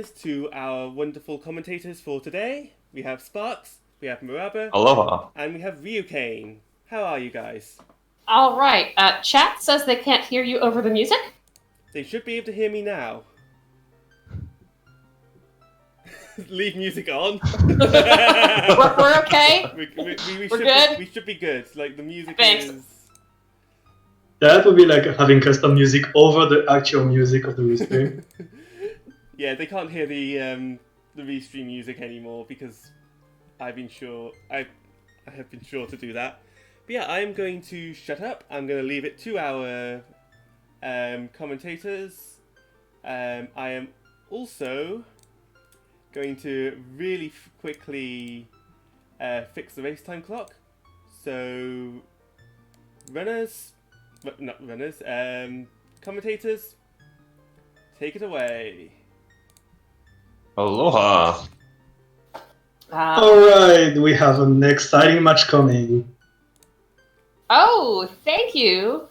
greetings to our wonderful commentators for today. We have Sparks, we have Maraba, Aloha. and we have Ryukane. How are you guys? All right. Chat says they can't hear you over the music. They should be able to hear me now. Leave music on. We're okay. We We're should good? we should be good. Like the music Thanks. is. That would be like having custom music over the actual music of the restream. Yeah, they can't hear the restream music anymore because I have been sure to do that. But yeah, I am going to shut up. I'm going to leave it to our commentators. I am also going to really quickly fix the race time clock. So, commentators, take it away. Aloha. Alright, we have an exciting match coming. Oh, thank you,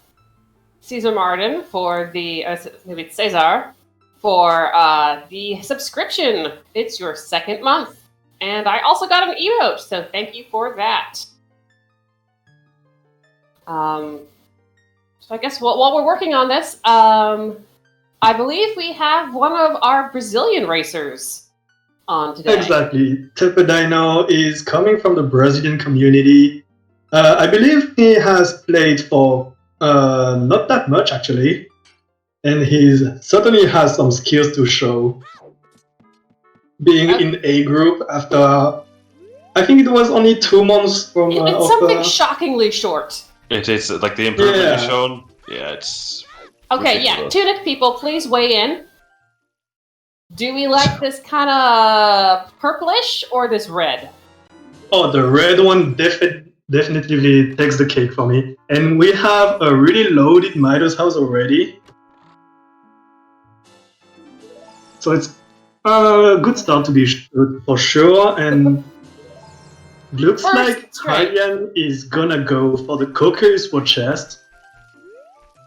Caesar Martin, for the maybe it's Cesar for the subscription. It's your second month, and I also got an emote, so thank you for that. So I guess while we're working on this, I believe we have one of our Brazilian racers on today. Exactly. Tepedino is coming from the Brazilian community. I believe he has played for not that much actually, and he certainly has some skills to show. Being in A group after, I think it was only 2 months from. It's something shockingly short. It is like the improvement Yeah. you've shown. Yeah, it's. Okay, ridiculous. yeah, Tunic people, please weigh in. Do we like this kind of purplish or this red? Oh, the red one definitely takes the cake for me. And we have a really loaded Midas house already. So it's a good start to be for sure. And looks First like strike. Hylian is gonna go for the Cockers for chest.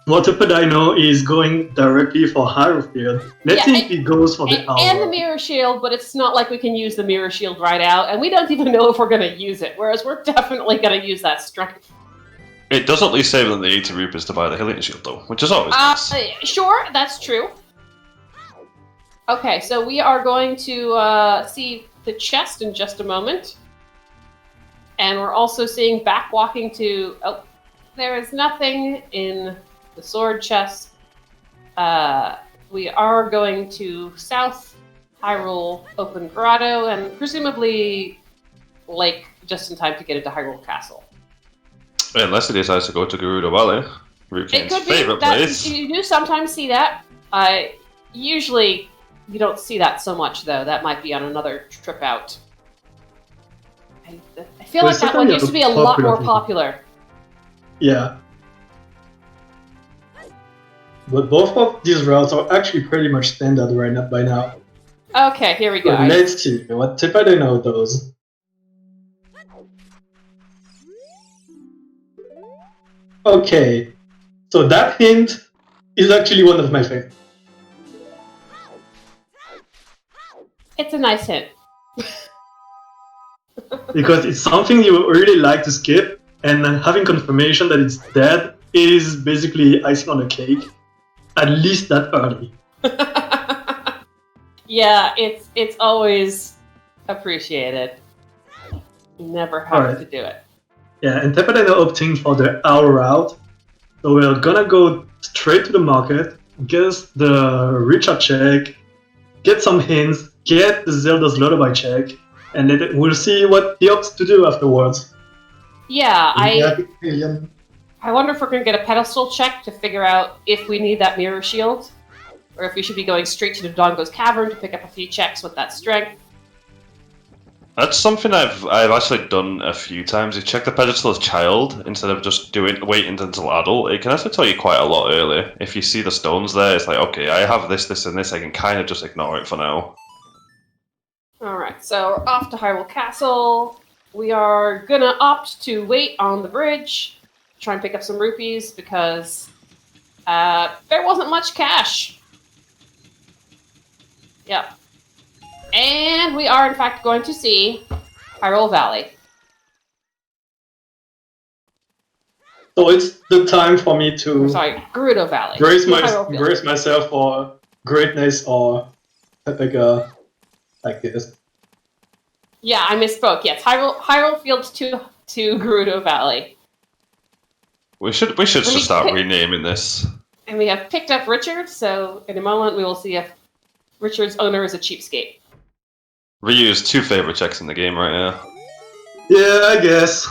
Tepedino is going directly for Hierophant. Let's Yeah, see if he goes for the And the hour. mirror shield, but it's not like we can use the mirror shield right out, and we don't even know if we're going to use it, whereas we're definitely going to use that strength. It does at least save them the 80 rupees to buy the Hylian shield, though, which is always nice. Sure, that's true. Okay, so we are going to see the chest in just a moment. And we're also seeing back walking to... Oh, there is nothing in the sword chest. We are going to South Hyrule Open Grotto and presumably Lake just in time to get into Hyrule Castle. Unless he decides to go to Gerudo Valley, It Ryukane's could be favorite that place. you do sometimes see that. Usually you don't see that so much though. That might be on another trip out. I feel Well, like that one certainly used to be a a lot more popular thing. popular. Yeah. But both of these routes are actually pretty much standard right now by now. Okay, here we go. But let's see what Tepedino does. Okay, so that hint is actually one of my favorites. It's a nice hint. Because it's something you really like to skip, and then having confirmation that it's dead is basically icing on the cake, at least that early. Yeah, it's always appreciated. Never have Alright. to do it. Yeah, and Tepedino opting for the hour route, so we're gonna go straight to the market, get us the Richard check, get some hints, get the Zelda's Lullaby check, and then we'll see what he opts to do afterwards. Yeah, EnigmaticHylian. I wonder if we're going to get a pedestal check to figure out if we need that mirror shield, or if we should be going straight to Dodongo's cavern to pick up a few checks with that strength. That's something I've actually done a few times. You check the pedestal as child instead of just waiting until adult. It can actually tell you quite a lot early. If you see the stones there, it's like, okay, I have this, this, and this. I can kind of just ignore it for now. Alright, so we're off to Hyrule Castle. We are gonna opt to wait on the bridge, try and pick up some rupees, because there wasn't much cash. Yep. And we are, in fact, going to see Hyrule Valley. So it's the time for me Or, to sorry, Gerudo Valley. brace, Hyrule Field. brace myself for greatness or epic like this. Yeah, I misspoke. Yes, Hyrule Field to Gerudo Valley. We should just me start pick- renaming this. And we have picked up Richard, so in a moment we will see if Richard's owner is a cheapskate. Ryu's two favorite checks in the game right now. Yeah, I guess.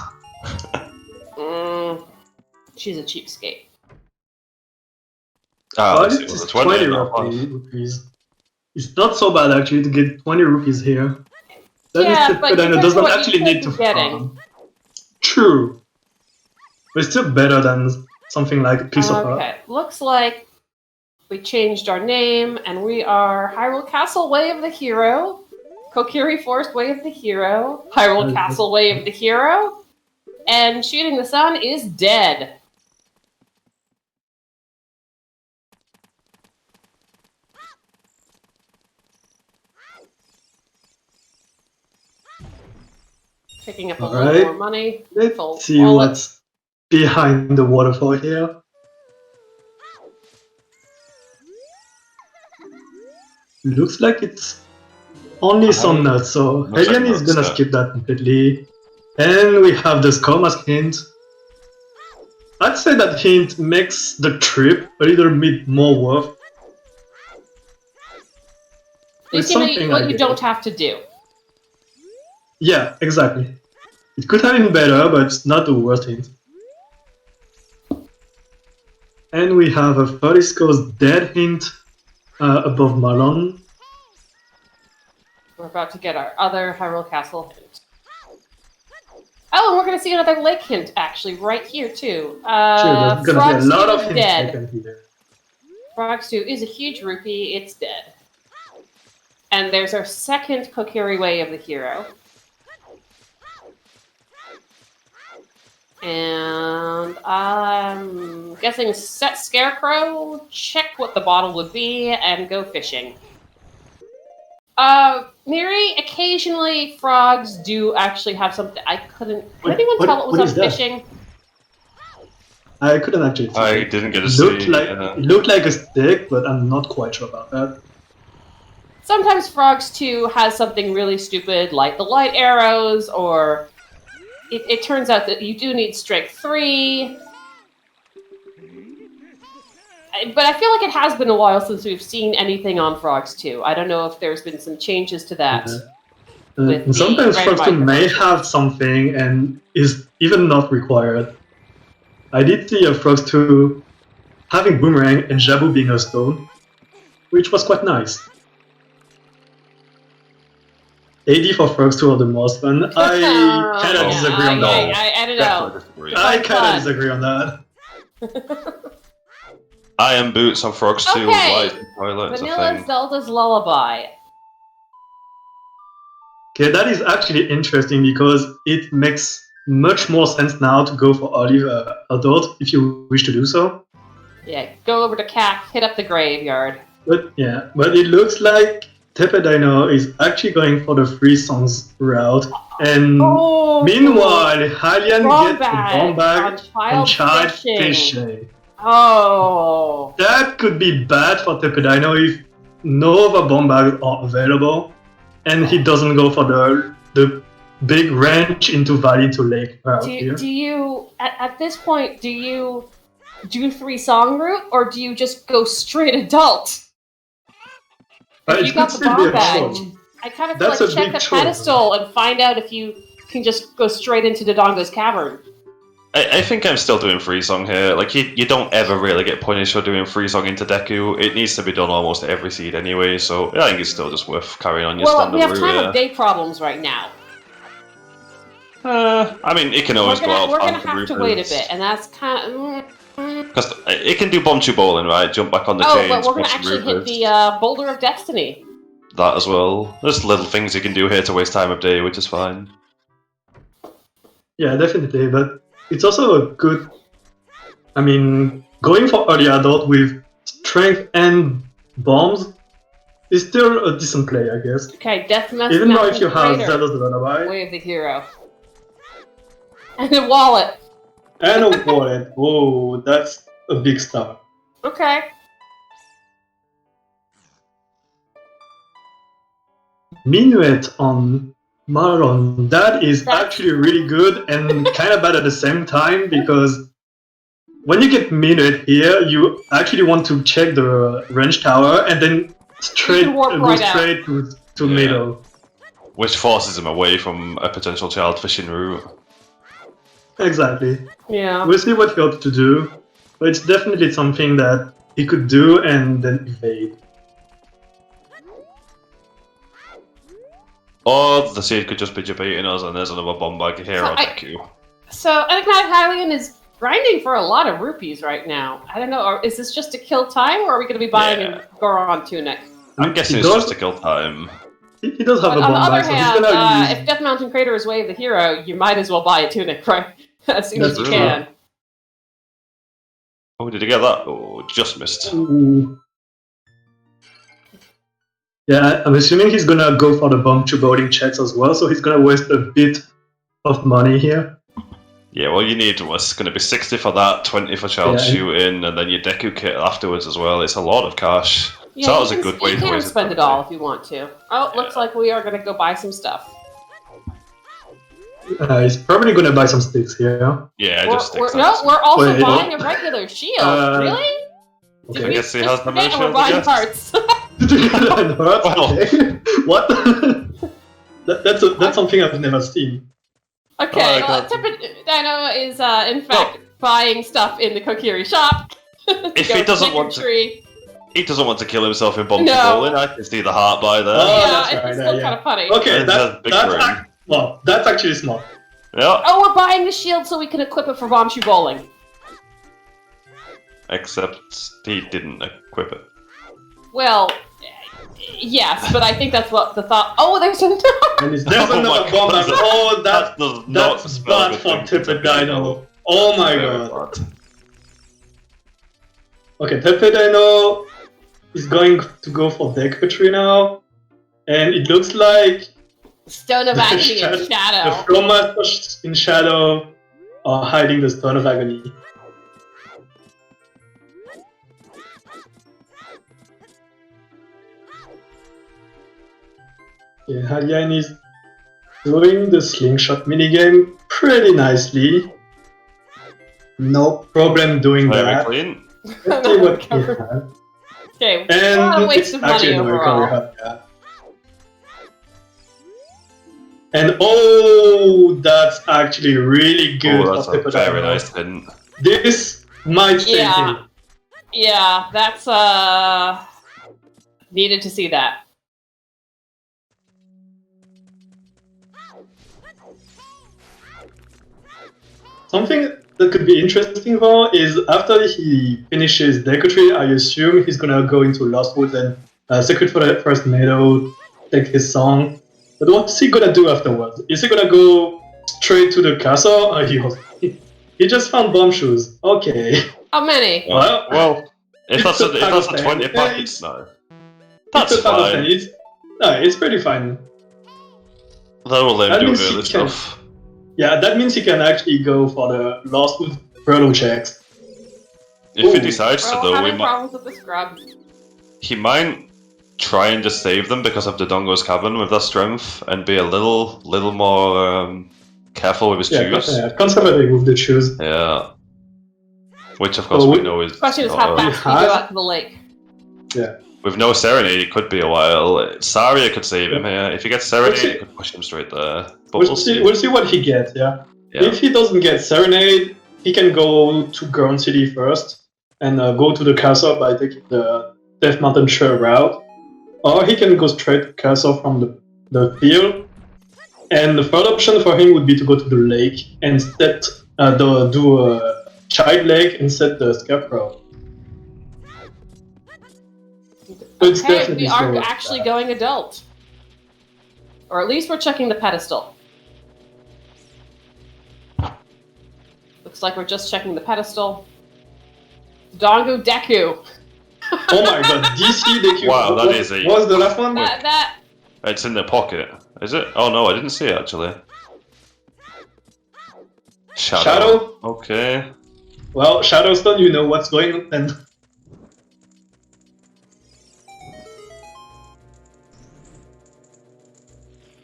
She's a cheapskate. Ah, At let's least see, it's was it 20 20? rupees. It's not so bad actually to get 20 rupees here. That Yeah, is but Tepedino compared does to not what you actually could need to be getting. farm. True. But it's still better than something like a piece of Okay, looks like we changed our name, and we are Hyrule Castle Way of the Hero, Kokiri Forest Way of the Hero, Hyrule Castle Way of the Hero, and Shooting the Sun is dead. Picking up a little Alright. more money. Let's Full see wallet. what's behind the waterfall here. Looks like it's only some nuts, so looks like Hylian is nuts, gonna yeah. skip that completely. And we have the skull mask hint. I'd say that hint makes the trip a little bit more worth. You It's see something what I you get. don't have to do. Yeah, exactly. It could have been better, but it's not the worst hint. And we have a Furlisco's dead hint above Malon. We're about to get our other Hyrule Castle hint. Oh, and we're going to see another lake hint, actually, right here, too. Sure, there's gonna be a Frog lot Stew of is hints dead. taken here. Frog Stew is a huge rupee. It's dead. And there's our second Kokiri Way of the Hero. And I'm guessing set Scarecrow, check what the bottle would be, and go fishing. Miri, occasionally frogs do actually have something. I couldn't. Could anyone tell what was what on is that? fishing? I couldn't actually see. I didn't get to Looked see. like it looked like a stick, but I'm not quite sure about that. Sometimes frogs too has something really stupid like the light arrows, or it turns out that you do need strength 3. But I feel like it has been a while since we've seen anything on frogs too. I don't know if there's been some changes to that. Yeah. With And sometimes the Frogs 2 may randomizer. have something and is even not required. I did see a Frogs 2 having Boomerang and Jabu being a stone, which was quite nice. AD for Frogs 2 are the most fun. I kind of Yeah, disagree on that. I don't know. Definitely disagree. I Quite kind fun. of disagree on that. I am Boots on Frogs 2. Okay. Light and Twilight is a Vanilla thing. Zelda's Lullaby. Okay, that is actually interesting because it makes much more sense now to go for Olive Adult if you wish to do so. Yeah, go over to CAC, hit up the graveyard. But yeah, but it looks like Tepedino is actually going for the free songs route. And Oh, meanwhile, Hylian wrong gets a bomb bag on and child fishing. fishing. Oh. That could be bad for Tepedino if no other bomb bags are available and he doesn't go for the big wrench into Valley to Lake route here. Do you, at this point, do you do 3-song route, or do you just go straight adult? If It you got could the still be bomb a bag, choice. I kind of feel That's like a check big the choice. pedestal and find out if you can just go straight into Dodongo's cavern. I think I'm still doing free song here. Like you don't ever really get punished for doing free song into Deku. It needs to be done almost every seed anyway, so I think it's still just worth carrying on your Well, standard we have route. time Yeah. of day problems right now. I mean, it can always go out. We're gonna have to wait a bit, and that's kind of. Because it can do Bomchu Bowling, right? Jump back on the Oh, chains. but we're gonna watch some actually hit roofers. the Boulder of Destiny. That as well. There's little things you can do here to waste time of day, which is fine. Yeah, definitely, but it's also a good. I mean, going for early adult with strength and bombs It's still a decent play, I guess. Okay, Deathmatch. Even though if you have Raider. Zelda's Lullaby. Way of the Hero. And a wallet. And a wallet. Whoa, that's a big start. Okay. Minuet on Maron. That is actually really good and kind of bad at the same time, because when you get Minuet here, you actually want to check the range tower and then go straight to middle. Which forces him away from a potential child fishing route. Exactly. Yeah. We'll see what he opts to do, but it's definitely something that he could do and then evade. Or the seed could just be debating us and there's another bomb bag here or Deku. So EnigmaticHylian is grinding for a lot of rupees right now. I don't know, is this just to kill time, or are we going to be buying a Goron tunic? I'm guessing it's just to kill time. He does have a bomb on the other bag, hand, so he's gonna use... if Death Mountain Crater is Way of the Hero, you might as well buy a tunic, right? As soon as you can. Oh, did he get that? Oh, just missed. Ooh. Yeah, I'm assuming he's gonna go for the bomb to boarding checks as well, so he's gonna waste a bit of money here. Yeah, well, you need was going to be 60 for that, 20 for child shooting, and then your Deku kit afterwards as well. It's a lot of cash. Yeah, so that was a good way to You can spend it all if you want to. Oh, looks like we are going to go buy some stuff. He's probably gonna buy some sticks here. Yeah, just sticks. We're also buying a regular shield. Really? Okay. I guess he has the most shield. We're buying hearts. Okay. What? That's something I've never seen. Okay, well, Tepedino is in fact buying stuff in the Kokiri shop. If he doesn't want to, he doesn't want to kill himself in bomb bowling. I can see the heart by there. It's still kind of funny. Okay, that's actually smart. Yeah. Oh, we're buying the shield so we can equip it for bomb shoe bowling. Except he didn't equip it. Well, yes, but I think that's what the thought. Oh, there's another. And there's another bomb. Oh, that's bad for Tepedino. Oh my god. Okay, Tepedino is going to go for Deku now, and it looks like Stone of Agony in shadow. The Flow Master in shadow are hiding the Stone of Agony. Yeah, Hylian is doing the slingshot minigame pretty nicely. No problem doing that. Clean. Let's see what he has. Okay, a lot of waste of money overall. And oh, that's actually really good. Oh, that's a very nice hint. This might save him. Yeah, that's needed to see that. Something that could be interesting though is after he finishes Deku Tree, I assume he's gonna go into Lost Woods and Secret for the First Meadow, take his song. But what's he gonna do afterwards? Is he gonna go straight to the castle? He just found bomb shoes. Okay. How many? Well, if that's a 20 packets, no. That's fine. It's pretty fine. That will let him do early stuff. Yeah, that means he can actually go for the Lost Woods Proto checks. If he decides to, though, he might try and just save them because of the Dongo's Cabin with that strength and be a little more careful with his shoes. Yeah, conservative with the shoes. Yeah. Which, of course, we know is... The question is how fast can you go out to the lake? Yeah. With no Serenade, it could be a while. Saria could save him here. If he gets Serenade, it could push him straight there. But we'll see what he gets, yeah. If he doesn't get Serenade, he can go to Ground City first and go to the castle by taking the Death Mountain Trail route. Or he can go straight to castle from the field. And the third option for him would be to go to the lake and do a child lake and set the scarecrow. Okay, we are actually going adult. Or at least we're checking the pedestal. Looks like we're just checking the pedestal. Dongo Deku! Oh my god, DC the cube. Wow, that is a- What was the last one? That It's in the pocket. Is it? Oh no, I didn't see it actually. Shadow? Okay. Well, Shadowstone, you know what's going on then.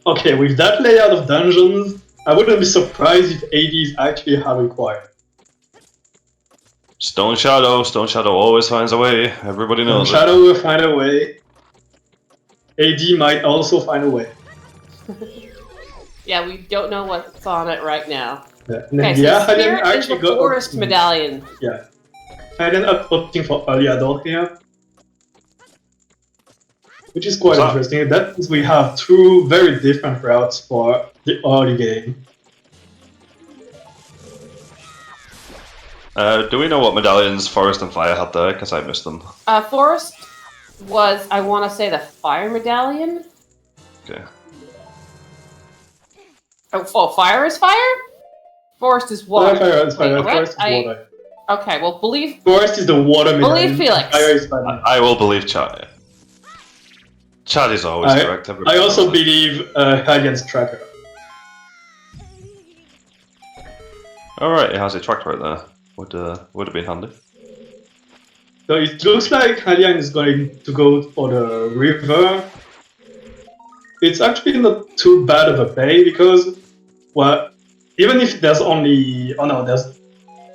Okay, with that layout of dungeons, I wouldn't be surprised if AD is actually how required. Stone Shadow always finds a way. Everybody knows it. Shadow will find a way. AD might also find a way. yeah, we don't know what's on it right now. Yeah, Okay, so yeah, Spirit is the forest medallion. Yeah. I ended up opting for early adult here. Which is quite interesting. That means we have two very different routes for the early game. Do we know what medallions Forest and Fire had there? Because I missed them. Forest was, I want to say, the fire medallion. Okay. Oh, fire is fire? Forest is water. Fire is fire. Wait, Forest what? is water. Okay, well, believe... Forest is the water medallion. Believe Felix. Fire is fire. I will believe Chad. Chad is always correct. I also believe Hylian's tracker. Alright, it has a track right there. Would have been handy. So it looks like Hylian is going to go for the river. It's actually not too bad of a bay because, well, even if there's only, oh no, there's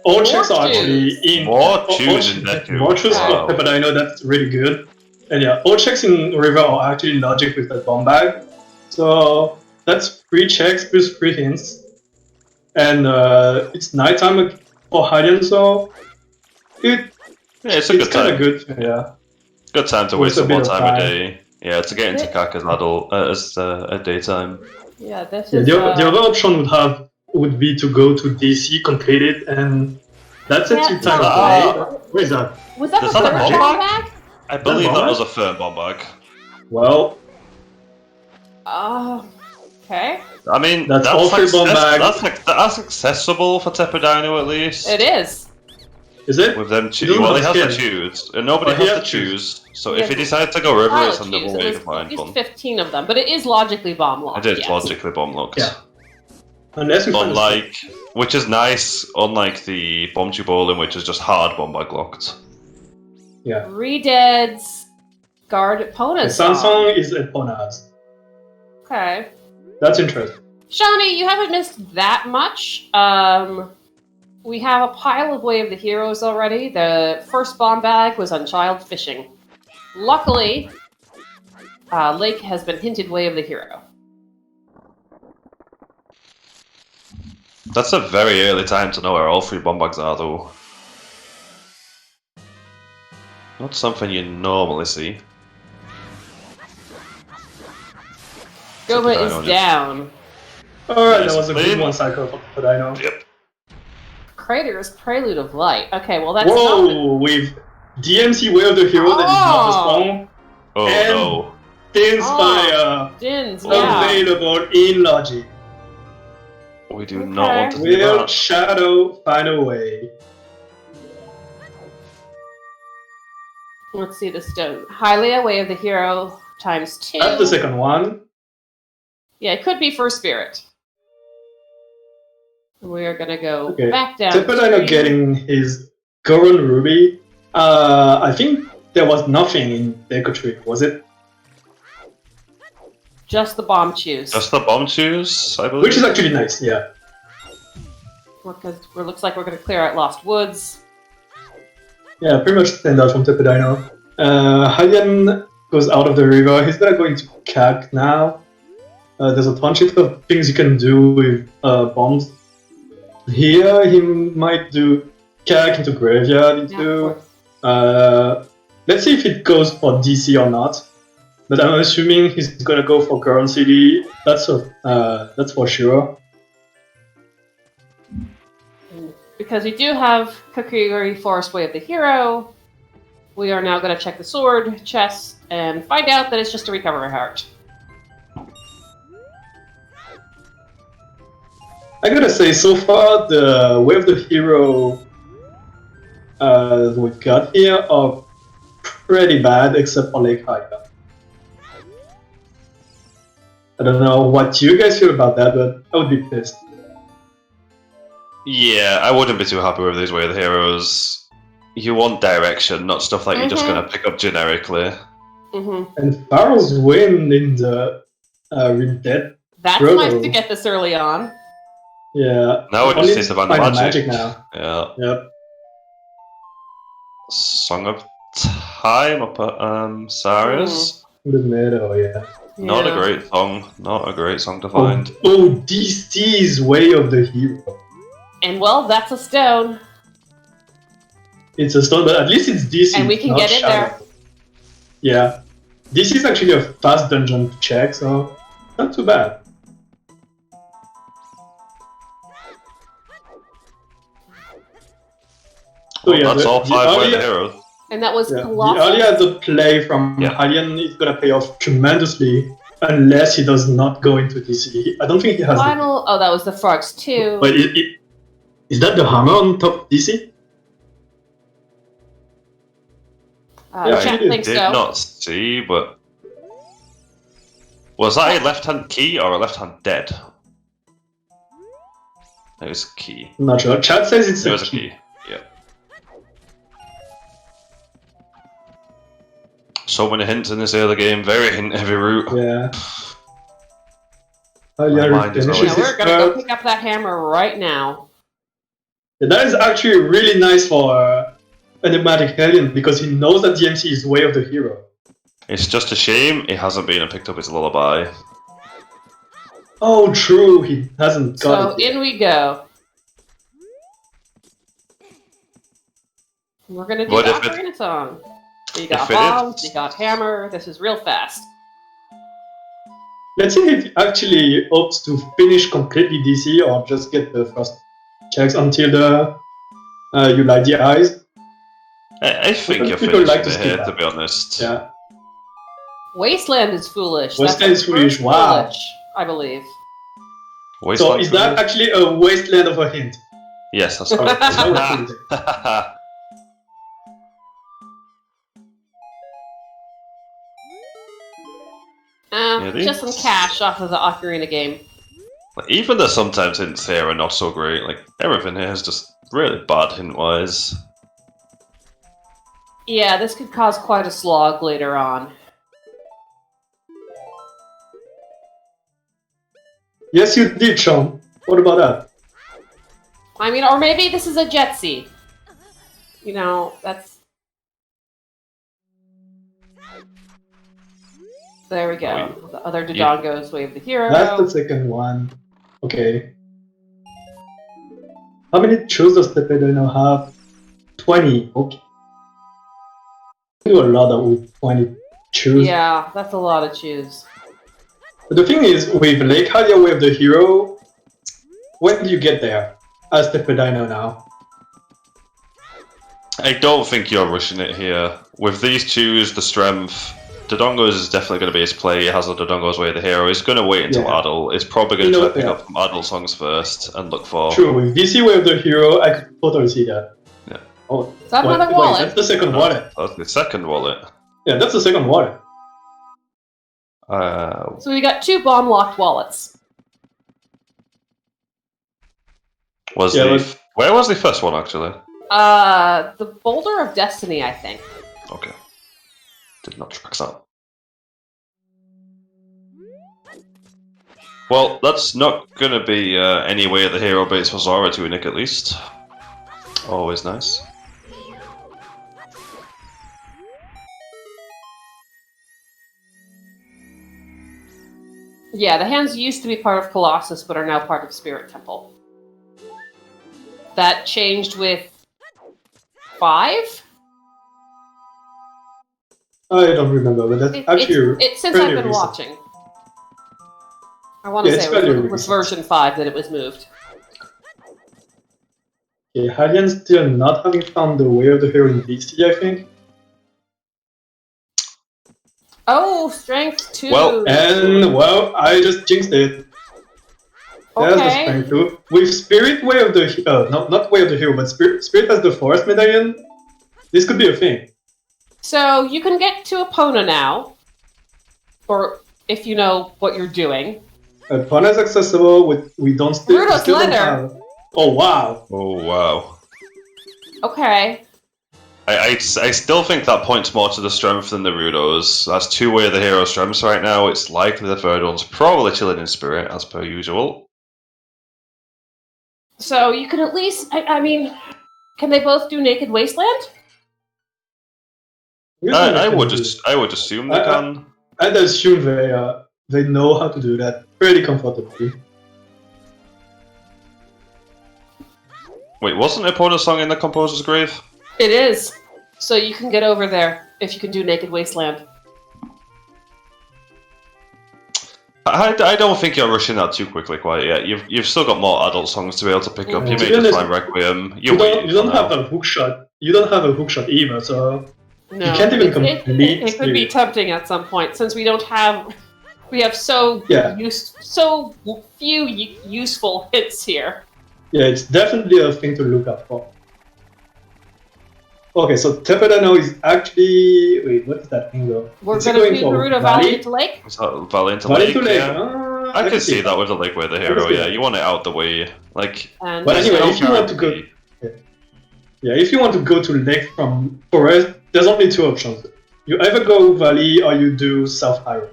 all checks are actually in more choose in that. More choose for Tepedino, that's really good. And yeah, all checks in river are actually logic with that bomb bag. So that's 3 checks plus 3 hints. And it's nighttime for Hylian, so it's a good time. Kind of good, yeah. Good time to waste some more time a day. Yeah, to get into CAC as adult as a daytime. Yeah, this Yeah, is. the other option would be to go to DC, complete it, and that's a 2 time play. Where is that? Was that Is the that a third bomb bomb bag? bag? I believe bomb that bag? was a firm bomb bag. Well, Okay. I mean, That's all 3 bomb bags. That's accessible for Tepedino at least. It is. is it? With them He doesn't well, he have has to skin. choose, and nobody Oh, he has to has to choose. So He if he has decides to go river, Pilot it's another choose. way There's to find at least one. 15 of them, but it is logically bomb locked. It is yes. logically bomb locked. Yeah. Unless we find a Unlike, which is nice, unlike the bomb tube bowling, which is just hard bomb bag locked. Yeah. 3 deads. Guard The Pona's Samsung is Epona's. Okay. That's interesting. Shawnee, you haven't missed that much. We have a pile of Way of the Heroes already. The first bomb bag was on child fishing. Luckily, Lake has been hinted Way of the Hero. That's a very early time to know where all 3 bomb bags are, though. Not something you normally see. Goma I is noticed. down. Alright, Nice that was a good clean. one cycle for Tepedino. Yep. Crater's Prelude of Light. Okay, well that's not... Whoa, with DMC Way of the Hero that is not as strong. Oh And- no. Din's Fire Dins, yeah. available in Logic. We do not want to do Will that. Shadow find a way? Let's see the stone. Hylia, Way of the Hero, times 2. That's the second one. Yeah, it could be for Spirit. We are gonna go Okay. back down. Tepedino three. getting his Goron Ruby. I think there was nothing in Deco Tree, was it? Just the bomb choose. Just the bomb choose, I believe. Which is actually nice, yeah. Because it looks like we're gonna clear out Lost Woods. Yeah, pretty much standard from Tepedino. Hylian goes out of the river. He's gonna go into CAC now. There's a bunch of things you can do with bombs. Here, he might do CAC into Graveyard into... let's see if it goes for DC or not. But I'm assuming he's gonna go for Goron City. That's for sure. Because we do have Kakuri Forest Way of the Hero, we are now going to check the sword chest and find out that it's just a recovery heart. I gotta say, so far the Way of the Hero we've got here are pretty bad, except for Lake Hylian. I don't know what you guys feel about that, but I would be pissed. Yeah, I wouldn't be too happy with these Way of the Heroes. You want direction, not stuff like you're just gonna pick up generically. And Pharaoh's win in the Dead. That's nice to get this early on. Yeah. Now it just takes the band of Final magic. now. Yeah. Yep. Song of Time up at Saria's. In the middle, yeah. Not a great song. Not a great song to find. Oh, DC's Way of the Hero. And well, that's a stone. It's a stone, but at least it's DC. And we can get in there. Yeah. This is actually a fast dungeon check, so not too bad. So yeah, that's all 5 Way of the Heroes. And that was Colossus. The earlier the play from Hylian is gonna pay off tremendously, unless he does not go into DC. I don't think he has. Final. Oh, that was the Frogs too. But is that the hammer on top of DC? I think did so. not see, but was that a left-hand key or a left-hand dead? It was a key. I'm not sure. Chat says it's it was a key. Yeah. So many hints in this early game. Very hint-heavy route. Yeah. We're gonna go pick up that hammer right now. Yeah, that is actually really nice for EnigmaticHylian because he knows that DMC is Way of the Hero. It's just a shame he hasn't been and picked up his lullaby. Oh, true. He hasn't got it. So in we go. We're gonna do the Ocarina song. You got bombs, you got hammer. This is real fast. Let's see if he actually opts to finish completely DC or just get the first checks until the you light the eyes. I think you're finishing here, to be honest. Yeah. Wasteland is foolish. Wasteland is foolish. Wow. Foolish, I believe. Wasteland so is that actually a wasteland of a hint? Yes, that's right. Just some cash off of the Ocarina game. Even the sometimes hints here are not so great. Like everything here is just really bad hint-wise. Yeah, this could cause quite a slog later on. Yes, you did, Sean. What about that? I mean, or maybe this is a Jetsy. You know, that's... There we go. The other Dodongo's Way of the Hero. That's the second one. Okay. How many choose does Tepedino have? 20. Okay. Do a lot of 20 choose. Yeah, that's a lot of choose. But the thing is, with Lake Hylian Way of the Hero, when do you get there? As Tepedino now. I don't think you're rushing it here. With these choose, the strength, Dodongo's is definitely going to be his play. He has a Dodongo's Way of the Hero. He's going to wait until Adult. He's probably going to try to pick up some Adult songs first and look for... True, with DC Way of the Hero, I could totally see that. Yeah. Oh, is that another wallet? Wait, that's the second wallet. That's the second wallet. Yeah, that's the second wallet. So we got 2 bomb-locked wallets. Where was the first one, actually? The Boulder of Destiny, I think. Okay. Did not track that. Well, that's not gonna be any Way of the Hero base for Zora to Nick, at least. Always nice. Yeah, the hands used to be part of Colossus, but are now part of Spirit Temple. That changed with 5? I don't remember, but that's actually it's since I've been watching. I want to say it was version 5 that it was moved. Yeah, Hylian's still not having found the Way of the Hero in DC, I think. Oh, strength 2. Well, I just jinxed it. There's the strength 2. With Spirit Way of the not Way of the Hero, but Spirit as the Forest Medallion, this could be a thing. So you can get to Epona now, or if you know what you're doing. Epona is accessible. We don't still Rudo's don't leather. have. Oh wow! Oh wow. Okay. I still think that points more to the strength than the Rudos. That's two-way of the hero strengths right now. It's likely the third one's probably chilling in spirit, as per usual. So you can at least. I mean, can they both do Naked Wasteland? I would assume they can. I'd assume they know how to do that pretty comfortably. Wait, wasn't Epona's song in the Composer's Grave? It is. So you can get over there if you can do Naked Wasteland. I don't think you're rushing that too quickly quite yet. You've still got more adult songs to be able to pick up. You may just find Requiem. You don't have a hook shot. You don't have a hook shot either, so No, you can't even complete. It could be tempting at some point since we don't have. We have so few useful hits here. Yeah, it's definitely a thing to look out for. Okay, so Tepedino is actually... Wait, what is that thing though? We're going to do Naruto Valley into Lake? Is that Valley into Valley Lake? to Lake. Yeah. I can see that with the Lake with the hero, yeah. You want it out the way. Like, And but anyway, if you want to go... Yeah, if you want to go to Lake from Forest, there's only two options. You either go Valley or you do South Hyrule.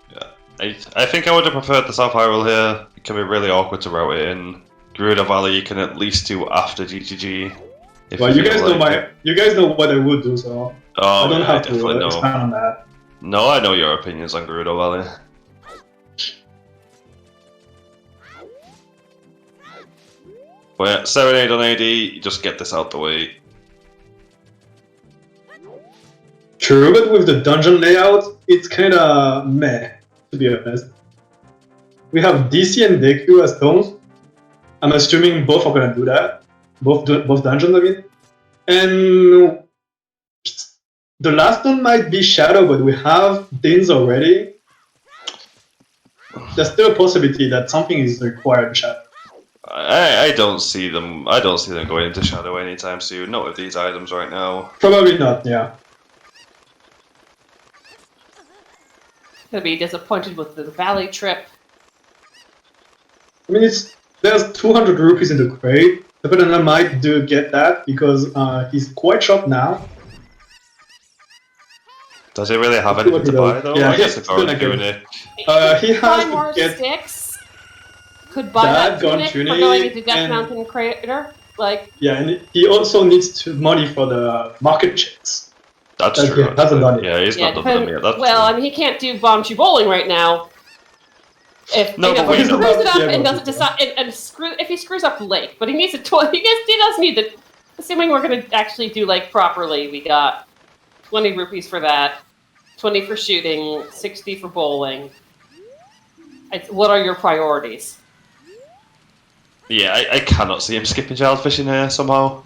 Yeah. I think I would have preferred the South Hyrule here. It can be really awkward to route it in. Gerudo Valley you can at least do after GGG. Well, you guys know what I would do, so I don't have to expand on that. No, I know your opinions on Gerudo Valley. But yeah, Serenade on AD, you just get this out the way. True, but with the dungeon layout, it's kinda meh, to be honest. We have DC and Deku as tones. I'm assuming both are gonna do that. Both dungeons, I mean. And the last one might be Shadow, but we have Dins already. There's still a possibility that something is required in Shadow. I don't see them. I don't see them going into Shadow anytime soon. Not with these items right now. Probably not. Yeah. Gonna be disappointed with the Valley trip. I mean, there's 200 rupees in the crate. Tepedino might get that because he's quite short now. Does he really have anything to buy though? Yeah, I guess if I was doing it. He has buy to more get sticks. Could buy that tunic for going into Death Mountain Crater. Like. Yeah, and he also needs money for the market checks. That's true. He hasn't done it. Yeah, he's not done them yet. That's well, true. I mean, he can't do Bombchu Bowling right now. If he screws it up and doesn't decide, if he screws up Lake, but he needs a he does need the. Assuming we're going to actually do Lake properly, we got 20 rupees for that, 20 for shooting, 60 for bowling. What are your priorities? Yeah, I cannot see him skipping child fishing here somehow.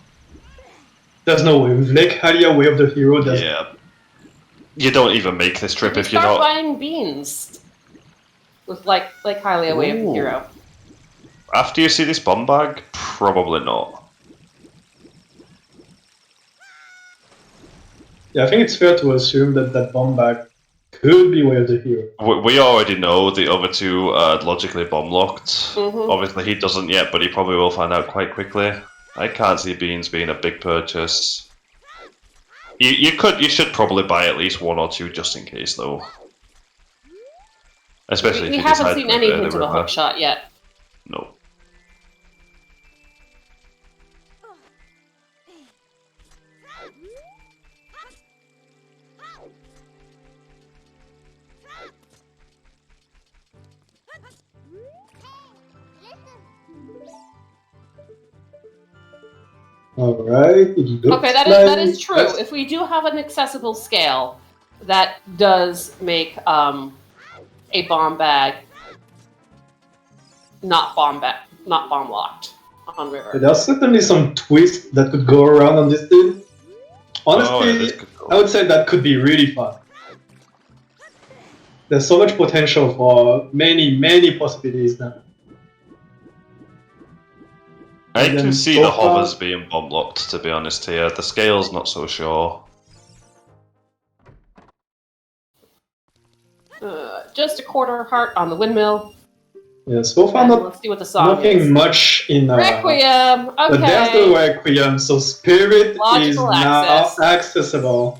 There's no way. With Lake Hylia, Way of the Hero, yeah. You don't even make this trip if you're not buying beans. With Lake Hylia, Way of the Hero. After you see this bomb bag, probably not. Yeah, I think it's fair to assume that bomb bag could be Way of the Hero. We already know the other two are logically bomb locked. Mm-hmm. Obviously, he doesn't yet, but he probably will find out quite quickly. I can't see beans being a big purchase. You should probably buy at least one or two just in case, though. Especially if you decide to haven't seen any hint of a hook shot yet. No. Alright, okay, that is true. If we do have an accessible scale, that does make a bomb bag not bomb locked on river. There's certainly some twists that could go around on this thing. Honestly, I would say that could be really fun. There's so much potential for many possibilities now. I can see the hovers being bomb locked, to be honest here. The scale's not so sure. just a quarter heart on the windmill. Yeah, so far And not let's see what the song nothing is. much in Requiem. Okay. but there's the Requiem, so Spirit Logical is access. now accessible.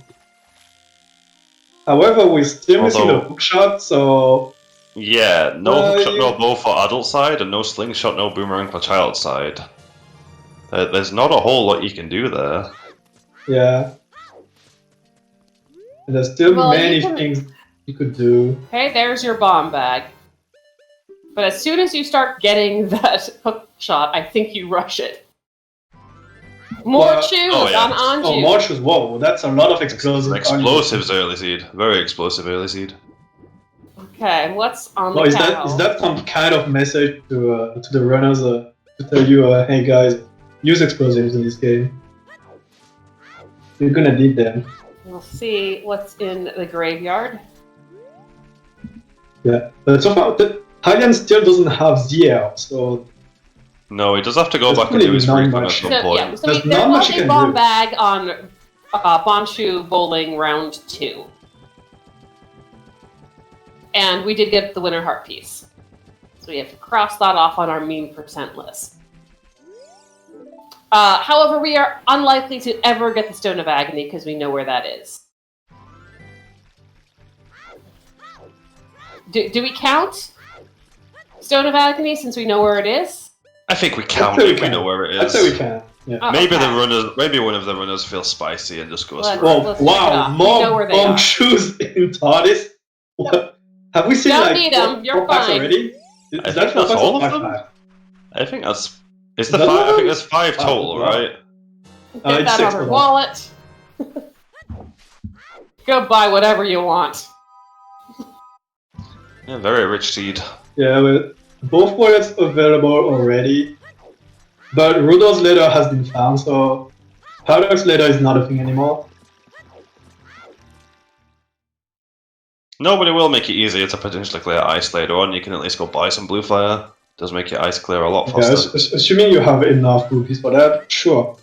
However, we're still missing the hookshot, so Yeah, no hookshot, you- no bow for adult side, and no slingshot, no boomerang for child side. There's not a whole lot you can do there. yeah. And there's still Well, many you can- things you could do. Okay, there's your bomb bag. But as soon as you start getting that hook shot, I think you rush it. More Well, shoes oh, yeah. on Anju. Oh, Marches, whoa, that's a lot of explosive. Explosives early seed. Very explosive early seed. Okay, what's on No, the is cow? that some kind of message to the runners to tell you, hey guys, use explosives in this game. You're gonna need them. We'll see what's in the graveyard. Yeah, but so far the Hylian still doesn't have ZL, so No, he does have to go There's back and really do his not refund at much. some So, point. yeah, so There's there not much was you a can bomb do. bag on Bonshu Bowling round 2. And we did get the winner heart piece. So we have to cross that off on our meme percent list. However, we are unlikely to ever get the Stone of Agony because we know where that is. Do we count Stone of Agony since we know where it is? I think we count say we if we can. know where it I'd is. say we can. Yeah. Oh, Maybe okay. maybe one of the runners feels spicy and just goes Let's- for it. Well, let's check it wow, out. We know more where they bomb are. shoes in TARDIS? What? Have we seen Don't like need 'em, you're four packs fine. already? I Is think four that's packs all or of them. 5? I think that's. It's Is the that five. all I of think them? there's 5 Oh, total, wow. right? Get it's that 6 other total. wallet. Go buy whatever you want. Yeah, very rich seed. Yeah, well, both wallets available already, but Rudolph's letter has been found, so Paradox letter is not a thing anymore. No, but it will make it easier to potentially clear ice later on. You can at least go buy some blue fire. Does make your ice clear a lot Yeah, faster. assuming you have enough rupees for that, sure.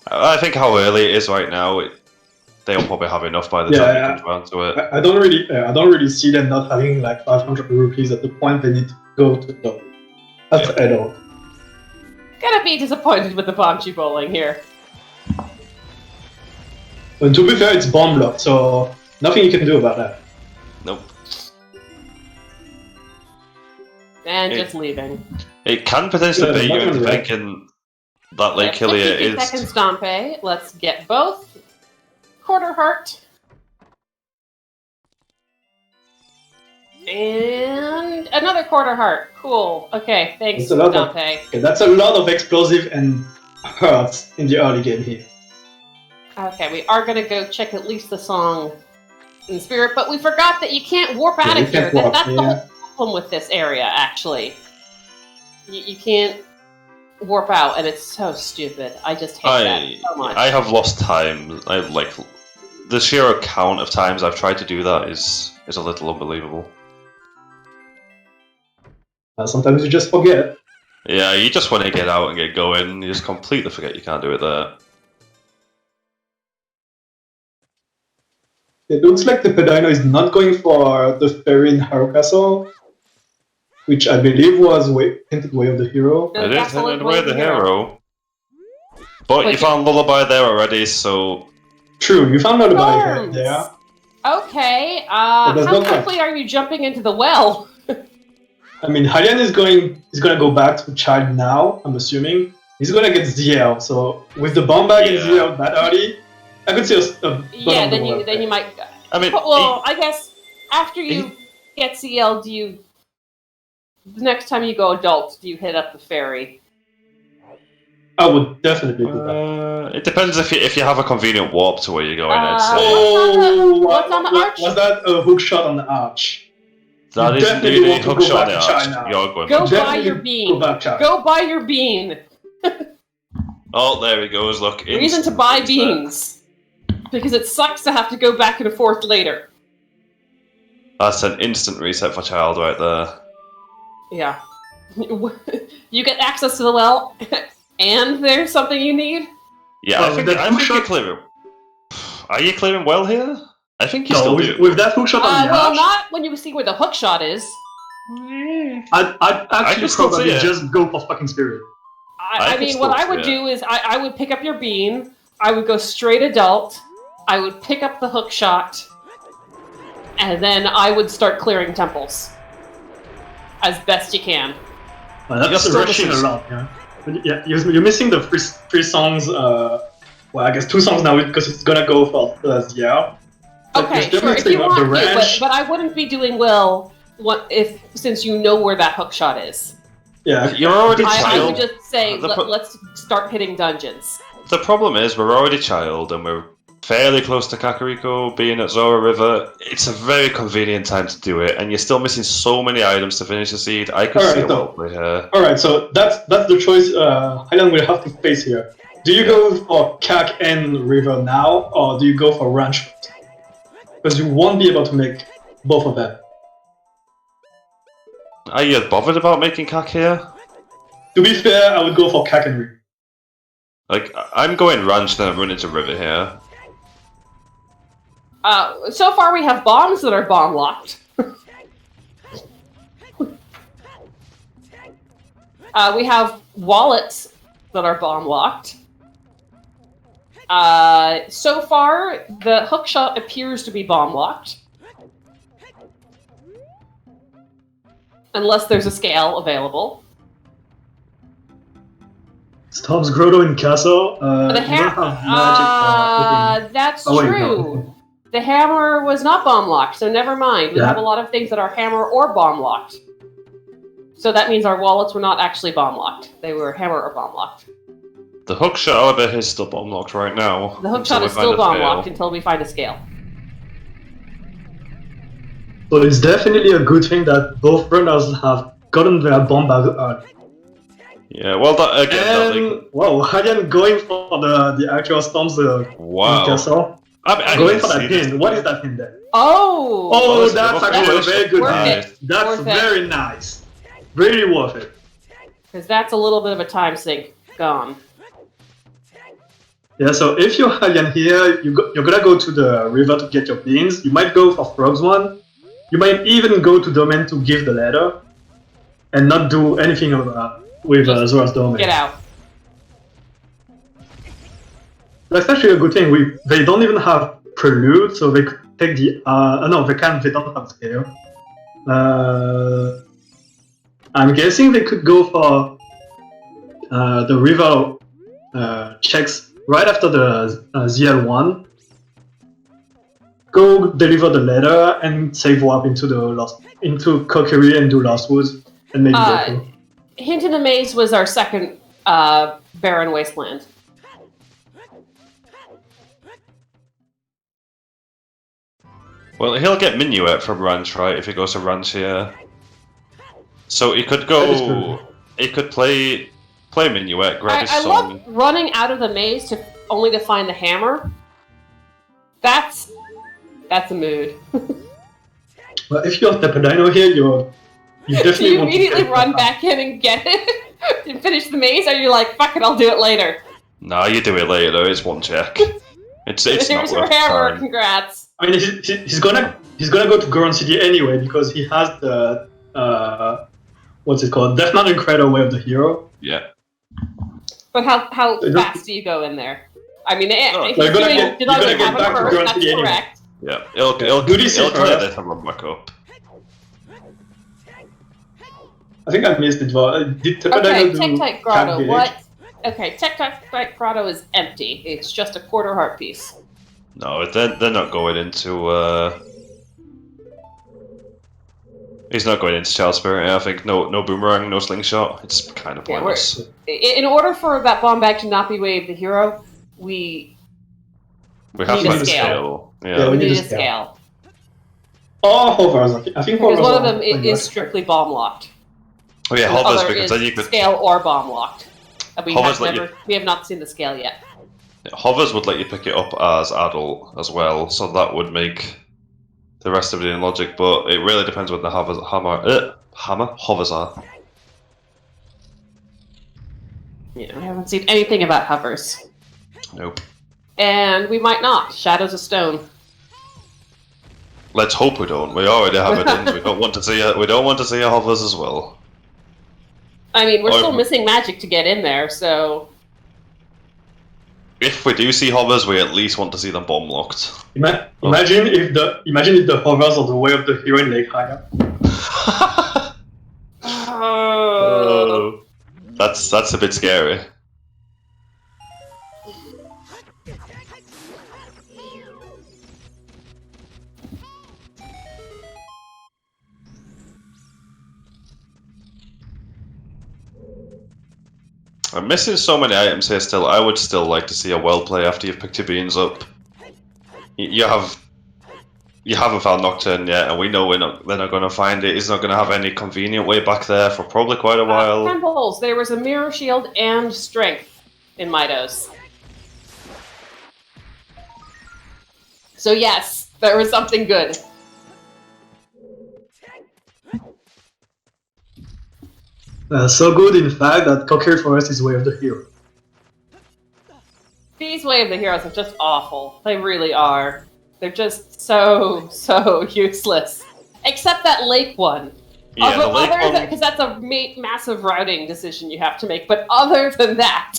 I think how early it is right now, they'll probably have enough by the time it comes round to it. I don't really see them not having like 500 rupees at the point they need to go to though. That's at all. Gonna be disappointed with the Bonshu Bowling here. And to be fair, it's bomb blocked, so nothing you can do about that. Nope. And It- just leaving. It can potentially Yeah, be you into nothing right. thinking that Lake At Hillier 52 is. seconds, Dompe. Let's get both. Quarter heart. And another quarter heart. Cool. Okay, thanks, That's a lot of- Dompe. Okay, that's a lot of explosive and hurts in the early game here. Okay, we are gonna go check at least the song in spirit, but we forgot that you can't warp out you of here. can't warp, That's the yeah. whole problem with this area, actually. You can't warp out, and it's so stupid. I just hate that so much. I have lost time. I like the sheer count of times I've tried to do that is a little unbelievable. Sometimes you just forget. Yeah, you just want to get out and get going. You just completely forget you can't do it there. It looks like the Tepedino is not going for the ferry in Harrow Castle, which I believe was hinted Way of the Hero. The It is Castle in of a way the hero. But you found Lullaby there already, so True, you found out about her Worms. there. Okay, does how not count. quickly are you jumping into the well? I mean, Hylian is gonna go back to Child now, I'm assuming. He's gonna get ZL, so with the bomb bag and Yeah. ZL that early, I could see a Yeah, then you might. I mean, Well, I guess after you get CL, do you? The next time you go adult, do you hit up the ferry? I would definitely do that. it depends if you have a convenient warp to where you're going. I'd say What's on the arch? Was that a hook shot on the arch? that you is definitely indeed a want to hook go shot back there. to China. You're going Go back. buy Definitely your go bean. back, China. Go buy your bean. Oh, there he goes. Look, Reason to instant buy wins there. beans. Because it sucks to have to go back and forth later. That's an instant reset for Child right there. Yeah. You get access to the well, and there's something you need? Yeah, Oh, I think that you're hook shot- clearing. Are you clearing well here? I think you No, still with, do. with that hookshot on the Well, arch, not when you see where the hook shot is. I'd I actually can still probably see it. just go for fucking spirit. I can mean, what still I would see it. do is I would pick up your bean, I would go straight adult, I would pick up the hook shot, and then I would start clearing temples. As best you can. That's still rushing a missing- lot, yeah. But yeah, you're missing the three songs, well, I guess 2 songs now because it's gonna go for ZL. But Okay, you're sure, if missing you want the to, ranch. but I wouldn't be doing well since you know where that hook shot is. Yeah, You're already I child. would just say, The pro- let's start hitting dungeons. The problem is we're already child and we're fairly close to Kakariko, being at Zora River. It's a very convenient time to do it, and you're still missing so many items to finish the seed. I could Alright, see a so- well play here. Alright, so that's the choice Hylian will have to face here. Do you go for Kak and River now, or do you go for Ranch? Because you won't be able to make both of them. Are you bothered about making Kak here? To be fair, I would go for Kak and River. Like, I'm going Ranch, then I'm running to River here. So far we have bombs that are bomb locked. We have wallets that are bomb locked. So far, the hookshot appears to be bomb locked. Unless there's a scale available. Storm's Grotto in Castle. The you don't have magic that's Oh, wait, true. no. The hammer was not bomb locked, so never mind. We Yeah. have a lot of things that are hammer or bomb locked. So that means our wallets were not actually bomb locked. They were hammer or bomb locked. The hookshot, however, is still bomb locked right now. The until hookshot we is find still a bomb scale. locked until we find a scale. So it's definitely a good thing that both runners have gotten their bomb bag early. Yeah, well, that again. That, And, like, wow, Hylian going for the actual Storms in wow. Castle. I Going can for see that this. pin. What is that pin there? Oh! Oh, that's that's worth actually a it. very good Worth hit. it. That's Worth it. very nice. Really worth it. Because that's a little bit of a time sink gone. Yeah, so if you're Hylian here, you're gonna go to the river to get your beans. You might go for Frog's one. You might even go to Domain to give the letter. And not do anything with Zora's Domain. Get out. That's actually a good thing. They don't even have Prelude, so they could take the... no, they can't, they don't have Scale. I'm guessing they could go for the river checks right after the ZL1. Go deliver the letter and save warp into Kokiri and do Lost Woods and maybe Goku. Hint in the Maze was our second Barren Wasteland. Well, he'll get Minuet from Ranch, right? If he goes to Ranch here. So he could That is go. true. He could play Minuet, grab his I song. love running out of the maze only to find the hammer. That's a mood. But if you're Tepedino here, you Do definitely you want to immediately get run that. back in and get it and finish the maze, or you're like, fuck it, I'll do it later. Nah, you do it later. It's one check. It's not Here's your worth hammer, time. congrats. I mean, he's gonna go to Goron City anyway because he has the what's it called? Death Mountain Crater Way of the Hero. Yeah. But how It fast do you go in there? I mean, if you're he's gonna doing get- did you're I gonna get have back it to first? Grand That's City anyway. correct. Yeah. He'll Do this clear first. this and run back up. I think I missed it. But did Tepedino Okay, do Tectite Grotto. Camp What? Okay, Tectite Grotto is empty. It's just a quarter heart piece. No, they're not going into. He's not going into Child Spirit. I think no boomerang, no slingshot. It's kind of Yeah, pointless. In order for that bomb bag to not be Way of the Hero, we We have need to a find a scale. scale. Yeah, Yeah. we need need a a scale. scale. Oh, hovers. I think Because hovers one of are them pretty is much- strictly bomb locked. Oh yeah, And the hovers other because is then you could. scale or bomb locked. And Hovers let you- we have not seen the scale yet. Hovers would let you pick it up as adult as well, so that would make the rest of it in logic. But it really depends what the hovers are. Yeah, we haven't seen anything about hovers. Nope. And we might not. Shadows of Stone. Let's hope we don't. We already have it in. We don't want to see it. We don't want to see a hovers as well. I mean, we're still missing magic to get in there, so... If we do see hovers, we at least want to see them bomb locked. Imagine if the hovers are the way of the hero in Lake Hylia. Oh. That's a bit scary. I'm missing so many items here still. I would still like to see a well play after you've picked your beans up. You haven't found Nocturne yet, and we know they're not going to find it. He's not going to have any convenient way back there for probably quite a while. Temples. There was a mirror shield and strength in Midos. So yes, there was something good. So good, in fact, that Conquered Forest is way of the hero. These Way of the Heroes are just awful. They really are. They're just so useless. Except that lake one. Yeah, the lake one... Because that's a massive routing decision you have to make. But other than that...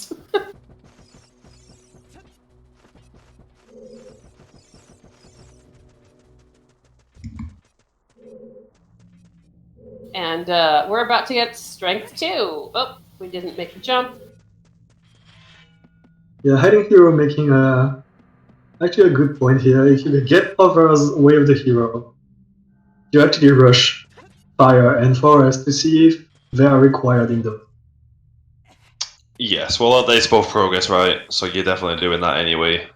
And we're about to get strength 2. Oh, we didn't make a jump. Yeah, Hiding Hero making actually a good point here. If you get Hover's Way of the Hero, you actually rush Fire and Forest to see if they are required in them. Yes, well, they both progress, right? So you're definitely doing that anyway.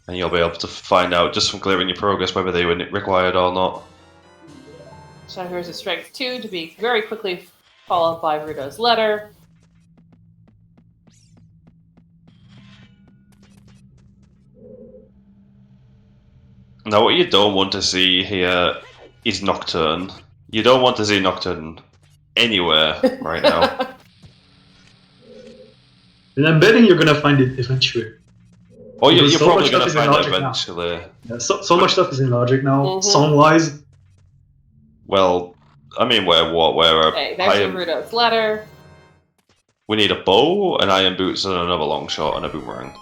And you'll be able to find out just from clearing your progress whether they were required or not. So here's a strength 2 to be very quickly followed by Rudo's letter. Now what you don't want to see here is Nocturne. You don't want to see Nocturne anywhere right now. And I'm betting you're gonna find it eventually. Oh, you're so probably gonna find it eventually. Yeah, so much stuff is in logic now, song-wise. Well, I mean, where Okay, there's Rudo's letter. We need a bow, an iron boots, and another long shot, and a boomerang.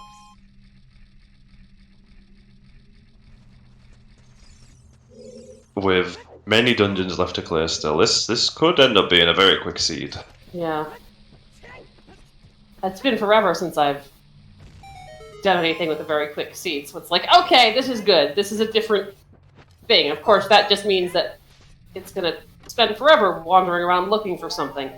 With many dungeons left to clear still, this could end up being a very quick seed. Yeah. It's been forever since I've done anything with a very quick seed, so it's like, okay, this is good. This is a different thing. Of course, that just means that it's gonna spend forever wandering around looking for something.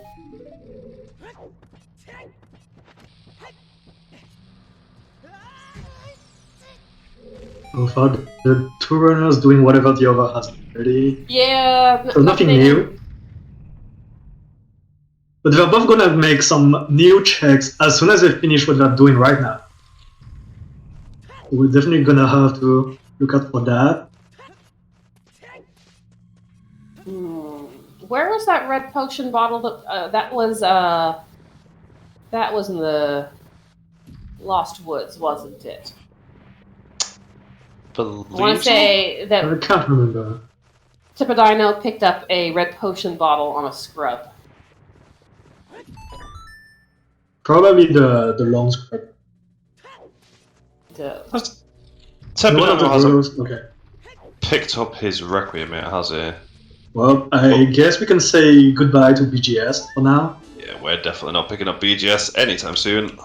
So far, the two runners doing whatever the other has already. Yeah, so nothing new. But they're both gonna make some new checks as soon as they finish what they're doing right now. We're definitely gonna have to look out for that. Where was that red potion bottle? That was in the Lost Woods, wasn't it? I want to say that I can't remember. Tepedino picked up a red potion bottle on a scrub. Probably the long scrub. Tepedino hasn't picked up his Requiem yet, has he? Well, I guess we can say goodbye to BGS for now. Yeah, we're definitely not picking up BGS anytime soon.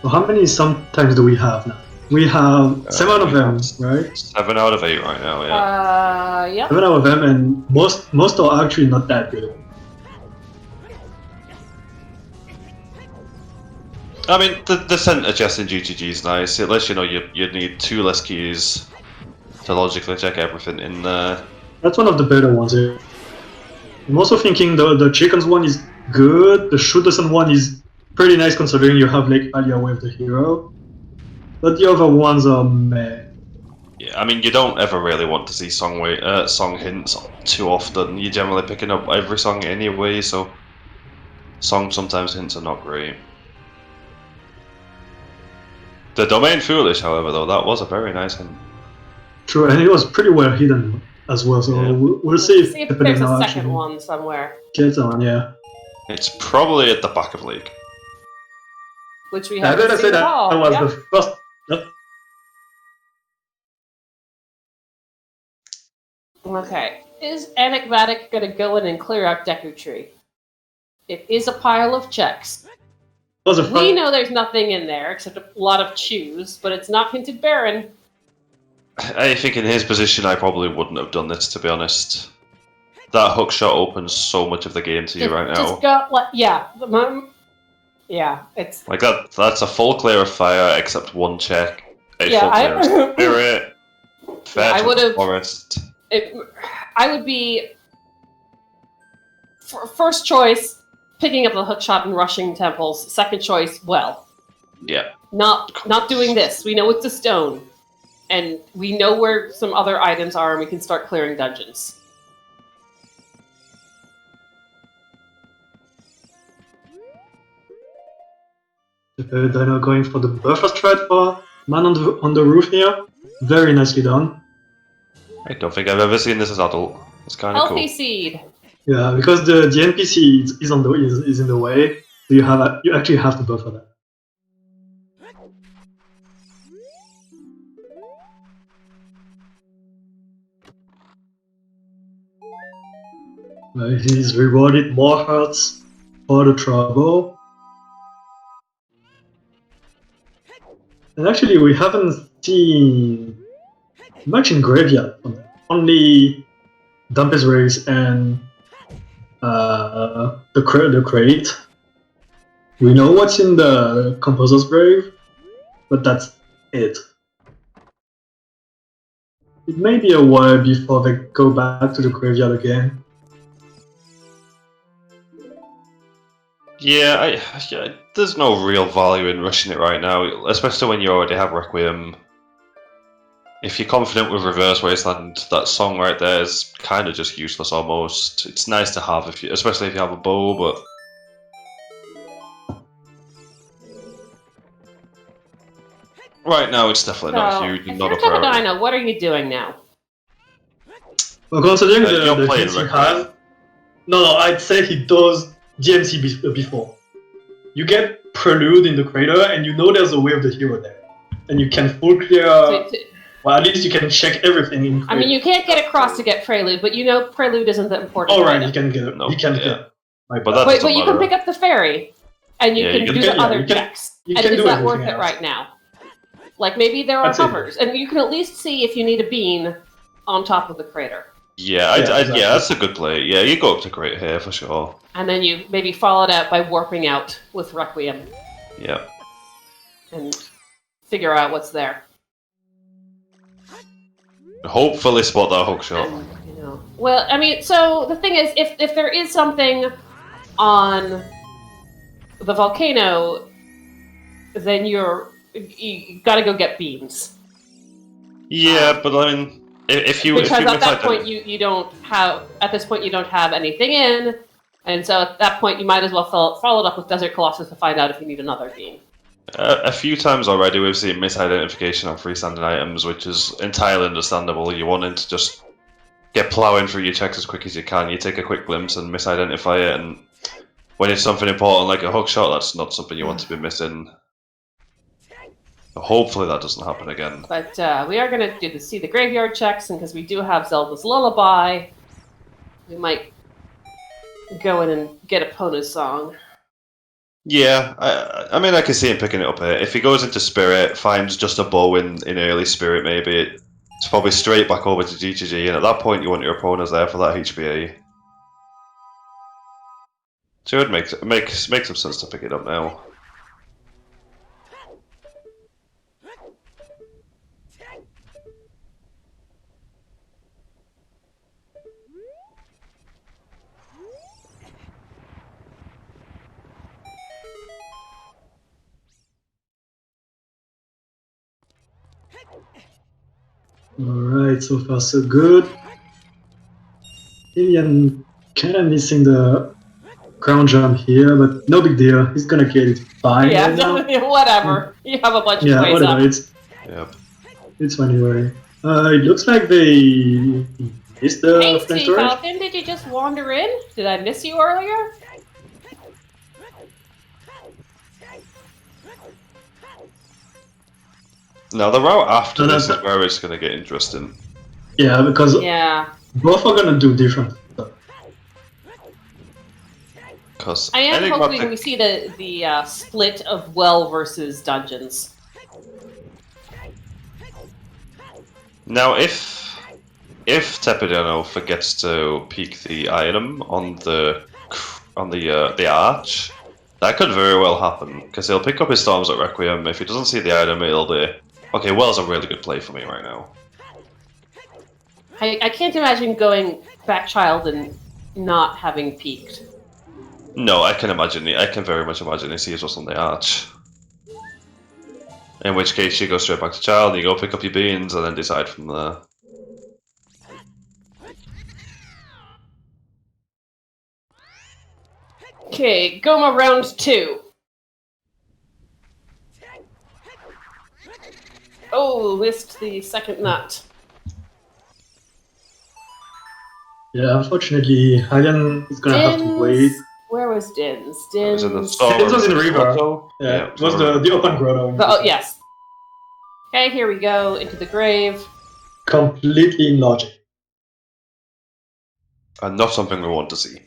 So how many sometimes do we have now? We have 7 of them, right? 7 out of 8 right now, yeah. Yeah. 7 out of them, and most are actually not that good. I mean, the center chest in GGG is nice. It lets you know you need 2 less keys to logically check everything in there. That's one of the better ones here. I'm also thinking the chickens one is good, the Shooterson one is pretty nice considering you have Lake Hylia with the hero. But the other ones are meh. Yeah, I mean, you don't ever really want to see song hints too often. You're generally picking up every song anyway, so sometimes hints are not great. The Domain Foolish, however, though, that was a very nice hint. True, and it was pretty well hidden as well. So Yeah. we'll see if there's Tepedino a second actually one somewhere, gets on. Yeah. It's probably at the back of League. which we I haven't better say seen at that all. was Yep. the first. Yep. Okay. Is Enigmatic going to go in and clear out Deku Tree? It is a pile of checks. Was the We first. know there's nothing in there except a lot of chews, but it's not hinted Baron. I think in his position, I probably wouldn't have done this, to be honest. That hook shot opens so much of the game to you right now. Just go, like, yeah. Yeah, it's... Like that's a full clear of fire, except one check. A Yeah, full clear of spirit. I Fetch would've- forest. I would be... First choice, picking up the hook shot and rushing temples. Second choice, well. Yeah. Not doing this. We know it's a stone. And we know where some other items are, and we can start clearing dungeons. Tepedino going for the buffer strat for man on the roof here. Very nicely done. I don't think I've ever seen this as adult. It's kind of Healthy cool. seed. Yeah, because the NPC is in the way, so you actually have to buffer that. He's rewarded more hearts for the trouble. And actually, we haven't seen much in graveyard. Only Dumpy's Race and the crate. We know what's in the Composer's Grave, but that's it. It may be a while before they go back to the graveyard again. Yeah, there's no real value in rushing it right now, especially when you already have Requiem. If you're confident with Reverse Wasteland, that song right there is kind of just useless almost. It's nice to have, especially if you have a bow, but... Right now, it's definitely not huge and not a if you're priority. Tepedino, what are you doing now? Well, considering You're the playing hits he Requiem. has, no, I'd say he does GMC before. You get Prelude in the crater, and you know there's a way of the hero there, and you can full clear. Well, at least you can check everything in. I mean, you can't get across to get Prelude, but you know Prelude isn't that important. All right, he can get it. No, he can yeah. get. But that But doesn't you can matter. pick up the ferry, and you can do the other checks. You And can is do that worth everything it else. right now? Like maybe there are That's it. hovers, and you can at least see if you need a bean on top of the crater, Yeah, exactly. yeah, that's a good play. Yeah, you go up to Great here for sure. and then you maybe follow it out by warping out with Requiem Yeah. and figure out what's there. Hopefully spot that hook shot. And, you know, well, I mean, so the thing is, if there is something on the volcano, then you got to go get beams. Yeah, but I mean, if you Because at that misident- point you don't have anything in, and so at that point you might as well follow it up with Desert Colossus to find out if you need another beam. a few times already we've seen misidentification on freestanding items, which is entirely understandable. You wanting to just get plowing through your checks as quick as you can. You take a quick glimpse and misidentify it, and when it's something important like a hook shot, that's not something you want to be missing. Hopefully that doesn't happen again. But we are going to see the graveyard checks, and because we do have Zelda's Lullaby, we might go in and get Epona's song. Yeah, I mean, I can see him picking it up here. If he goes into Spirit, finds just a bow in early Spirit, maybe it's probably straight back over to GGG, and at that point you want your opponents there for that HBA. So it would make some sense to pick it up now. Alright, so far so good. Hylian kind of missing the ground jump here, but no big deal. He's gonna get it fine Yeah, right now. whatever. You have a bunch of Yeah, ways whatever. up. Yep. It's fine anyway. It looks like they missed the Hey, flame Sea storage. Falcon, did you just wander in? Did I miss you earlier? Now the route after No, this is that's- where it's gonna get interesting. Yeah, because Yeah. both are gonna do different stuff. Because I am hoping we see the split of well versus dungeons. Now, if Tepedino forgets to peek the item on the arch, that could very well happen because he'll pick up his storms at Requiem. If he doesn't see the item, it'll be okay. Well's a really good play for me right now. I can't imagine going back child and not having peaked. No, I can imagine. I can very much imagine he sees what's on the arch. In which case, you go straight back to child, you go pick up your beans, and then decide from there. Okay, Goma round 2. Oh, missed the second nut. Yeah, unfortunately, Hylian is gonna have to wait. Where was Dins? It was in the Dins. storm. Dins was in the river. Grotto. Yeah, it was the open grotto. Oh, yes. Okay, here we go, into the grave. Completely in logic. And not something we want to see.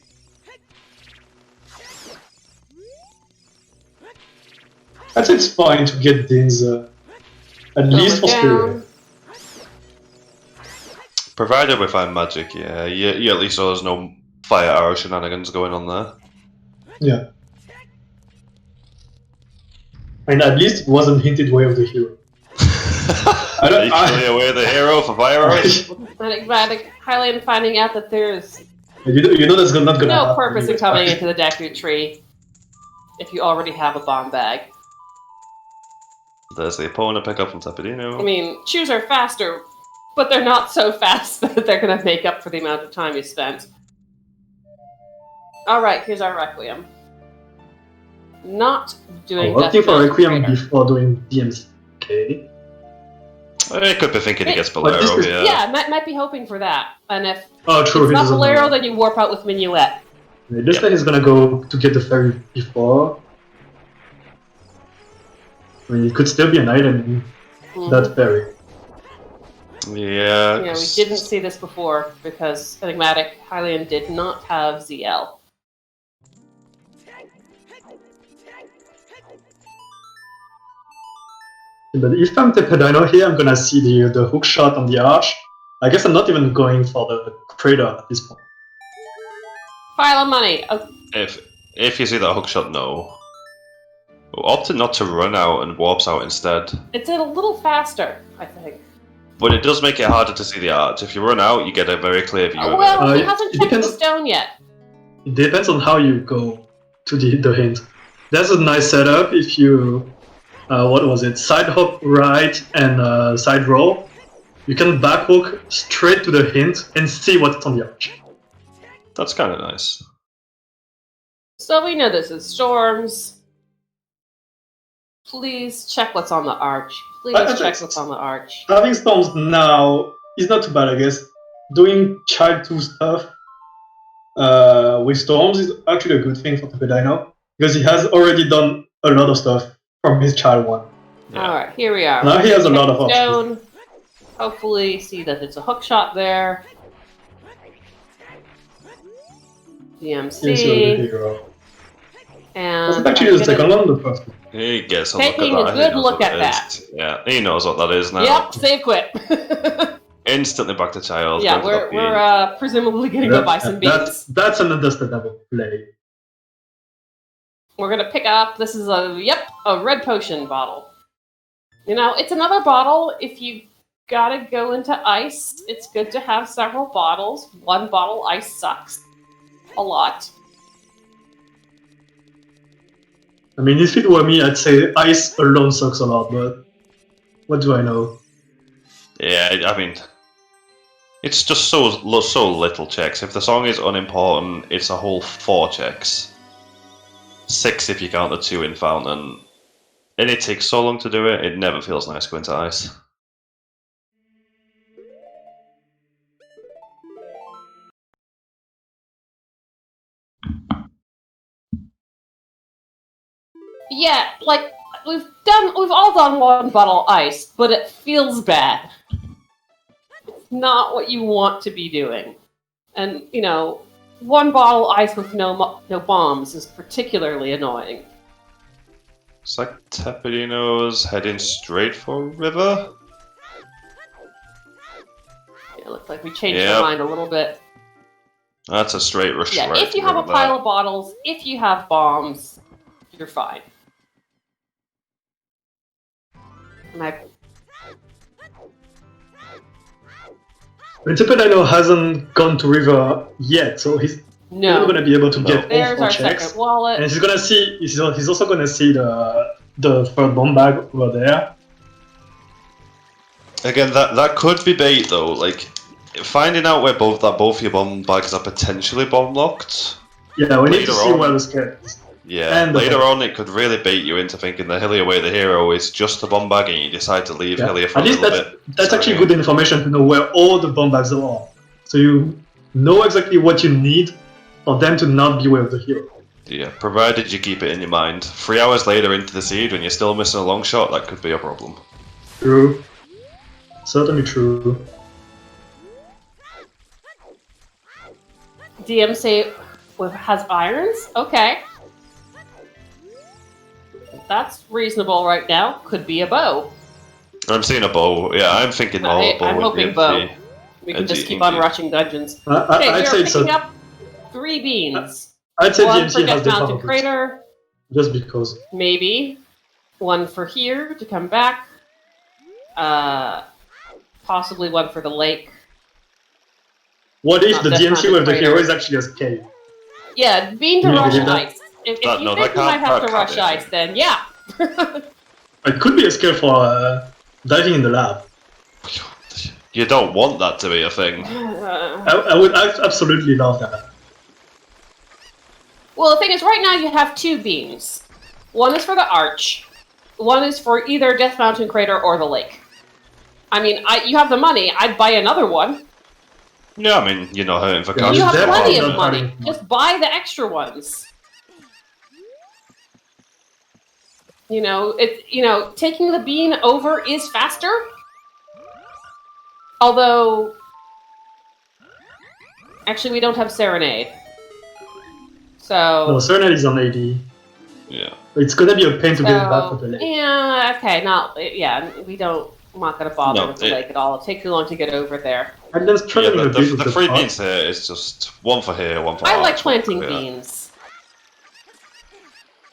I think it's fine to get Dins at least for Spirit. Provided we find magic, yeah. You at least know there's no fire arrow shenanigans going on there. Yeah. And at least it wasn't hinted way of the hero. Literally away the hero for fire arrows. EnigmaticHylian finding out that there's You know that's not gonna no happen. purpose in coming into the Deku tree if you already have a bomb bag. There's the opponent pick up from I Tepedino. mean, chews are faster, but they're not so fast that they're going to make up for the amount of time you spent. Alright, here's our Requiem. Not doing Opting for Death Requiem Trader. before doing DMs. Okay. It could be thinking he gets But this Bolero, is- yeah. Yeah, might be hoping for that. And if Oh, true. it's he not doesn't Bolero, know. then you warp out with Minuet. This time he's gonna go to get the fairy before. I mean, it could still be an item in that fairy. Yeah. Yeah, we didn't see this before because EnigmaticHylian did not have ZL. But if I'm Tepedino here, I'm gonna see the hook shot on the arch. I guess I'm not even going for the crater at this point. Pile of money. Oh, If you see that hookshot, no. Opted not to run out and warps out instead. it's a little faster, I think. But it does make it harder to see the arch. If you run out, you get a very clear view of Well, it. he it hasn't checked the depends- stone yet. It depends on how you go to the hint. That's a nice setup if you, what was it, side hop right and side roll. You can back walk straight to the hint and see what's on the arch. That's kind of nice. So we know this is storms. Please check what's on the arch. Please check what's on the arch. Having storms now is not too bad, I guess. Doing child 2 stuff with storms is actually a good thing for Tepedino because he has already done a lot of stuff from his child 1. Yeah. Alright, here we are. Now he has a lot of options. Stone. Hopefully see that it's a hook shot there. Yes, you're the DMC. hero. And That's actually the second one, the first one. He gets a Taking look a at that. good He knows look what at it that. is. Yeah, he knows what that is now. Yep, save quit. Instantly back to child. Yeah, going to that bean. we're presumably gonna go buy some beans. That's an understandable play. We're gonna pick up. This is a red potion bottle. You know, it's another bottle. If you gotta go into ice, it's good to have several bottles. One bottle ice sucks a lot. I mean, if it were me, I'd say ice alone sucks a lot, but what do I know? Yeah, I mean, it's just so little checks. If the song is unimportant, it's a whole 4 checks. 6 if you count the 2 in Fountain. And it takes so long to do it, it never feels nice going to ice. Yeah, like we've all done one bottle ice, but it feels bad. It's not what you want to be doing, and you know, one bottle ice with no bombs is particularly annoying. It's like Tepedino's heading straight for river. It looks like we changed our mind a little bit. That's a straight rush. Yeah, right if you have a pile of bottles, if you have bombs, you're fine. Tepedino hasn't gone to river yet, so he's not going to be able to get all 4 checks. Second wallet. And he's gonna see. He's also gonna see the third bomb bag over there. Again, that could be bait though. Like finding out where both your bomb bags are potentially bomb locked. Yeah, we need to see where the scare is. Yeah, and later on it could really bait you into thinking the Hylia way the hero is just a bomb bag and you decide to leave Hylia for a little bit. That's actually good information to know where all the bomb bags are. So you know exactly what you need for them to not be with the hero. Yeah, provided you keep it in your mind. 3 hours later into the siege when you're still missing a long shot, that could be a problem. True. Certainly true. DM say has irons? Okay. That's reasonable right now. Could be a bow. I'm seeing a bow. Yeah, I'm thinking more bow. I'm hoping bow. We can just keep on rushing dungeons. Okay, I'd say picking up 3 beans. I'd say one for DMC has the top Mountain of it. Crater. Just because. Maybe. One for here to come back. Possibly one for the lake. What if the DMC with the hero is actually a cave? Yeah, bean to rush ice. If you no, think you might have to rush ice, then yeah. It could be a skill for diving in the lab. You don't want that to be a thing. I would absolutely love that. Well, the thing is, right now you have 2 beams. One is for the arch. One is for either Death Mountain Crater or the lake. I mean, you have the money. I'd buy another one. Yeah, I mean, you're not hurting for cash. You have plenty of money. Just buy the extra ones. You know, taking the bean over is faster. Although, actually, we don't have Serenade. So... No, Serenade is on AD. Yeah. It's gonna be a pain to get back to the lake. Yeah, okay, I'm not gonna bother with the lake at all. It'll take too long to get over there. And then struggling a bit with the 3 beans here is just one for here, one for I like planting beans.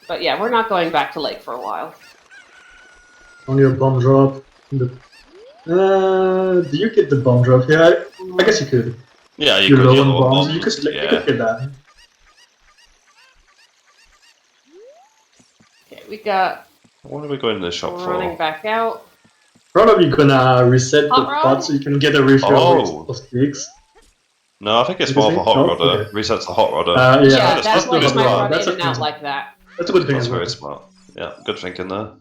But yeah, we're not going back to lake for a while. Only a bomb drop. Do you get the bomb drop here? I guess you could. Yeah, you could. Low on bombs. You could get that. Okay, we got... What are we going to the shop for? Running back out. Probably gonna reset the pot so you can get a refill of sticks. No, I think it's more of a hot rodder. Okay. Resets the hot rodder. Yeah, that's why you might run in and out like that. That's a good thing. That's very smart. Yeah, good thinking there.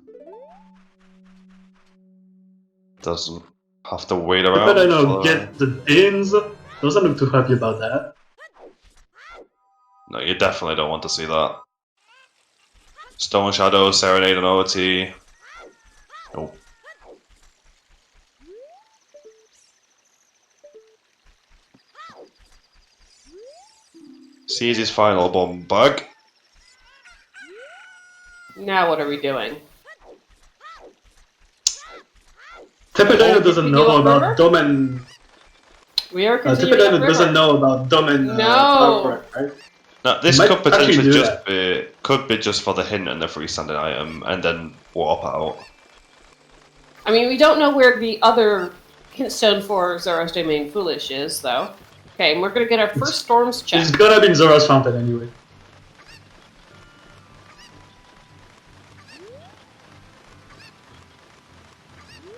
Doesn't have to wait around. But I know, get the bins. Doesn't look too happy about that. No, you definitely don't want to see that. Stone Shadow, Serenade, and OT. Nope. Sees his final bomb bug. Now what are we doing? Tepedino doesn't know about Dom and... We are continuing Tepedino doesn't know about Dom and... No! Right? Now, this could potentially just be... Could be just for the hint and the freestanding item, and then warp out. I mean, we don't know where the other hint stone for Zora's Domain Foolish is, though. Okay, and we're gonna get our first storms check. It's gonna be in Zora's Fountain anyway.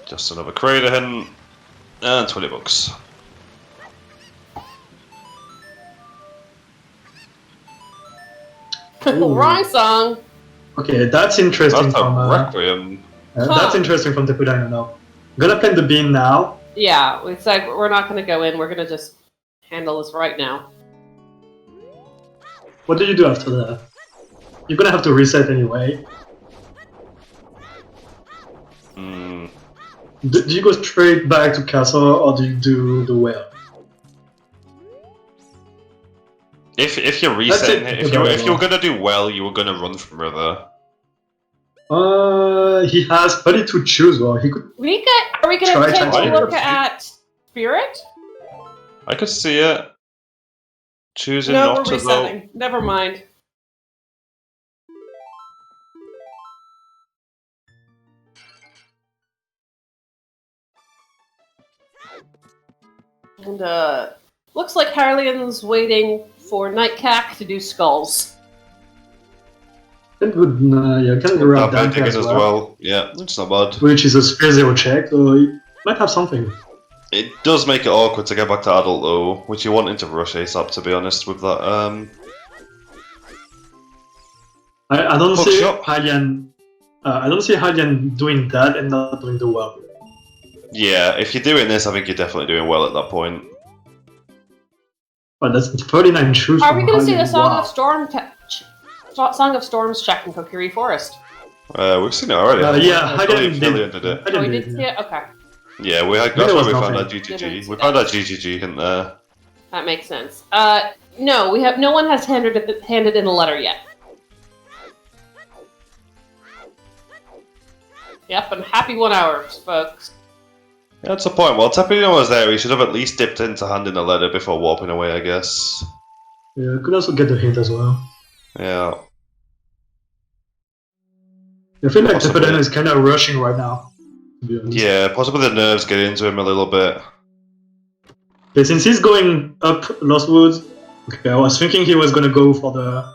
Just another crater hint. And 20 bucks. Wrong song. Okay, that's interesting That's a from Requiem. that's interesting from Tepedino now. I'm gonna play the bean now. Yeah, it's like we're not going to go in. We're going to just handle this right now. What do you do after that? You're gonna have to reset anyway. Hmm. Do you go straight back to castle or do you do the well? If you're resetting it, if you're gonna do well, you were gonna run from river. He has 32 choose. Well, he could. Are we going to Try take a to- look at Spirit? I could see it. Choosing No, not we're to vote. resetting. Never mind. And looks like Hylian's waiting for Nightcack to do skulls. Can grab That Dante as well. Yeah, it's not bad. which is a spear 0 check, so he might have something. It does make it awkward to get back to adult though, which you wanting to rush ASAP to be honest with that. I don't Hook see shot. Hylian. I don't see Hylian doing that and not doing the well. Yeah, if you're doing this, I think you're definitely doing well at that point. But that's 39 choose. Are we from going to see Hylian. the Song Wow. of Song of Storms check in Kokiri Forest? We've seen it already. Yeah, I believe Hylian Hylian did it. Oh, we did see it? Okay. Yeah, that's There where was we found nothing. our Didn't GGG. see We that. found our GGG in there. That makes sense. No, no one has handed in a letter yet. Yep, and happy 1 hour, folks. Yeah, that's the point. Well, Tepedino was there. He should have at least dipped into handing a letter before warping away, I guess. Yeah, could also get the hint as well. Yeah. I feel like Possibly. Tepedino is kind of rushing right now. To be honest. Yeah, possibly the nerves get into him a little bit. But since he's going up Lostwood, okay, I was thinking he was gonna go for the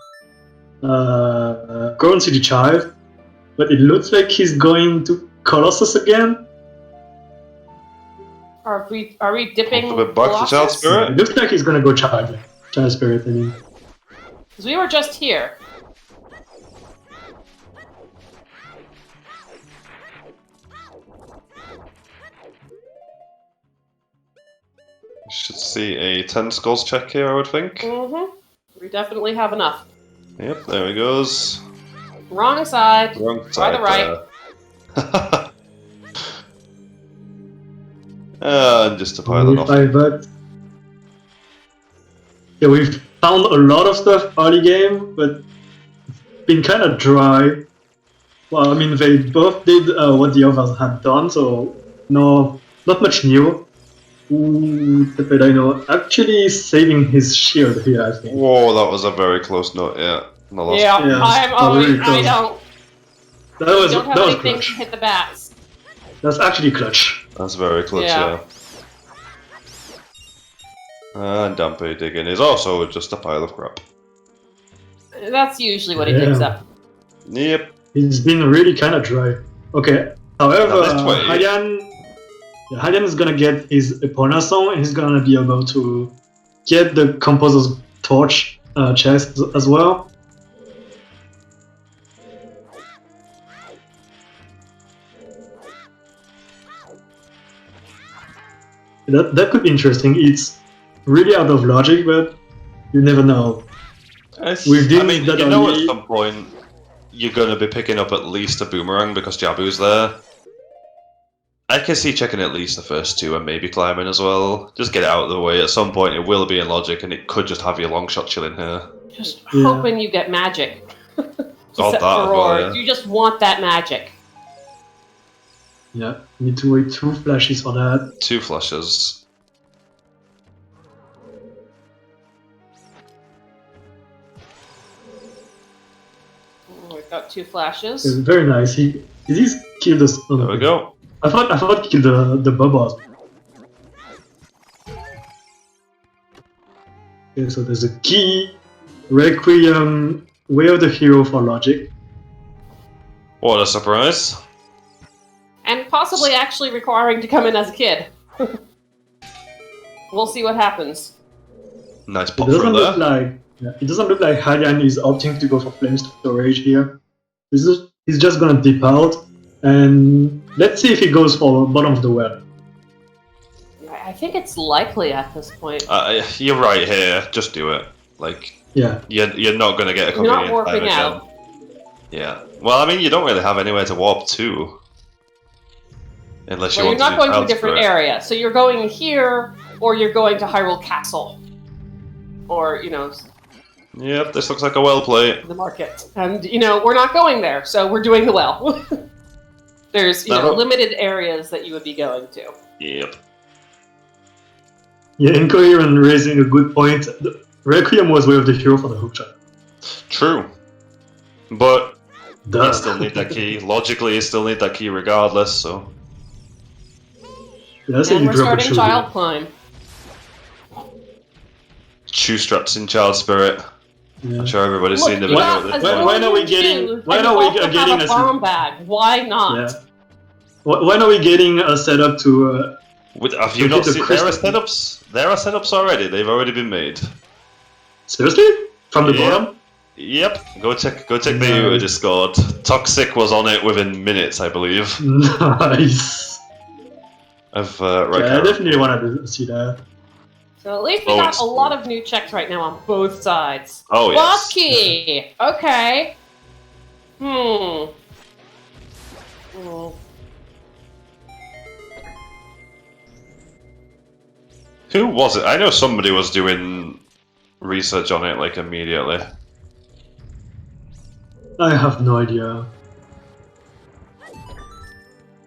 Golden City Child, but it looks like he's going to Colossus again. Are we dipping A bit back to Child Colossus? Spirit? It looks like he's gonna go Child Spirit. I mean, Because we were just here. Should see a 10 skulls check here, I would think. Mm-hmm. We definitely have enough. Yep, there he goes. Wrong side. Wrong Try side the right. there. And just to pile it off. 25 bucks. Yeah, we've found a lot of stuff early game, but it's been kind of dry. Well, I mean, they both did what the others had done, so no, not much new. Ooh, Tepedino actually saving his shield here, I think. Whoa, that was a very close note, yeah. No loss. Yeah, Yeah, I'm oh, always. really I close. don't That have was anything to clutch. hit the bats. That's actually clutch. That's very clutch, Yeah. yeah. And Dampe digging is also just a pile of crap. That's usually what he Yeah. picks up. Yep. It's been really kind of dry. Okay, however, Now this way- Hylian is gonna get his Epona song and he's gonna be able to get the Composer's Torch chest as well. That could be interesting. It's really out of logic, but you never know. We've I done mean, that you know already. at some point you're going to be picking up at least a boomerang because Jabu's there. I can see checking at least the first two and maybe climbing as well. Just get it out of the way. At some point it will be in logic and it could just have your long shot chilling here. Just Yeah. hoping you get magic. Oh, Set that as for well, Roar. yeah. You just want that magic. Yeah, need to wait 2 flashes for that. 2 flashes. We've got 2 flashes. It's very nice. He he's killed us. There we go. I thought he killed the bubbles. Okay, so there's a key, Requiem, Way of the Hero for logic. What a surprise. And possibly actually requiring to come in as a kid. We'll see what happens. Nice It pop doesn't from look there. like it doesn't look like Hylian is opting to go for flame storage here. He's just gonna dip out, and let's see if he goes for bottom of the well. I think it's likely at this point. You're right here. Just do it. Like, Yeah. you're not going to get a You're not convenient time warping again. out. Yeah. Well, I mean, you don't really have anywhere to warp to. Unless you Well, want you're to not do going to a Child's different Spirit. area. So you're going here, or you're going to Hyrule Castle. Or, you know, Yep, this looks like a well play. the market. And, you know, we're not going there, so we're doing the well. There's, you know, limited areas that you would be going to. Yep. Yeah, Incoherent raising a good point. Requiem was way of the hero for the hook shot. True. But Duh. you still need that key. Logically, you still need that key regardless, so... Yeah, I say And you we're drop a starting shoe Child here. Climb. Shoestraps in Child Spirit. Yeah. I'm sure everybody's Look, seen the you video got of as this. When are we many getting- shoes, when and are you we also getting have a a- bomb bag. Why not? Yeah. When are we getting a setup to? Have you to not hit the seen... There are crystal? setups. There are setups already. They've already been made. Seriously? From the Yeah. bottom? Yep. Go check the Nice. Uta Discord. Toxic was on it within minutes, I believe. Nice. Of Yeah, I Requiem. definitely wanted to see that. So at least we Oh, got it's- a lot of new checks right now on both sides. Oh, yes. Boss key! Okay. Hmm. Who was it? I know somebody was doing research on it like immediately. I have no idea.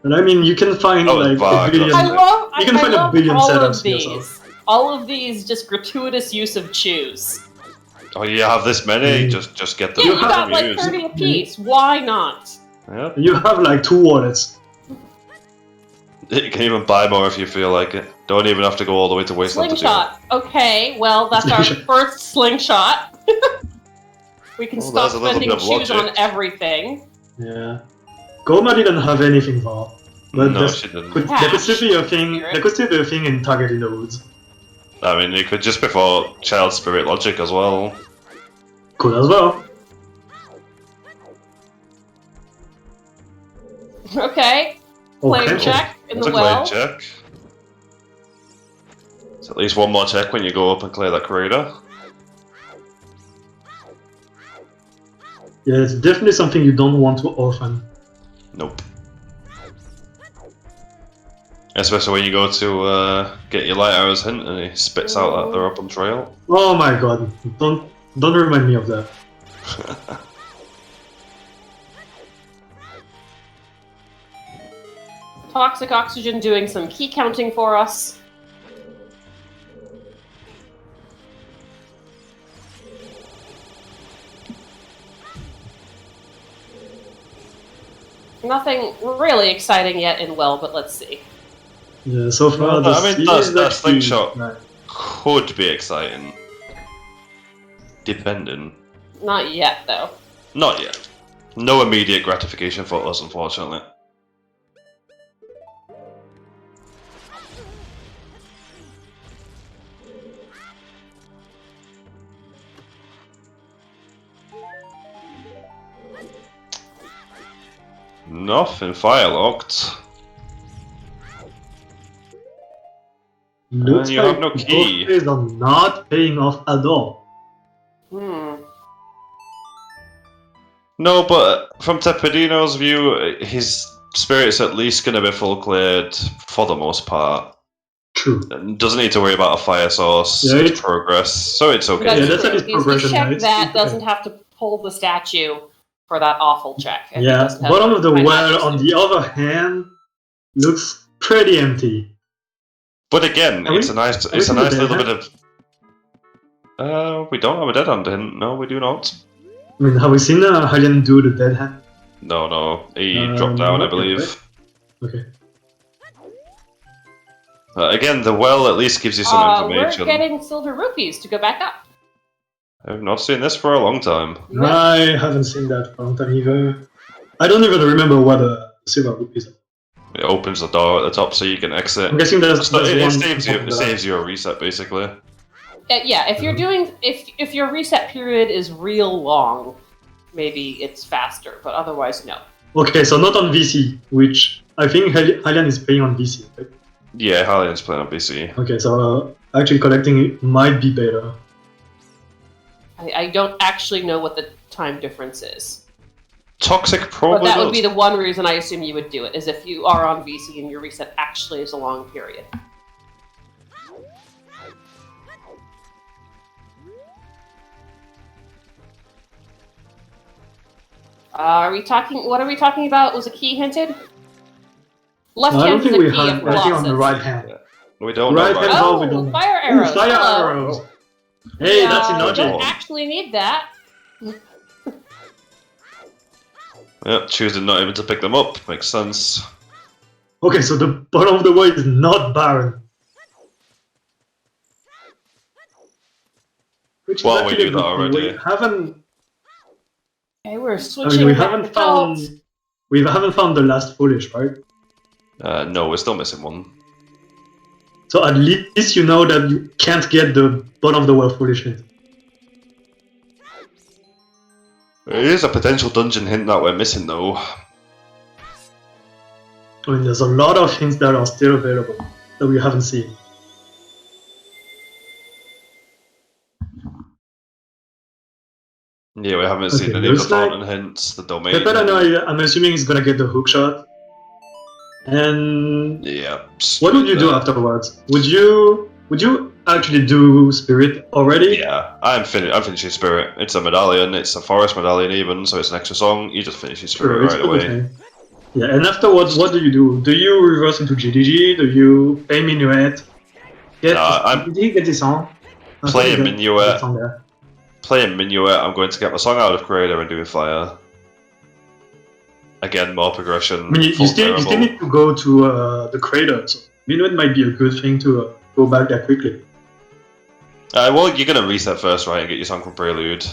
But I mean, you can find Oh, like Varg, a billion. that's I You can find a love billion all setups of here, these. so. All of these just gratuitous use of chews. Oh, you have this many? Mm. Just get them. Yeah, you have got them like used. 30 apiece. Why not? Yep. You have like 2 wallets. You can even buy more if you feel like it. Don't even have to go all the way to Wasteland to do it. Slingshot. Okay, well, that's our Slingshot. first slingshot. We can Well, stop there's a little spending bit of chews logic. on everything. Yeah. Goma didn't have anything for. But No, this she didn't. there could still be a thing. Spirit. There could still be a thing in Target in the Woods. I mean, you could just before Child Spirit Logic as well. Could as well. Okay, flame Okay. check in It's the a claim well. check. It's at least one more check when you go up and clear that corridor. Yeah, it's definitely something you don't want to orphan. Nope. Especially when you go to get your light arrows hint and he spits out that they're up on trail. Oh my god! Don't remind me of that. Toxic oxygen doing some key counting for us. Nothing really exciting yet in well, but let's see. Yeah, so far Well, the I mean, scene that is actually slingshot. nice. Could be exciting. Depending. Not yet, though. Not yet. No immediate gratification for us, unfortunately. Nothing firelocked. Looks you like have no key. both plays are not paying off at all. Hmm. No, but from Tepedino's view, his spirit's at least going to be full cleared for the most part. True. And doesn't need to worry about a fire source, Yeah, it's progress, so it's okay. That's Yeah, that's true. at least progression, He's checked right? that, Okay. doesn't have to pull the statue for that awful check. And he Yeah, doesn't have bottom of the high well, magic on suit. the other hand, looks pretty empty. But again, Are it's we- a nice, are it's a we nice dead little hand? bit of. We don't have a dead hand hint. No, we do not. I mean, have we seen Hylian do the dead hand? No, he dropped down, I okay, believe. Okay. Again, the well at least gives you some information. We're getting silver rupees to go back up. I've not seen this for a long time. I haven't seen that for a long time either. I don't even remember what a silver book is. It opens the door at the top so you can exit. I'm guessing there's So it one saves you a reset basically. Yeah, if you're doing if your reset period is real long, maybe it's faster, but otherwise no. Okay, so not on VC, which I think Hylian is playing on VC, right? Yeah, Hylian's playing on PC. Okay, so actually collecting it might be better. I don't actually know what the time difference is. Toxic probably But that would does. be the one reason I assume you would do it, is if you are on VC and your reset actually is a long period. Are we talking? What are we talking about? Was a key hinted? Left No, I don't hand is think a we key have of anything on the Colossus. right hand. We don't Right know hand right. valve, we Oh, don't know. fire Ooh, arrows! fire Hello. arrows! Hey, that's in We logic. don't actually need that. Yeah, choosing not even to pick them up makes sense. Okay, so the bottom of the well is not barren. Which is Well, we actually knew a that good thing. already. We haven't. Okay, we're I switching mean, we back haven't to found. adults. We haven't found the last foolish, right? No, we're still missing one. So at least you know that you can't get the bottom of the well foolish hint. There is a potential dungeon hint that we're missing though. I mean, there's a lot of hints that are still available that we haven't seen. Yeah, we haven't Okay, seen any of the looks like- fountain hints, the domain. Pepper, I know, hint. I'm assuming he's gonna get the hook shot. And Yeah. what would you do there. afterwards? Would you actually do spirit already? Yeah, I'm finishing Spirit. It's a medallion, it's a forest medallion even, so it's an extra song. You just finish your Spirit It's right a good away. thing. Yeah, and afterwards, what do you do? Do you reverse into GDG? Do you play Minuet? Did he get this on? I Play think a he got Minuet. this on there. Playing Minuet, I'm going to get my song out of Creator and do Fire. Again, more progression. I mean, you full still variable. need to go to the crater, so Minuet might be a good thing to go back there quickly. Well, you're going to reset first, right, and get your song from Prelude.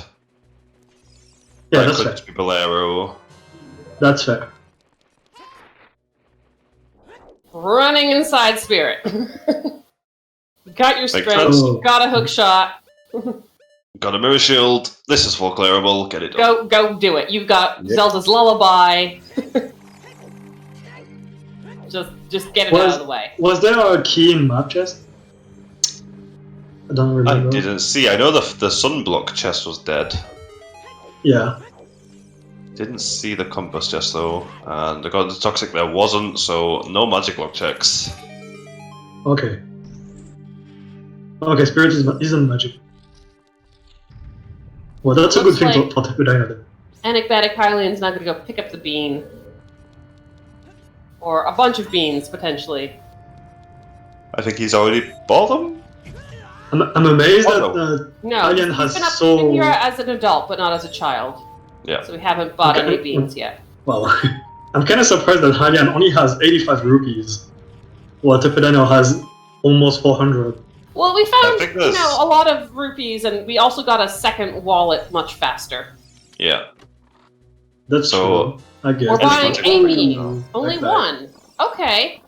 Yeah, That that's could fair. just be Bolero. That's fair. Running inside spirit. You got your strength. sense. You got a hook shot. Got a Mirror Shield. This is full clearable. Get it done. Go do it. You've got Zelda's Lullaby. just get it out of the way. Was there a key in map chest? I don't I remember. didn't see. I know the Sunblock chest was dead. Yeah. Didn't see the compass chest though, and I got the toxic there wasn't, so no magic lock checks. Okay. Okay, spirit isn't magic. Well, that's a good Looks thing like- for Tepedino then. EnigmaticHylian's not going to go pick up the bean. Or a bunch of beans, potentially. I think he's already bought them. I'm amazed Oh, that No, Hylian he's has been up so- been here as an adult, but not as a child. Yeah. So we haven't bought Okay. any beans yet. well, I'm kind of surprised that Hylian only has 85 rupees, while Tepedino has almost 400. Well, we I found, think there's- a lot of rupees, and we also got a second wallet much faster. Yeah. That's So- true. I guess. We're buying magic a lock. bean. Only Like that. one. Okay.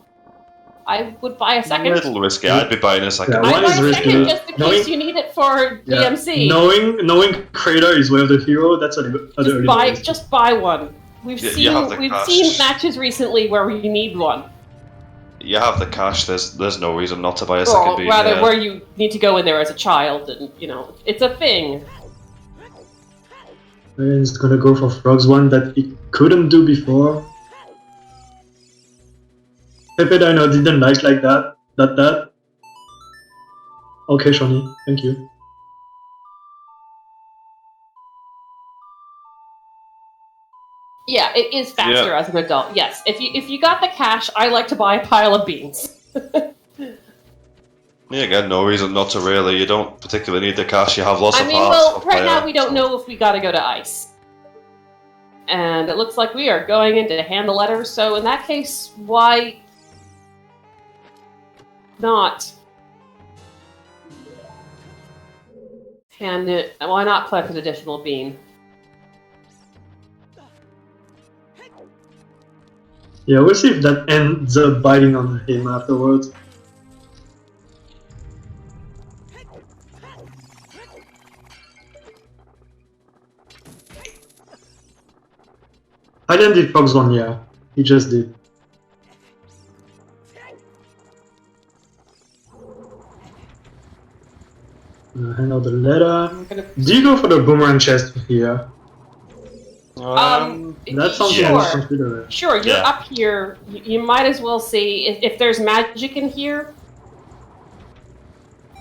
I would buy a A second. little risky. I'd be buying a second. Yeah, I'd one buy is a risky. second just in Knowing- case you need it for Yeah. DMC. Knowing Crater is way of the hero, that's a little Just buy one. We've You have the seen cash. matches recently where you need one. You have the cash. There's no reason not to buy a Or second bean. rather, yeah. where you need to go in there as a child, and it's a thing. And he's gonna go for Frogs one that he couldn't do before. Tepedino didn't like that. Okay, Shawnee, thank you. Yeah, it is faster Yeah. as an adult. Yes, if you got the cash, I like to buy a pile of beans. Yeah, again, no reason not to really. You don't particularly need the cash. You have lots I of mean, parts. well, for right fire, now we don't so- know if we gotta go to ice. And it looks like we are going into hand the letters, so in that case, why not hand it? Why not collect an additional bean? Yeah, we'll see if that ends up biting on him afterwards. Hylian did Fox 1, yeah. He just did. Hand out the letter. I'm gonna. Do you go for the boomerang chest here? That's something sure. worth considering. Sure, you're Yeah. up here. You might as well see if there's magic in here.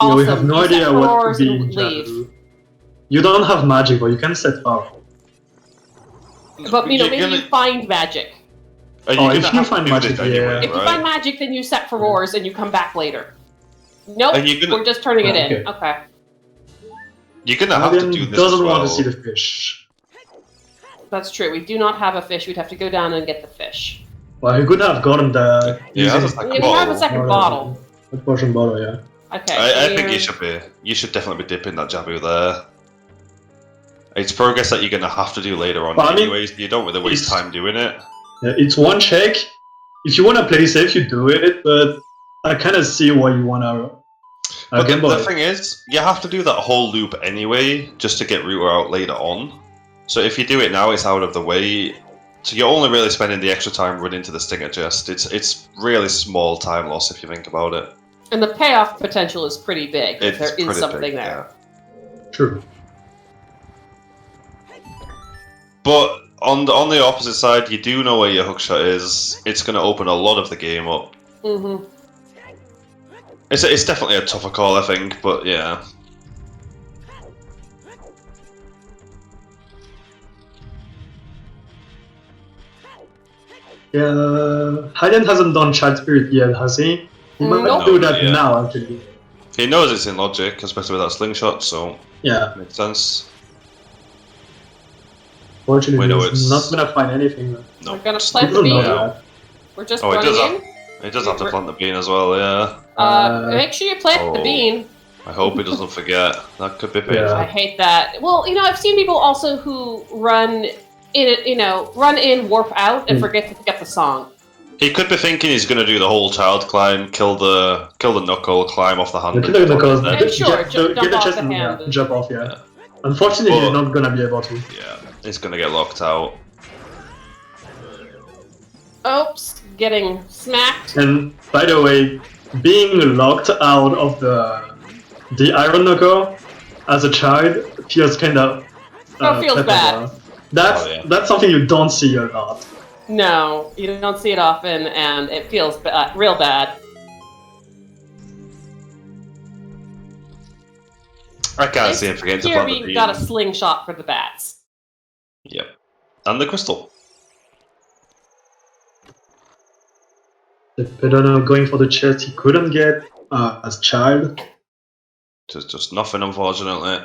Yeah, we have Awesome. no You set idea what roars could be and in leave. Jabu. You don't have magic, but you can set up. But you know, You're maybe gonna- you find magic. Are you Oh, gonna if you have find to do magic, this anyway, yeah. If you right? find magic, then you set for roars and you come back later. Nope, And you're gonna- we're just turning it in. Okay. Okay. You're gonna have to Hylian do this doesn't as well. want to see the fish. That's true. We do not have a fish. We'd have to go down and get the fish. Well, he could have gotten the... Yeah, using- that's like We have a second bottle. A potion bottle, yeah. Okay. I so think you're- you should definitely be dipping that Jabu there. It's progress that you're gonna have to do later on But I mean, anyways. You don't really waste it's- time doing it. Yeah, it's one check. If you want to play safe, you do it, but I kind of see why you want to... But Game the Boy. thing is, you have to do that whole loop anyway, just to get Router out later on. So if you do it now, it's out of the way. So you're only really spending the extra time running to the Stinger chest. It's really small time loss if you think about it. And the payoff potential is pretty big. If It's there is pretty something big, there. True. But on the opposite side, you do know where your hookshot is. It's going to open a lot of the game up. Mm-hmm. It's definitely a tougher call, I think, but yeah. Yeah, Hylian hasn't done Child Spirit yet, has he? He might Nope. do that Yeah. now, actually. He knows it's in logic, especially with that slingshot, so Yeah, makes sense. fortunately, We know he's it's- not gonna find anything. No, We're gonna it's plant People the know bean. that. We're just Oh, it running does in. He does have to plant the bean as well, yeah. Make sure you plant the Oh. bean. I hope he doesn't forget. That could be painful. Yeah. I hate that. Well, you know, I've seen people also who run in, warp out, and forget to pick up the song. He could be thinking he's going to do the whole child climb, kill the knuckle, climb off the hand. Look at the cause. Yeah, And sure, jump get the off chest the and hand. jump off, yeah. Unfortunately, he's But- not gonna be able to. he's going to get locked out. Oops, getting smacked. And by the way, being locked out of the Iron Knuckle as a child feels kind of. Feels bad. That's something you don't see a lot. No, you don't see it often, and it feels real bad. I can't see him forgetting to Here plant the we bean. got a slingshot for the bats. Yep. And the crystal. The Tepedino going for the chest he couldn't get as child. Just nothing, unfortunately.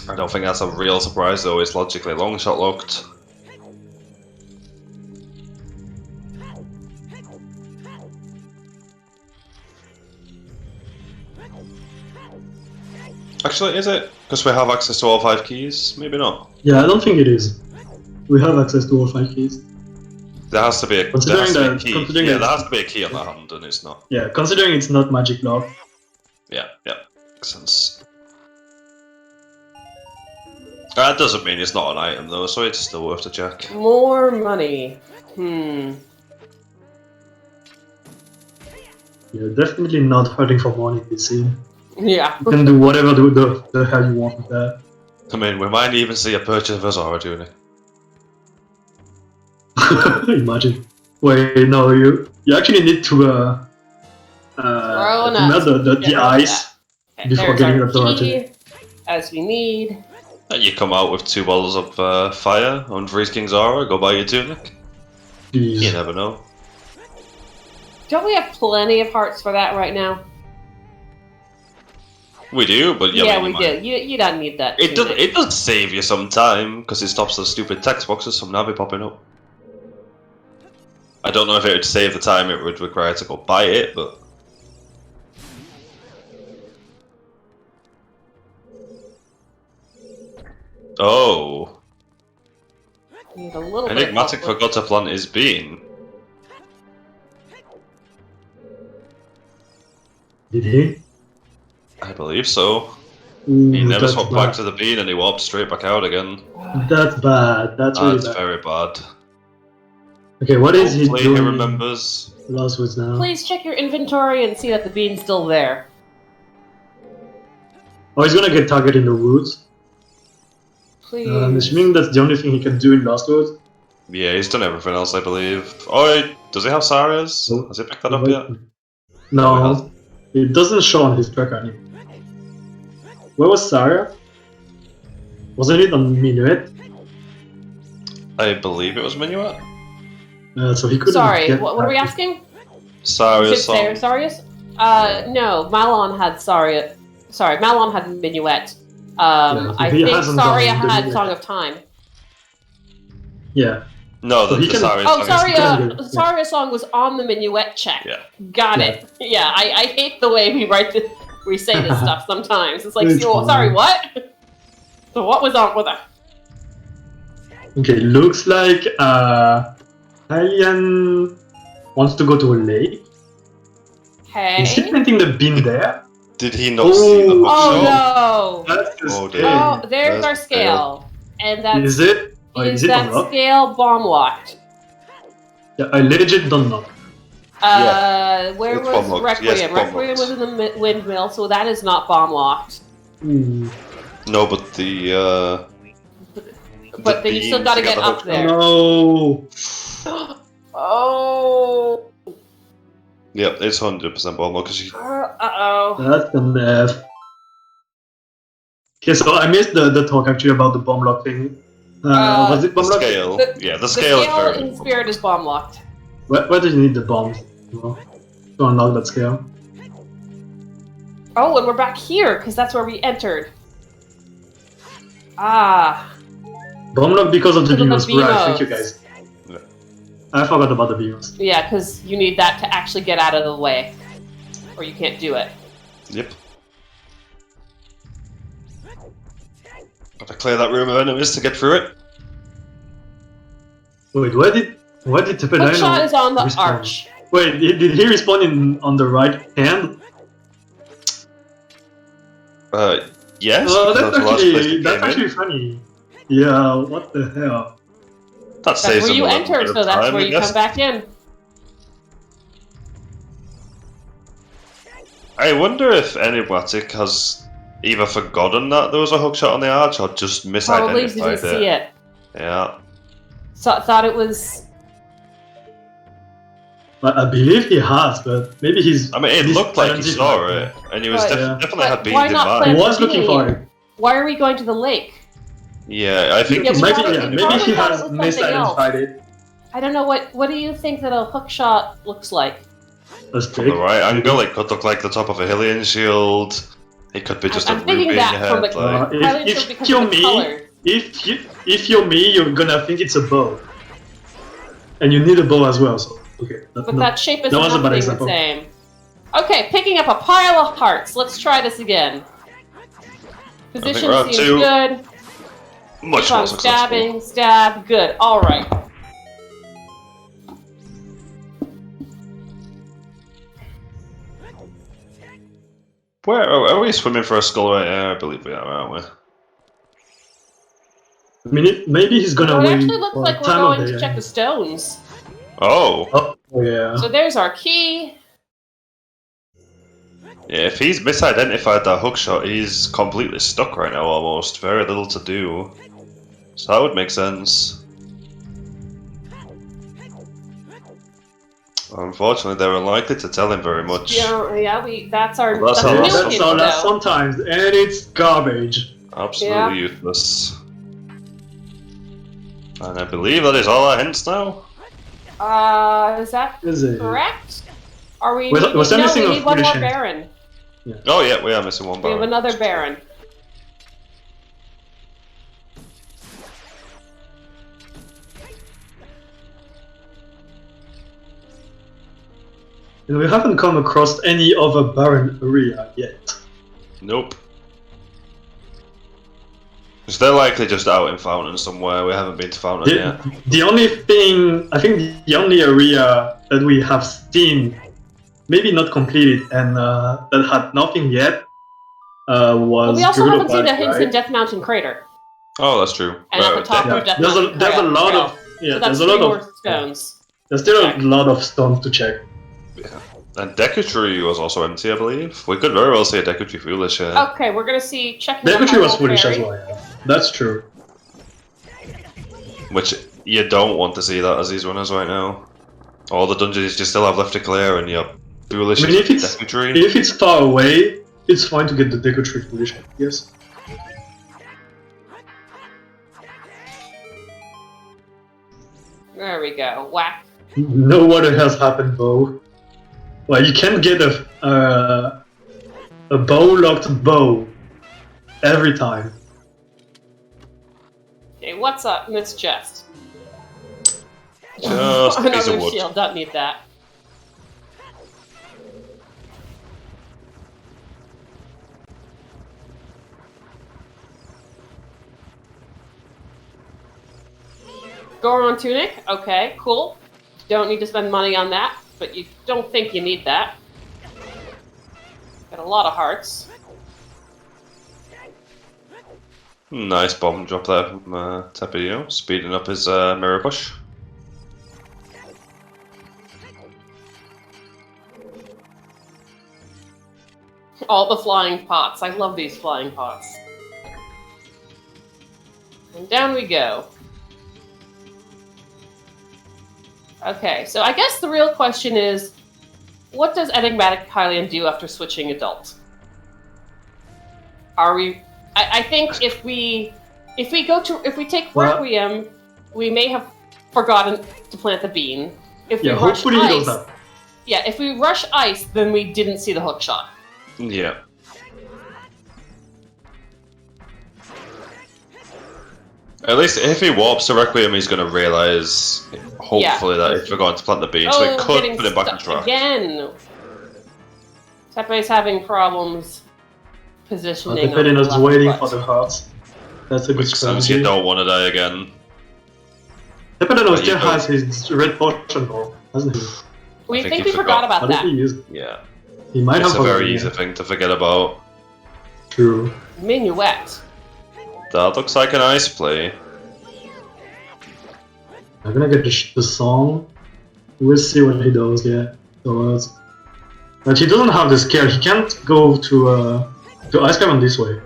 I don't think that's a real surprise, though. It's logically long shot locked. Actually, is it? Because we have access to all 5 keys? Maybe not. Yeah, I don't think it is. We have access to all 5 keys. There has to be a, Considering there has to be a that- key. considering Yeah, that- there has to be a key on the hand, and it's not. Yeah, considering it's not magic lock. Yeah, makes sense. That doesn't mean it's not an item, though, so it's still worth a check. More money. You're definitely not hurting for money this scene. Yeah. You can do whatever the hell you want with that. I mean, we might even see a purchase of Azara doing it. Imagine. Wait, no, you actually need to Throw melt the ice Okay, before there's getting our the door key, as we need. You come out with 2 bottles of fire on Freeze King Zara, go buy your tunic. You Jeez. never know. Don't we have plenty of hearts for that right now? We do, but Yeah, you we might- do. You don't need that. It does. tunic. It does save you some time because it stops those stupid text boxes from now be popping up. I don't know if it would save the time it would require to go buy it, but oh, Need a little bit Enigmatic of help forgot to plant his bean. Did he? I believe so. Ooh, He never that's swapped bad. back to the bean and he warped straight back out again. That's bad. That's really That's bad. very bad. Okay, what is he Hopefully he doing? remembers. Lost Woods now. Please check your inventory and see that the bean's still there. Oh, he's gonna get targeted in the woods. Please. I'm assuming that's the only thing he can do in Lost Woods. Yeah, he's done everything else, I believe. Oh, does he have Sarias? Oh, Has he picked that up yet? No, it doesn't show on his tracker anymore. Where was Saria? Wasn't it on Minuet? I believe it was Minuet. So he couldn't. Sorry, get what are we back. asking? Sarias song. Sarius? No, Malon had Saria. Sorry, Malon had Minuet. Yeah, I he think hasn't Saria done the had Minuet. Song of Time. No, Yeah. the, So he the can- Sarias Oh, song is- Yeah. Saria's song was on the Minuet check. Yeah. Got Yeah. it. Yeah, I hate the way we say this stuff sometimes. It's like, It's oh, fine. sorry, what? So what was on with that? Okay, looks like Hylian wants to go to a lake. Is he Hey. planting the bean there? Did he not see the hook Oh shot? no! That's the Oh, scale. dear. Oh, there's There's our the scale. And that's Is it? Or is is it that unlocked? scale bomb locked? Yeah, I legit don't know. Where It's was bomb locked. Requiem? Yes, bomb Requiem locked. was in the windmill, so that is not bomb locked. Hmm. No, but the But then you still beam gotta to get the up hook there. No. Oh. Yep, it's 100% bomb because you. Uh-oh. That's the math. Okay, so I missed the talk actually about the bomb lock thing. Was it The bomb lock? scale. The- Yeah, the The scale is scale very. in Spirit is bomb locked. Where do you need the bombs to unlock that scale? Oh, and we're back here, because that's where we entered. Ah. Bomb lock because of the Because of beams. the Right, thank you beamos. guys. Yeah. I forgot about the beams. Yeah, because you need that to actually get out of the way. Or you can't do it. Yep. Gotta clear that room of enemies to get through it. Wait, where did Tepedino Hookshot is on the respawn? arch. Wait, did he respawn on the right hand? Yes. Oh, because the last place he that's came in. actually funny. Yeah, what the hell? That That's saves where him you a little enter, bit so of that's time, where I you guess. come back in. I wonder if Enigmatic has either forgotten that there was a hookshot on the arch or just Probably misidentified didn't see it. Yeah. So thought it was. But I believe he has, but maybe he's. I mean, it looked like he saw it, and he was But- definitely but had beans why in not He mind. plant- was looking for it. Why are we going to the lake? Yeah, I think Yeah, it's we Maybe, probably- yeah, we maybe probably he thought has it was something else. misidentified it. I don't know what do you think that a hook shot looks like? A from stick. the right angle. It could look like the top of a Hylian shield. It could be just I'm a thinking ruby in that your from head. the- Like, Hylian If shield because you're of the me, color. if you're me, you're gonna think it's a bow, and you need a bow as well. So okay, But that shape is that was a bad nothing the example. same. Okay, picking up a pile of hearts. Let's try this again. Position round seems two. good. much Keep more on successful. stabbing, stab, good. All right. Where are we swimming for a skull right here? I believe we are, aren't we? Maybe he's gonna Well, it wait actually looks for like we're time going of to day. check the stones. Oh, Oh yeah. So there's our key. yeah. If he's misidentified that hookshot, he's completely stuck right now. Almost, very little to do. So that would make sense. Unfortunately, they're unlikely to tell him very much. Yeah, that's our Well, that's that's our our last new one. kid, That's all that though. sometimes, and it's garbage. Absolutely Yeah. useless. And I believe that is all our hints now. Is that Is it? correct? Are we? Was there no, missing we a need one more British hint? Baron. Oh yeah, we are missing one We have bar. another Baron. And we haven't come across any other barren area yet. Nope. Because they're likely just out in Fountain somewhere. We haven't been to Fountain yet. The only thing, I think the only area that we have seen, maybe not completed, and that had nothing yet, was Well, we also haven't seen the hints in right? Death Mountain Crater. Oh, there's true. And at the top Yeah, of Death there's Mountain a lot Trail. of yeah, So there's that's a 3 lot more of stones. There's still Check. a lot of stones to check. And Deku was also empty, I believe. We could very well see a Deku Foolish here. Okay, we're gonna see checking. Definitely was Hyrule foolish as Fairy. well. Yeah. That's true. Which you don't want to see that as these runners right now. All the dungeons you still have left to clear, and you're Foolish I mean, if it's Deku if it's far away, it's fine to get the Deku Tree foolish. Yes. There we go. Whack. No water has happened, Bo. Well, you can get a bow locked bow every time. Okay, what's up in this chest? Just a piece of Another wood. shield. Don't need that. Goron tunic. Okay, cool. Don't need to spend money on that, but you don't think you need that. Got a lot of hearts. Nice bomb drop there from Tepedino, speeding up his mirror push. All the flying pots. I love these flying pots. And down we go. Okay, so I guess the real question is, what does EnigmaticHylian do after switching adult? Are we? I think if we take Well- Requiem, we may have forgotten to plant the bean. If we Yeah, rush hopefully he does ice, that. yeah, if we rush ice, then we didn't see the hook shot. Yeah. At least if he warps to Requiem, he's going to realise, hopefully, that he forgot to plant the bean, so he could getting put it back in stuck track. again. Tepe's having problems positioning. The on the Tepedino's left waiting foot. for the hearts. That's a good Which says strategy. you don't want to die again. Tepedino But still you don't- has his red potion though, hasn't he? We I think think he we forgot forgot. about How that. did he use it? Yeah. He might It's have a very forgotten, easy yeah. thing to forget about. True. Minuet. That looks like an ice play. I'm gonna get the song. We'll see what he does, yeah. So, but he doesn't have the scale. He can't go to Ice Cavern this way.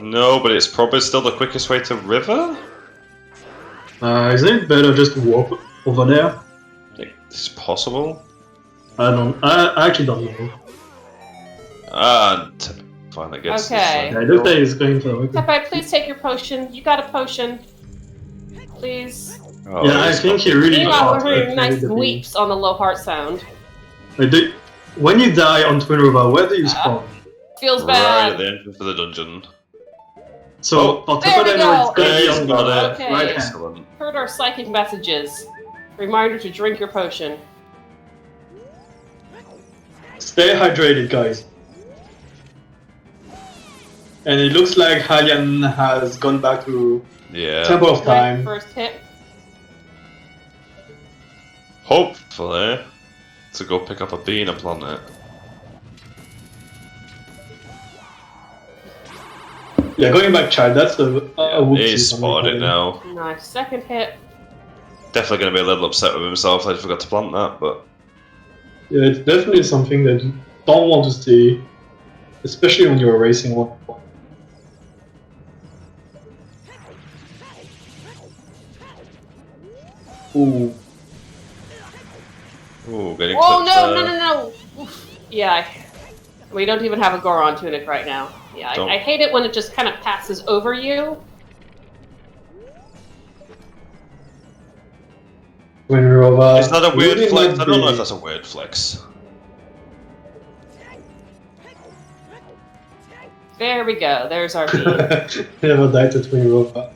No, but it's probably still the quickest way to River? Isn't it better just to walk over there? It's possible. I actually don't know. And finally gets Okay. Yeah, I look like he's going for the Tepe, please take your potion. You got a potion. Please. Oh, Yeah, I he's think not- he really Meanwhile, got we're hearing to nice the beam. weeps on the low heart sound. When you die on Twin River, where do you spawn? Feels Right at bad. the entrance to the dungeon. So for There we Tepedino, go. it's gonna Yeah, be he's on got the it. Okay. right hand. Excellent. Heard our psychic messages. Reminder to drink your potion. Stay hydrated, guys. And it looks like Hylian has gone back to Yeah. Temple of Right, Time. first hit. Hopefully, to go pick up a bean and plant it. Yeah, going back, child. That's a whoopsie. He's spotted it now. Nice. Second hit. Definitely going to be a little upset with himself. I forgot to plant that, but Yeah, it's definitely something that you don't want to see, especially when you're racing one. Ooh. ooh, getting Oh clipped no, there. no, no, no! Oof. Yeah, we don't even have a Goron tunic right now. Yeah, Don't. I hate it when it just kind of passes over you. When you're over. Is that a weird really flex? not I don't know if big. that's a weird flex. There we go. There's our beam. Never died to Twin Europa.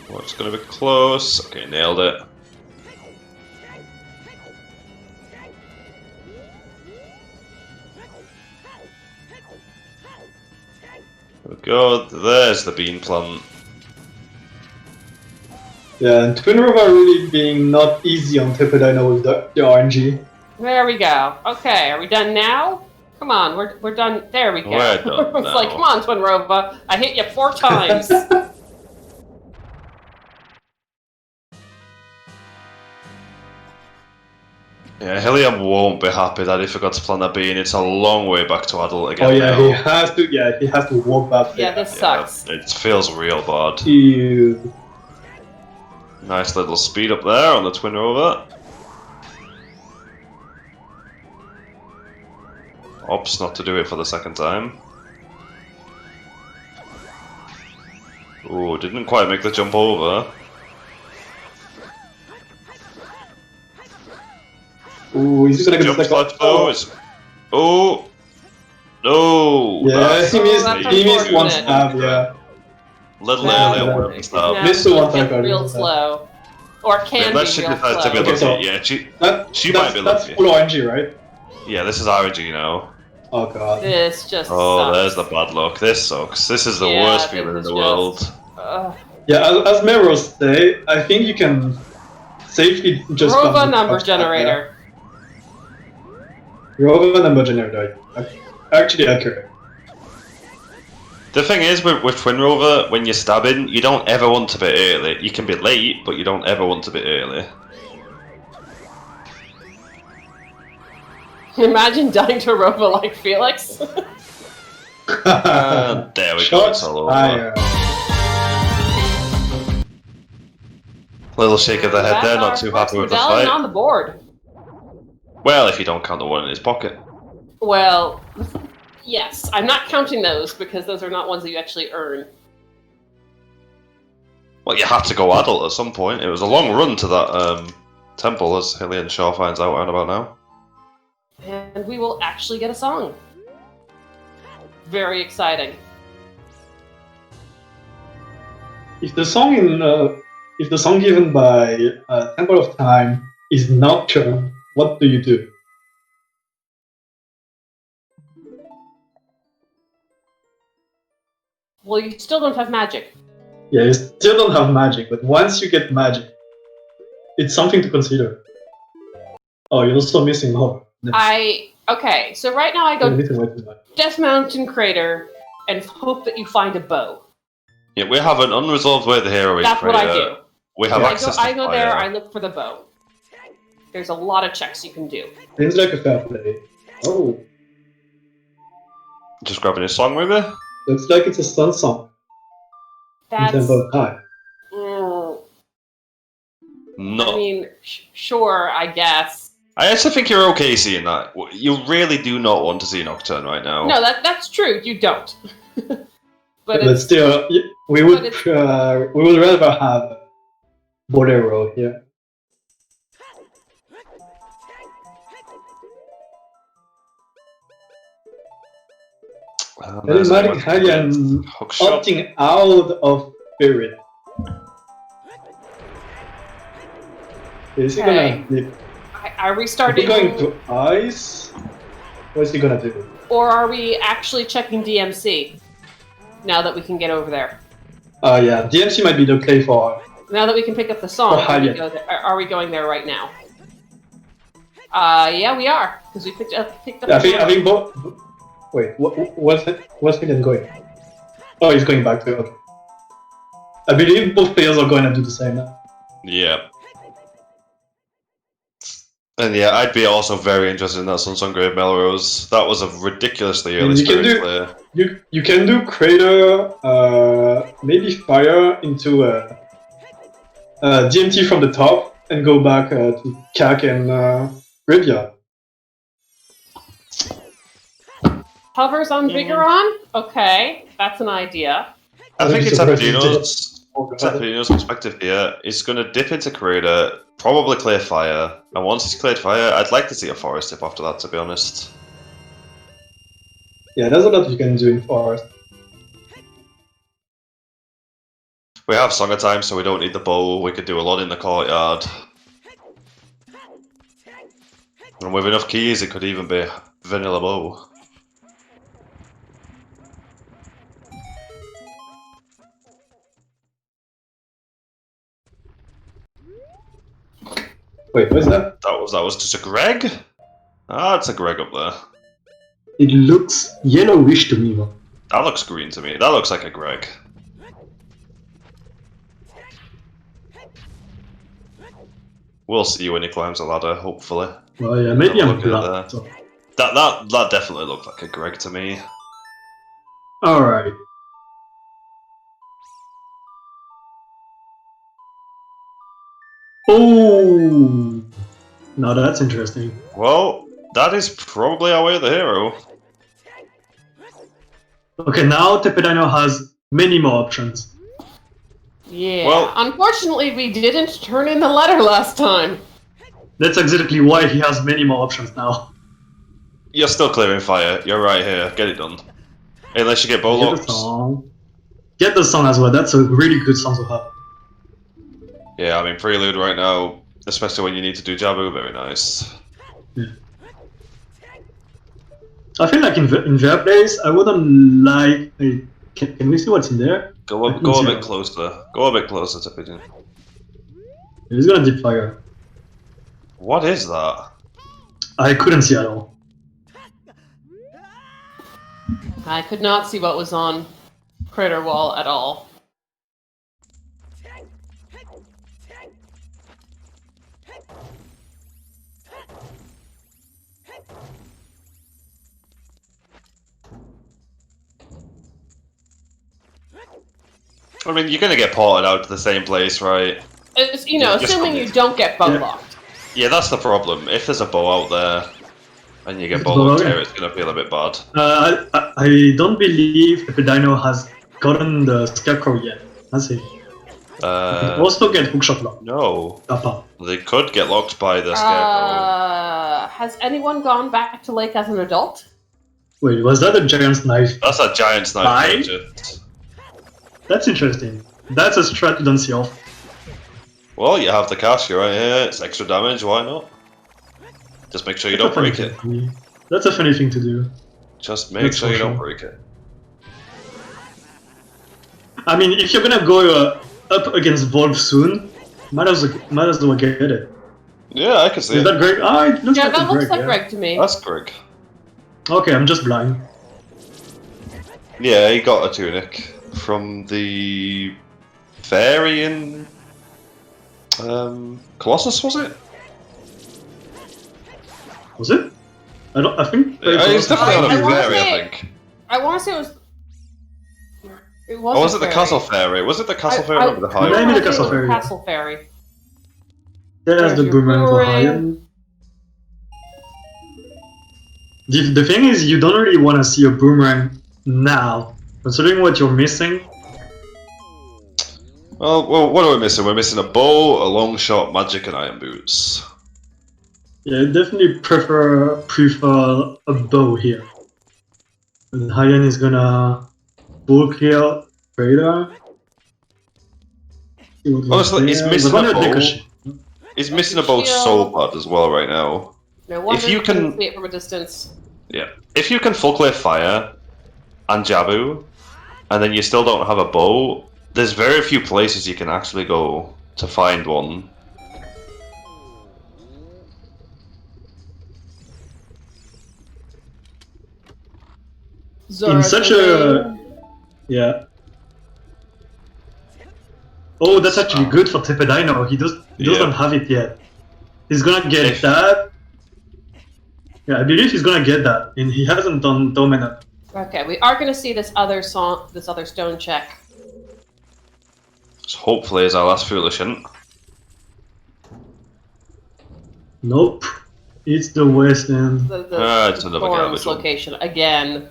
Well, it's going to be close. Okay, nailed it. There we go. There's the bean plant. Yeah, and Twin Rover really being not easy on Tepedino with the RNG. There we go. Okay, are we done now? Come on, we're done. There we go. We're done It's now. like, come on, Twin Rova. I hit you 4 times. Yeah, Hylian won't be happy that he forgot to plant that bean. It's a long way back to adult again. Oh yeah, now. he has to. Yeah, he has to walk back there. Yeah, this sucks. It feels real bad. Ew. Nice little speed up there on the Twin Rover. Ops not to do it for the second time. Ooh, didn't quite make the jump over. Ooh, he's just gonna get Jump the slide second. though is. Oh! No! Yeah, That's he missed unfortunate. one stab, yeah. Little Yeah. early on the stab. No, Missed the one it's time, real yeah. slow. Or it can Unless be she real decides to be slow. Okay, lucky. so Yeah, she That's, might be that's lucky. full RNG, right? Yeah, this is RNG now. Oh god. This just Oh, sucks. there's the bad luck. This sucks. This is the Yeah, worst this feeling in is the just- world. Ugh. Yeah, as Meros say, I think you can safely just Rova come number back there. generator. Rova number generator. Actually accurate. The thing is, with Twin Rover, when you're stabbing, you don't ever want to be early. You can be late, but you don't ever want to be early. Imagine dying to a Rova like Felix. And there we go, Shots it's all over. fired. Little shake of the head there, not That's too our happy with the first medallion fight. on the board. Well, if you don't count the one in his pocket. Well, yes, I'm not counting those because those are not ones that you actually earn. Well, you had to go adult at some point. It was a long run to that temple, as Hylian Shaw finds out and about now. And we will actually get a song. Very exciting. If the song given by Temple of Time is Nocturne, what do you do? Well, you still don't have magic. Yeah, you still don't have magic, but once you get magic, it's something to consider. Oh, you're also missing more. Okay, so right now I go Go. Death Mountain Crater and hope that you find a bow. Yeah, we have an unresolved way the hero is That's what I created. do. We have Yeah. access to I go there, I fire. look for the bow. There's a lot of checks you can do. Seems like a fair play. Oh, Just grabbing his song maybe? looks like it's a sun song in That's. Temple of Time. Mm, No. I mean, sure, I guess. I actually think you're okay seeing that. You really do not want to see Nocturne right now. No, that's true. You don't. But But still, we would rather have Bolero here. There's EnigmaticHylian hook shot. opting out of Spirit. Is he Okay. gonna? are we Are we starting, going to ice? What is he gonna do? or are we actually checking DMC? Now that we can get over there. Yeah, DMC might be the play for. Now that we can pick up the song, Oh, are we, Hylian. go there, are we going there right now? Yeah, we are because we picked up. Yeah, I the think both. Wait, what's Hylian going? Oh, he's going back to. Okay. I believe both players are going to do the same now. Yeah. And yeah, I'd be also very interested in that Sunsong Grave Melrose. That was a ridiculously early And you can spirit do- player. You can do Crater, maybe Fire into DMT from the top and go back to CAC and Graveyard. Hovers on Vigor. Okay, that's an idea. I think it's Tepedino's Oh, God. Tepedino's perspective here. He's going to dip into Crater, probably clear fire, and once he's cleared fire, I'd like to see a forest tip after that, to be honest. Yeah, there's a lot you can do in Forest. We have Song of Time, so we don't need the bow. We could do a lot in the courtyard. And with enough keys, it could even be vanilla bow. Wait, what's that? That was just a Greg? Ah, it's a Greg up there. It looks yellowish to me, though. That looks green to me. That looks like a Greg. We'll see when he climbs the ladder, hopefully. Well, yeah, maybe Have a I'm look at blind. that. So. That definitely looked like a Greg to me. Alright. Oh! Now that's interesting. Well, that is probably our way of the hero. Okay, now Tepedino has many more options. Yeah. Well- Unfortunately, we didn't turn in the letter last time. That's exactly why he has many more options now. You're still clearing fire. You're right here. Get it done. Unless you get bow Get the locks. song. Get the song as well. That's a really good song to have. Yeah, I mean, prelude right now, especially when you need to do Jabu, very nice. Yeah. I feel like in their place, I wouldn't like. Can we see what's in there? Go I a couldn't see bit that. closer. Go a bit closer to Pigeon. He's gonna deep fire. What is that? I couldn't see at all. I could not see what was on Crater Wall at all. I mean, you're gonna get ported out to the same place, right? It's, you know, Just assuming come you in. don't get bow Yeah. locked. Yeah, that's the problem. If there's a bow out there, and you get It's bow locked bow, here, yeah. it's gonna feel a bit bad. I don't believe Tepedino has gotten the Scarecrow yet. Has he? Also get hookshot lock. No. Kappa. They could get locked by the Scarecrow. Has anyone gone back to Lake as an adult? Wait, was that a giant's knife? That's a giant sniper. Bye? Just- That's interesting. That's a strat you don't see off. Well, you have the cash, you're right here. It's extra damage, why not? Just make sure you don't That's a funny break it. thing to do. That's a funny thing to do. Just make That's sure for you don't sure. break it. I mean, if you're gonna go up against Volv soon, might as well get it. Yeah, I can see Is it. that Greg? Ah, it looks Yeah, like a that looks Greg, like yeah. Greg to me. That's Greg. Okay, I'm just blind. Yeah, he got a tunic from the fairy in Colossus, was it? Was it? I think. He's definitely on I a wanna fairy, I say- think. I want to say it was. It was. Or was it the castle fairy? Was it the castle fairy or the high Maybe one? the castle fairy. Castle fairy. There's There's the your boomerang for boomerang. Hylian. The thing is, you don't really want to see a boomerang now, considering what you're missing. Well, what are we missing? We're missing a bow, a long shot, magic, and iron boots. Yeah, I definitely prefer a bow here. And Hylian is gonna bulk heal Raider. Honestly, he's missing a bow. Ricochet. He's missing a bow so bad as well right now. No wonder you you couldn't can- see it from a distance. Yeah. If you can full clear fire and Jabu, and then you still don't have a bow, there's very few places you can actually go to find one. Zora such thinking, Yeah. Oh, that's actually good for Tepedino. He doesn't have it yet. He's gonna get If- that. Yeah, I believe he's gonna get that, and he hasn't done Dominant. Okay, we are going to see this other stone check. So hopefully is our last foolish hint. Nope. It's the West End. It's another Thorns garbage one. location again.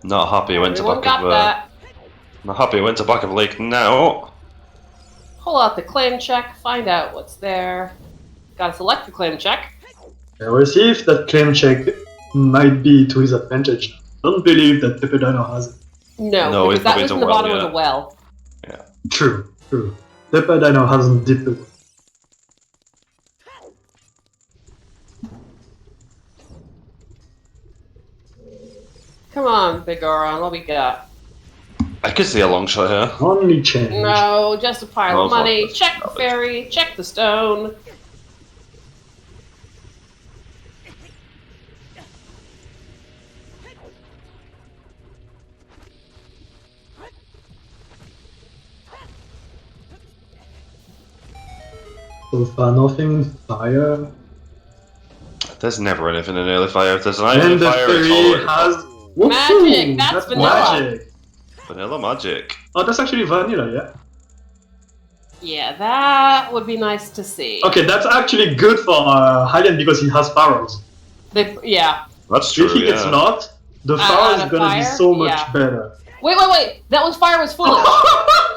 Not happy went to Everyone back got of that. not happy went to back of Lake now. Pull out the claim check, find out what's there. Gotta select the claim check. Yeah, we'll see if that claim check might be to his advantage. Don't believe that Tepedino has it. No, he's because that not was into in the well bottom of yet. the well. True. Tepedino hasn't dipped it. Come on, Big Oron, what we got? I could see a long shot here. Only change. No, just a pile No, of money. fuck this. Check the ferry, check the stone. So far, nothing in fire. There's never anything in early fire. If there's an item in And the fire, it's fairy already has lost. Magic! That's vanilla. magic. Vanilla magic. Oh, that's actually vanilla, yeah. Yeah, that would be nice to see. Okay, that's actually good for Hylian because he has pharaohs. Yeah. That's true. If he gets Yeah. knocked, the Out pharaoh is of gonna be fire? so much Yeah. better. Wait! That was fire was foolish.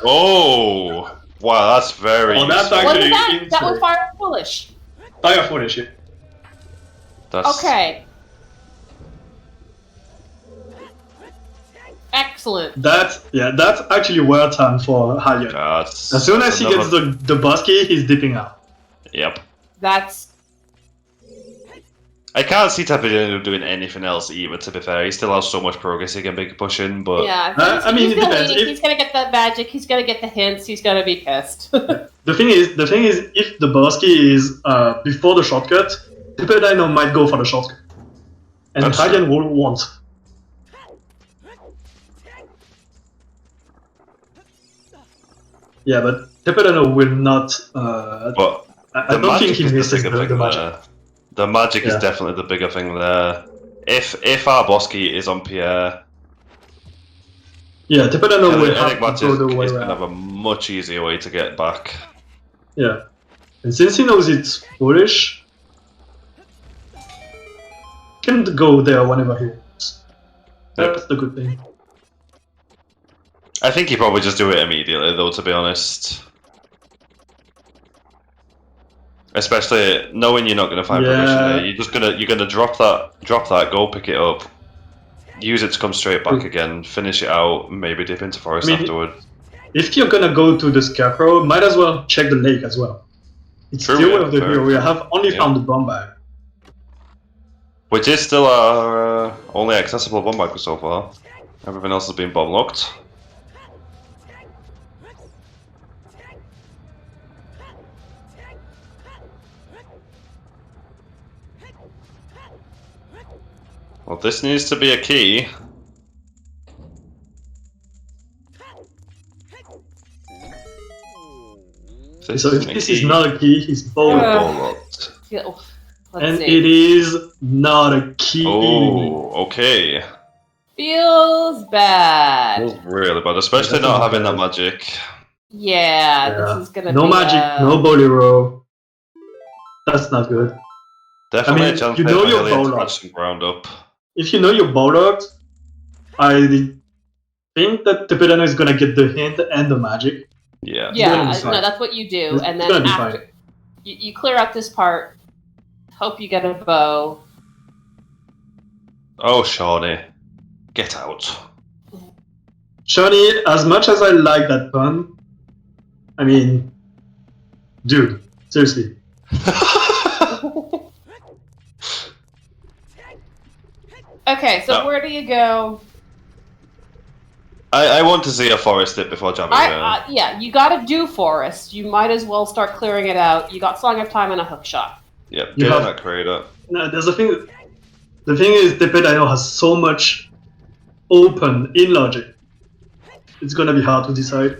Oh, wow, that's very. Oh, that's useful. actually- Wasn't that was fire was foolish. Fire foolish, yeah. That's, Okay. Excellent. That's actually well time for Hylian. That's As soon as he gets another- the boss key, he's dipping out. Yep. That's I can't see Tepedino doing anything else either, to be fair. He still has so much progress he can make pushing, but... yeah. I mean, he's it gonna depends. lead it, he's gonna get the magic. He's gonna get the hints. He's gonna be pissed. The thing is, if the boss key is before the shortcut, Tepedino might go for the shortcut, and That's Hylian will want. Yeah, but Tepedino will not. but I the don't think magic he is misses the bigger the thing magic. there. The magic is Yeah. definitely the bigger thing there. If our boss key is on Pierre, Yeah, Tepedino will have to go the Enigmatic way is going to around. have a much easier way to get back. Yeah, and since he knows it's foolish, he can go there whenever he wants. That's the good thing. I think he probably just do it immediately, though, to be honest. Especially knowing you're not going to find progression Yeah. there, you're gonna drop that, go pick it up, use it to come straight back again, finish it out, maybe dip into forest I mean, afterward. If you're gonna go to the Scarecrow, might as well check the lake as well. It's True, still yeah, one of the fair. hero. We have only Yeah. found the bomb bag. Which is still our only accessible bomb bag so far. Everything else has been bomb locked. Well, this needs to be a key. So if isn't a this key, is not a key, he's we're bold. bomb locked. Let's And see. it is not a key. Oh, okay. Feels bad. Feels really bad, especially Yeah, not that's having that bad. magic. Yeah, Yeah. this is gonna No be magic, no bolero. That's not good. Definitely I mean, a chance you for know your Hylian to bowler. match some ground up. If you know you're bowlogged, I think that Tepedino is gonna get the hint and the magic. Yeah. Yeah, gonna be fine. no, that's what you do, It's and gonna then be after fine. you clear out this part. Hope you get a bow. Oh, Shawnee. Get out. Shawnee, as much as I like that pun, I mean, dude, seriously. Okay, so No. where do you go? I want to see a forest dip before jamming in. Yeah, you gotta do forest. You might as well start clearing it out. You got Song of Time and a hook shot. Yep, You get in have- that crater. No, there's a thing. The thing is, Tepedino has so much open in logic. It's gonna be hard to decide.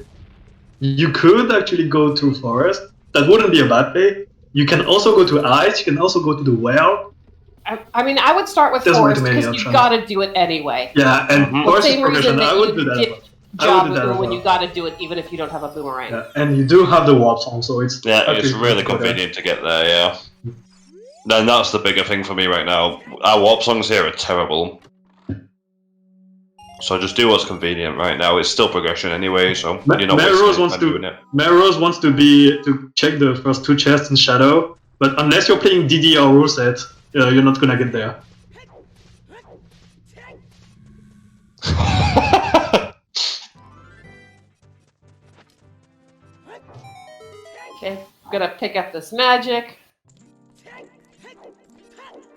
You could actually go to forest. That wouldn't be a bad play. You can also go to ice. You can also go to the well. I mean, I would start with There's way forest too many because you options. gotta do it anyway. Yeah, and Mhm. forest is Same reason progression. that I you would do that. as dip well. I would do that Jabu as when well. you gotta do it, even if you don't have a boomerang. Yeah, and you do have the warp song, so it's Yeah, it's actually really good. convenient to get there, yeah. And that's the bigger thing for me right now. Our warp songs here are terrible. So just do what's convenient right now. It's still progression anyway, so you're not Mary wasting Rose any wants time to- doing it. Melrose wants to check the first two chests in Shadow, but unless you're playing DD or Rosette, you're not gonna get there. Okay, I'm gonna pick up this magic.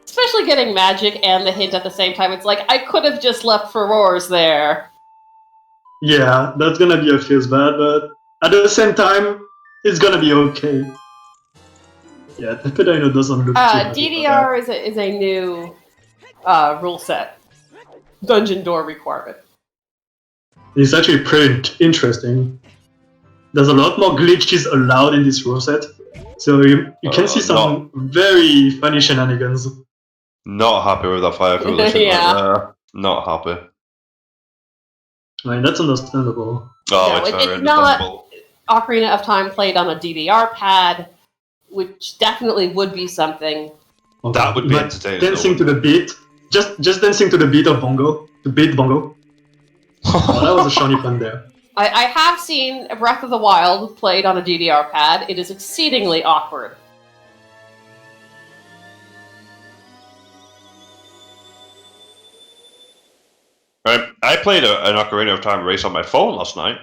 Especially getting magic and the hint at the same time. It's like, I could have just left Furores there. Yeah, that's gonna be a feels bad, but at the same time, it's gonna be okay. Yeah, Tepedino doesn't look too happy about DDR is a new rule set. Dungeon door requirement. that. It's actually pretty interesting. There's a lot more glitches allowed in this rule set. So you can see some very funny shenanigans. Not happy with that fire coalition Yeah. right there. Not happy. I mean, that's understandable. Oh, No, it's very it's not understandable. Ocarina of Time played on a DDR pad, which definitely would be something. Okay. That would be But entertaining. dancing to the beat, just dancing to the beat of bongo, the beat bongo. Oh, that was a shiny pun there. I have seen Breath of the Wild played on a DDR pad. It is exceedingly awkward. I played an Ocarina of Time race on my phone last night.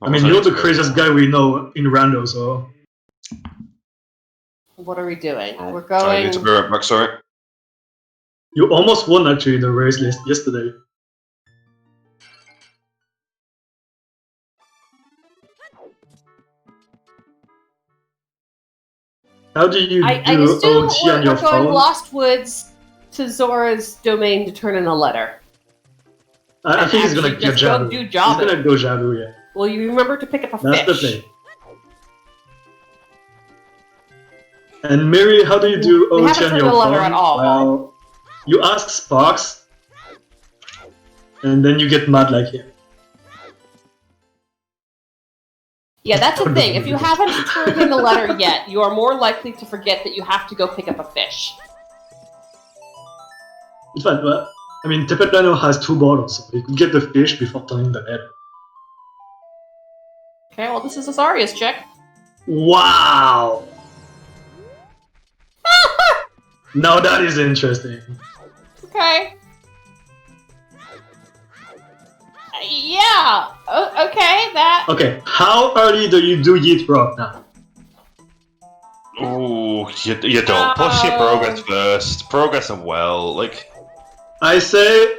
I mean, you're the craziest guy we know in Rando, so... What are we doing? We're Sorry, I need to going... be right back, sorry. You almost won, actually, the race list yesterday. How do you I do assume OT we're on your going phone? Lost Woods to Zora's domain to turn in a letter. I think he's gonna actually get just go Jabu. do He's Jabu. gonna go Jabu, yeah. Well, you remember to pick up a That's the fish. thing. And Mary, how do you do We OT haven't on turned your a letter phone? at all. Well, you ask Sparks, and then you get mad like him. Yeah, that's the thing. If you haven't turned in the letter yet, you are more likely to forget that you have to go pick up a fish. In fact, well, I mean, Tepedino has 2 bottles, so you could get the fish before turning the letter. Okay, well, this is Azaria's check. Wow! Now that is interesting. Okay. Yeah. Okay, that... Okay, how early do you do Yeet Rock now? Ooh, you don't. Push your progress first. Progress and well, like... I say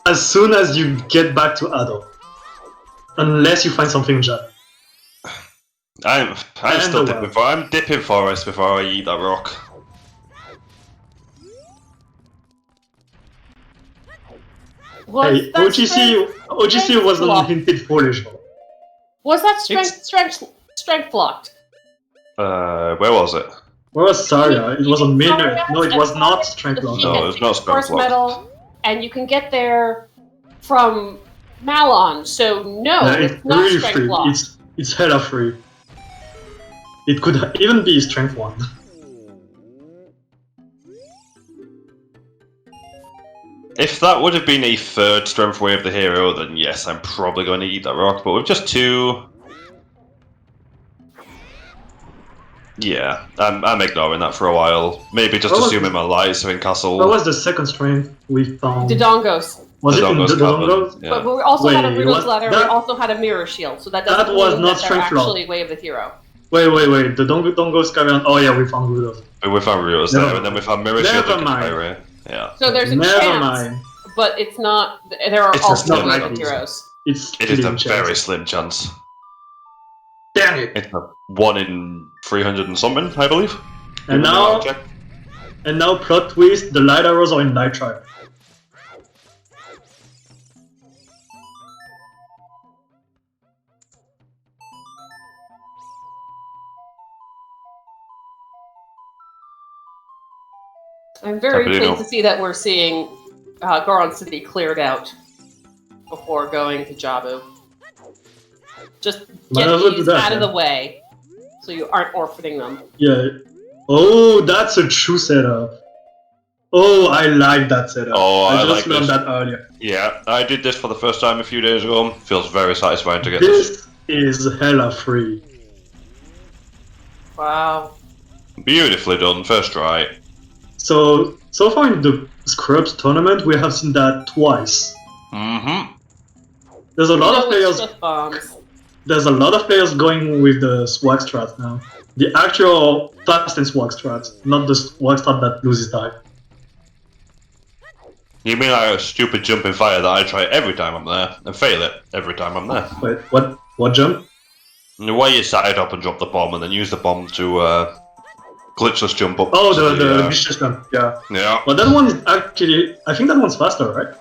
as soon as you get back to adult. Unless you find something jump. I'm still dipping for. I'm dipping forest before I eat that rock. Hey, OGC wasn't hinted foolish. Was that strength locked? Where was it? Where was Saria? It was a minute. No, it was not strength You lock. No, get it was not strength Force locked. Medal, and you can get there from Malon, so no, it's not really strength free. locked. It's hella free. It could even be strength 1. If that would have been a 3rd strength wave of the hero, then yes, I'm probably going to eat that rock. But with just 2, yeah, I'm ignoring that for a while. Maybe just assuming my lights are in castle. What was the 2nd strength we found? Dodongos. Was it in the Dodongos? Yeah. But we also had a Wait, Riddle's what? letter, we That- also had a mirror shield, so that doesn't That was mean not that they're strength lock. actually Way of the Hero. Wait. The Dongos carry on. Oh yeah, we found Rudolph. We found Rios Never there, and then we found Mirror Never Shield and mind. Kyrie. Yeah. So there's a Never chance, mind. but it's not. There are It's also not Way of likely. the Heroes. It's It is a killing chance. very slim chance. Dang it! It's a 1 in 300 and something, I believe. And now plot twist: the light arrows are in Nitrile. I'm very Tepedino. pleased to see that we're seeing Goron City cleared out before going to Jabu. Just Might get as well do these that, out of yeah. the way, so you aren't orphaning them. Yeah. Oh, that's a true setup. Oh, I like that setup. Oh, I just like learned this. that earlier. Yeah, I did this for the first time a few days ago. Feels very satisfying to get This is hella free. Wow. Beautifully done, first try. So far in the Scrubs tournament, we have seen that twice. Mm-hmm. There's a lot of You know it's players. just bombs. There's a lot of players going with the swag strat now. The actual fast and swag strat, not the swag strat that loses time. You mean like a stupid jumping fire that I try every time I'm there, and fail it every time I'm there? Wait, what? What jump? And the way you side up and drop the bomb, and then use the bomb to glitchless jump up. Oh, to the vicious jump. Yeah. Yeah. But that one is actually, I think that one's faster, right?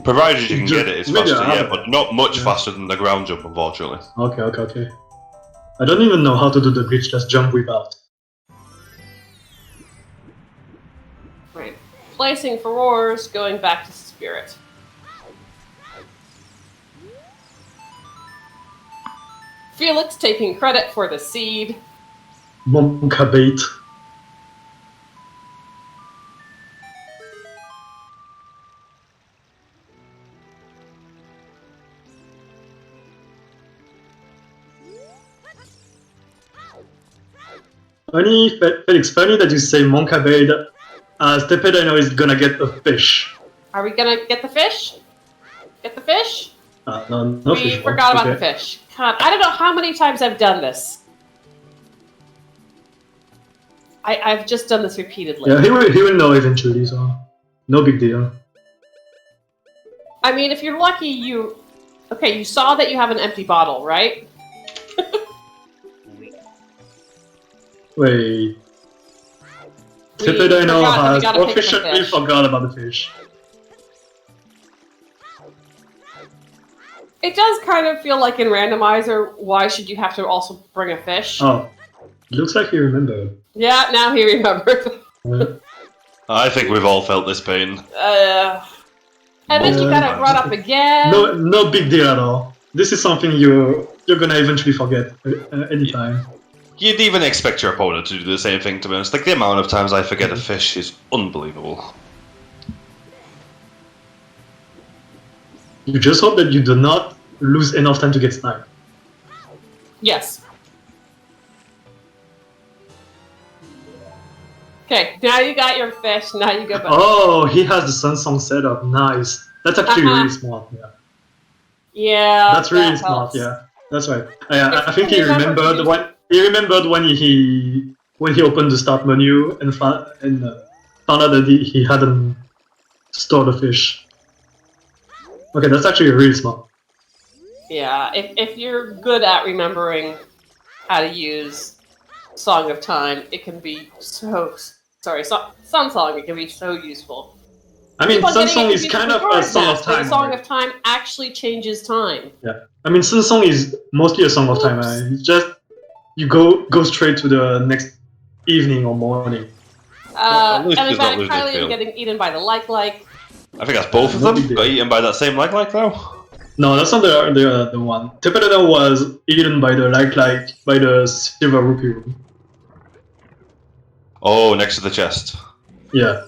Provided you can get it, it's Maybe faster, I yeah, have but not much Yeah. faster than the ground jump, unfortunately. Okay. I don't even know how to do the glitchless jump without. Right. Placing furores, going back to spirit. Felix taking credit for the seed. Monka bait. Funny, Felix, funny that you say Monka bait, as Tepedino is gonna get a fish. Are we gonna get the fish? Get the fish? No We fish. forgot about the fish. God, I don't know how many times I've done this. I've just done this repeatedly. Yeah, he will know eventually, so no big deal. I mean, if you're lucky, you saw that you have an empty bottle, right? Wait. We Tepedino forgot that we has gotta pick the officially fish. forgot about the fish. It does kind of feel like in randomizer, why should you have to also bring a fish? Oh, looks like he remembered. Yeah, now he remembered. I think we've all felt this pain. And then you gotta run up again. No big deal at all. This is something you're gonna eventually forget anytime. You'd even expect your opponent to do the same thing, to be honest. Like, the amount of times I forget a fish is unbelievable. You just hope that you do not lose enough time to get sniped. Yes. Okay, now you got your fish, now you go back. Oh, he has the Sun Song setup. Nice. That's actually really smart. Yeah. Yeah. That's really that smart. helps. Yeah. That's right. I If think you he remember remembered to when he opened the start menu and found out that he hadn't stored the fish. Okay, that's actually really smart. Yeah, if you're good at remembering how to use Song of Time, it can be so... Sorry, Sun Song, it can be so useful. I mean, Keep on Sun getting Song it is confused kind with of a Majora's Song of Mask, where Time. The Song already. of Time actually changes time. Yeah, I mean, Sun Song is mostly a Song of Time. Oops. It's just you go straight to the next evening or morning. At least it's not losing EnigmaticHylian feel. getting eaten by the like. I think that's both of No them. big deal. Got eaten by that same like though. No, that's not the one. Tepedino was eaten by the by the silver rupee room. Oh, next to the chest. Yeah.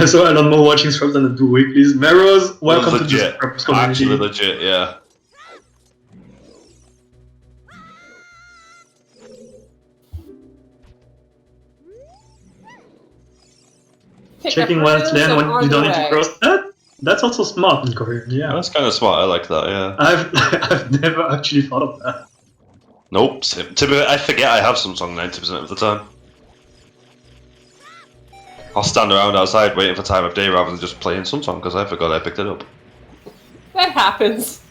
So I don't more watching streams than do weeklies. Meros, welcome to the Legit. Scrappers community. Actually legit, yeah. Pick Checking up once runes land and when on you don't the need to way. cross. That's also smart in Korean. Yeah. That's kind of smart, I like that, yeah. I've never actually thought of that. Nope. I forget I have some song 90% of the time. I'll stand around outside waiting for time of day rather than just playing some song because I forgot I picked it up. That happens.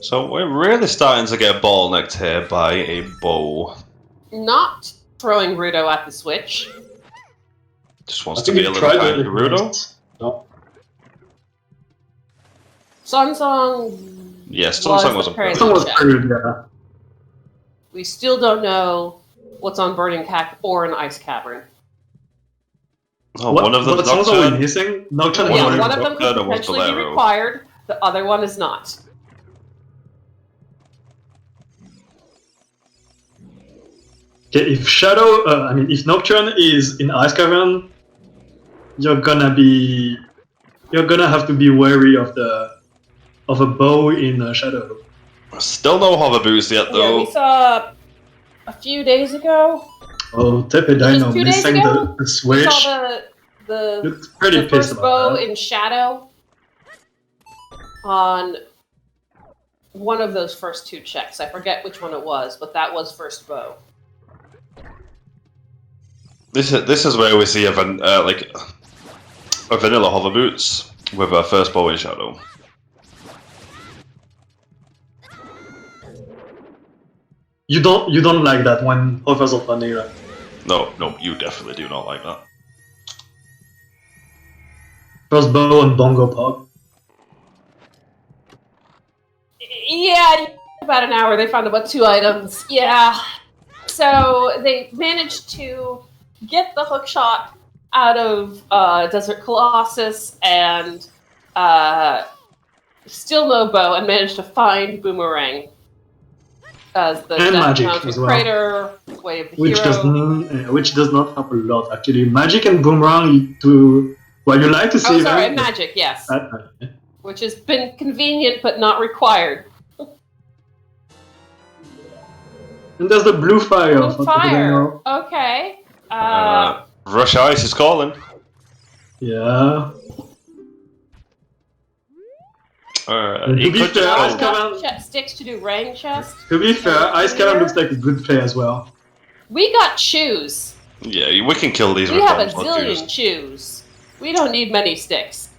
So we're really starting to get ball-necked here by a bow. Not throwing Rudo at the switch. Just wants to be a little kind Gerudo. No. Sun Song. Yes, Sun Song wasn't apparently perfect. That was checked. crude, yeah. We still don't know what's on Burning Cack or an Ice Cavern. Oh, one of them What songs are we Nocturne. missing? Nocturne Yeah, was one of them The could other one's potentially be Bolero. required. The other one is not. Okay, if if Nocturne is in Ice Cavern, you're gonna have to be wary of a bow in Shadow. Still no hover boots yet, Yeah, though. we saw a few days ago. Oh, Tepedino Just 2 days missing ago, the We switch. saw the Looks pretty the pissed first about bow that. in Shadow on one of those first two checks. I forget which one it was, but that was first bow. This is where we see a vanilla hover boots with a first bow in Shadow. you don't like that when others are funding that. No, you definitely do not like that. Crossbow and bongo pop. Yeah, about an hour. They found about 2 items. Yeah. So they managed to get the hook shot out of Desert Colossus and still no bow, and managed to find Boomerang as the And Death magic Mountain as well. Crater, Way of the Which Hero. which does not have a lot actually. Magic and boomerang you like to see Oh, sorry, them. and magic, yes. Magic. Which has been convenient but not required. And there's the blue fire. Blue for fire. Tepedino. Okay. Rush Ice is calling. Yeah. He To be could fair, just Ice go. Cavern, Sticks to do Rang Chest. to be fair, Ice Cavern looks like a good play as well. We got shoes. Yeah, we can kill these We with have a bombs, not zillion juice. shoes. We don't need many sticks.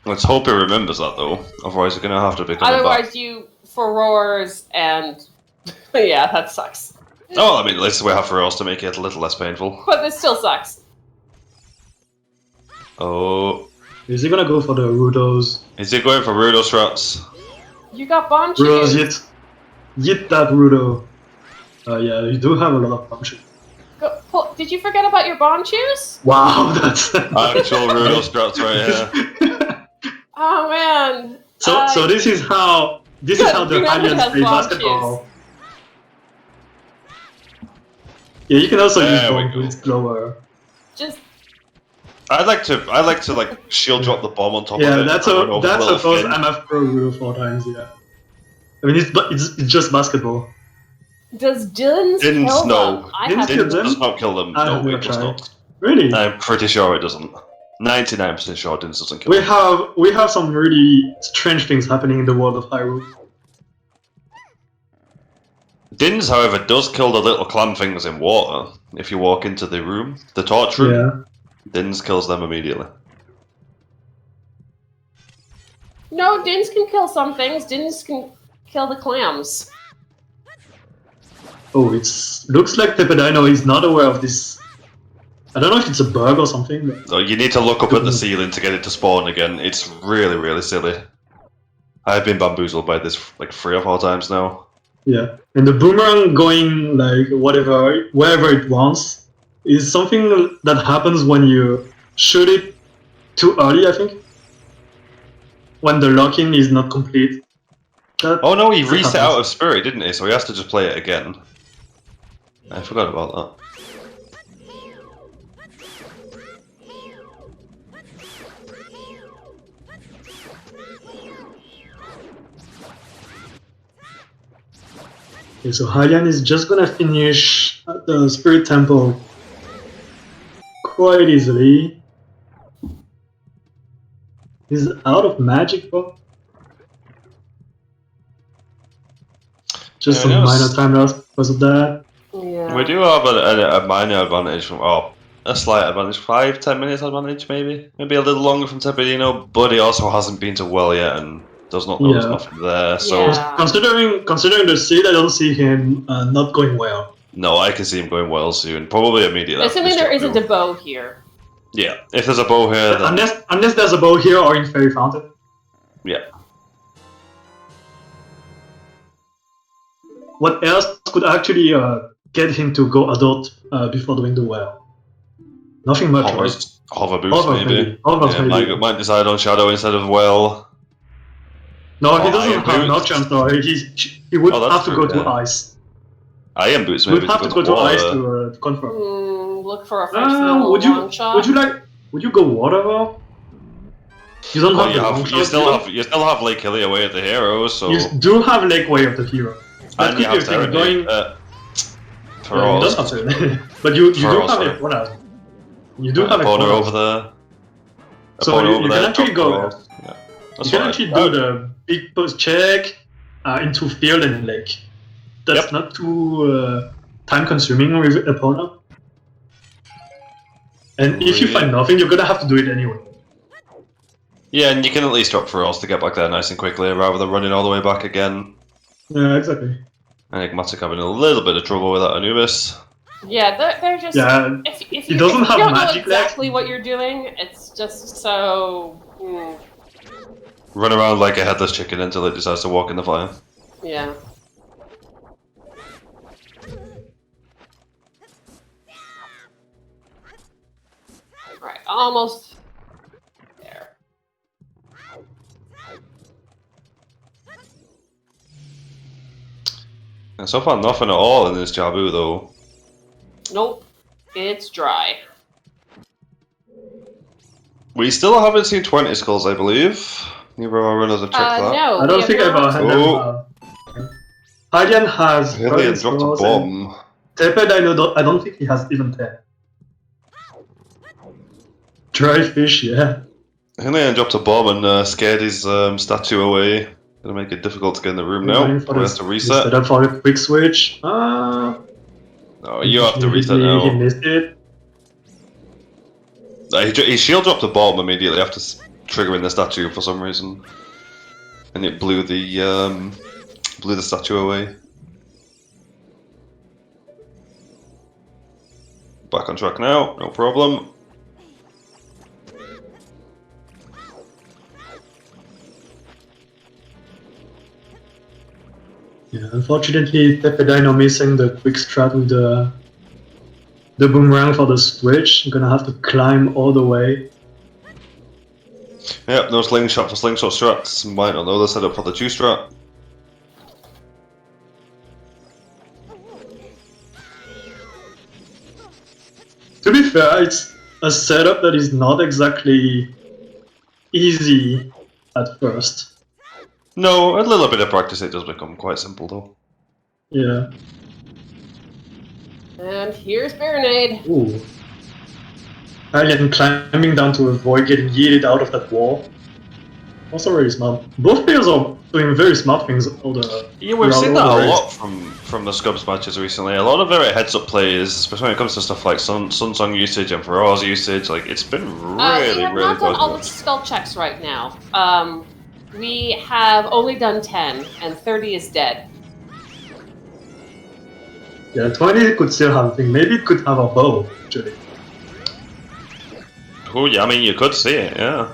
Let's hope he remembers that though. Otherwise, we're gonna have to be coming Otherwise, back. you furores and yeah, that sucks. Oh, I mean, at least we have for us to make it a little less painful. But this still sucks. Oh, Is he gonna go for the Rudos? is he going for Rudo strats? You got bomb Rudos shoes. Yit that Rudo. Yeah, you do have a lot of function. Did you forget about your bomb shoes? Wow, that's Actual Rudo strats right here. Oh man. So this is how the Remember Hylians has play bomb basketball. Yeah, you can also use There we bomb go. to explore. Just I'd like to like shield drop the bomb on top Yeah, of it. that's and run over that's the of course little fin. MF Pro Rudo 4 times. Yeah, I mean it's just basketball. does Dins Dins, kill no. them? I Dins have kill Dins them? does not kill them. I No, have never it does tried. not. Really? I'm pretty sure it doesn't. 99% sure Dins doesn't kill We them. have some really strange things happening in the world of Hyrule. Dins, however, does kill the little clam things in water. If you walk into the room, the torch room, Yeah. Dins kills them immediately. No, Dins can kill some things. Dins can kill the clams. Oh, looks like Tepedino is not aware of this. I don't know if it's a bug or something. But So you need to look up at the ceiling to get it to spawn again. It's really, really silly. I've been bamboozled by this like 3 or 4 times now. yeah, and the boomerang going like wherever it wants is something that happens when you shoot it too early. I think when the lock-in is not complete. Oh no, he reset happens. out of spirit, didn't he? So he has to just play it again. I forgot about that. Okay, so Hylian is just gonna finish the Spirit Temple quite easily. He's out of magic, bro. Just Yeah, some it was- minor time loss because of that. Yeah. We do have a minor advantage from, a slight advantage, 5-10 minutes advantage maybe? Maybe a little longer from Tepedino, but he also hasn't been to well yet and does not know there's Yeah. nothing there, so... Yeah. Considering the seed, I don't see him not going well. No, I can see him going well soon, probably immediately after Assuming this there job isn't a move. bow here. Yeah, if there's a bow here, then... Unless there's a bow here or in Fairy Fountain. Yeah. What else could actually get him to go adult before doing the well? Nothing much, right? Hover boost, Hovers maybe. Hovers Yeah, maybe. might decide on Shadow instead of well. No, he Oh, doesn't Iron have no Boots. chance. No, he would Oh, that's have to go true, to yeah. ice. Iron boots, He maybe. would have to go to ice to confirm. Look for a first level Would long shot. Would you go water though? You don't Well, have the long shot, you still have Lake Hilly away at the heroes, so... You do have Lake Way of the hero. That and you could have be a thing. Going. Terranate. You don't have to. But you do Feroz, have sorry. Epona. You do have Epona Epona. over there. So Epona you over can there, actually go. Feroz. Yeah. That's You can what actually I- do the big post check into field and lake. That's Yep. not too time consuming with Epona. And if you Really? find nothing, you're gonna have to do it anyway. Yeah, and you can at least drop Feroz to get back there nice and quickly, rather than running all the way back again. Yeah, exactly. Enigmatic having a little bit of trouble with that Anubis. Yeah, they're just. Yeah, If he you, doesn't if have you don't magic know exactly what you're doing, it's just so. Run around like a headless chicken until it decides to walk in the fire. Yeah. Right, almost there. And so far, nothing at all in this Jabu though. Nope, it's dry. We still haven't seen 20 skulls, I believe. Neither of our runners have checked that. No, I don't think I've ever had Oh. them. Hylian has Hylian dropped a skulls, bomb. Tepedino, I don't think he has even 10. Dry fish, yeah. Hylian dropped a bomb and scared his statue away. Gonna make it difficult to get in the room now. We have to reset. Set up for a quick switch. No, you have to reset He now. missed it. He shield dropped a bomb immediately after triggering the statue for some reason, and it blew the statue away. Back on track now, no problem. Yeah, unfortunately, Tepedino missing the quick strat with the boomerang for the switch. I'm gonna have to climb all the way. Yep, no slingshot for slingshot strats. Might not know the setup for the 2 strat. To be fair, it's a setup that is not exactly easy at first. No, a little bit of practice it does become quite simple though. Yeah. And here's Baronade. Ooh. Hylian climbing down to avoid getting yeeted out of that wall. Also very smart. Both players are doing very smart things all the Yeah, we've throughout seen all that the a race. lot from the Scubs matches recently. A lot of very heads-up plays, especially when it comes to stuff like Sun Song usage and Feroz's usage. Like, it's been really, We have really not done good. all the skull checks right now. We have only done 10, and 30 is dead. Yeah, 20 could still have a thing. Maybe it could have a bow, actually. Oh yeah, I mean you could see it, yeah.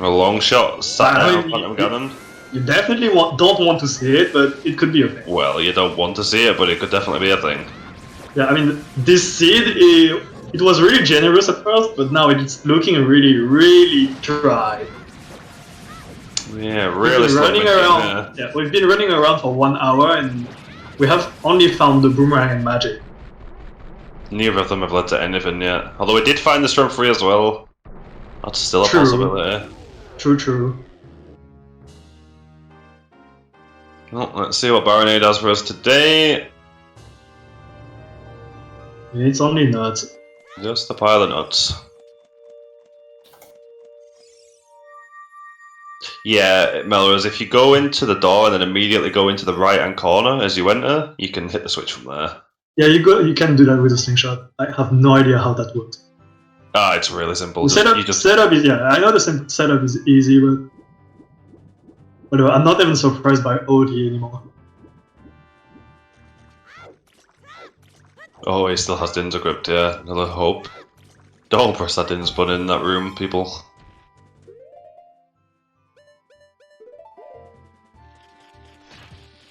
A long shot sat I down mean, Phantom Cannon. You definitely don't want to see it, but it could be a thing. Well, you don't want to see it, but it could definitely be a thing. Yeah, I mean, this seed, it was really generous at first, but now it's looking really, really dry. Yeah, We've really been running slim around. Yeah, we've been running around for 1 hour, and we have only found the boomerang and magic. Neither of them have led to anything yet. Although we did find the Strength 3 as well. That's still a True. possibility. True. Well, let's see what Baronade has for us today. It's only nuts. Just a pile of nuts. Yeah, Melrose, if you go into the door and then immediately go into the right-hand corner as you enter, you can hit the switch from there. Yeah, you can do that with a slingshot. I have no idea how that works. Ah, it's really simple. The setup is, yeah, I know the setup is easy, but whatever, I'm not even surprised by OD anymore. Oh, he still has Din's equipped, yeah. Another hope. Don't press that Din's button in that room, people.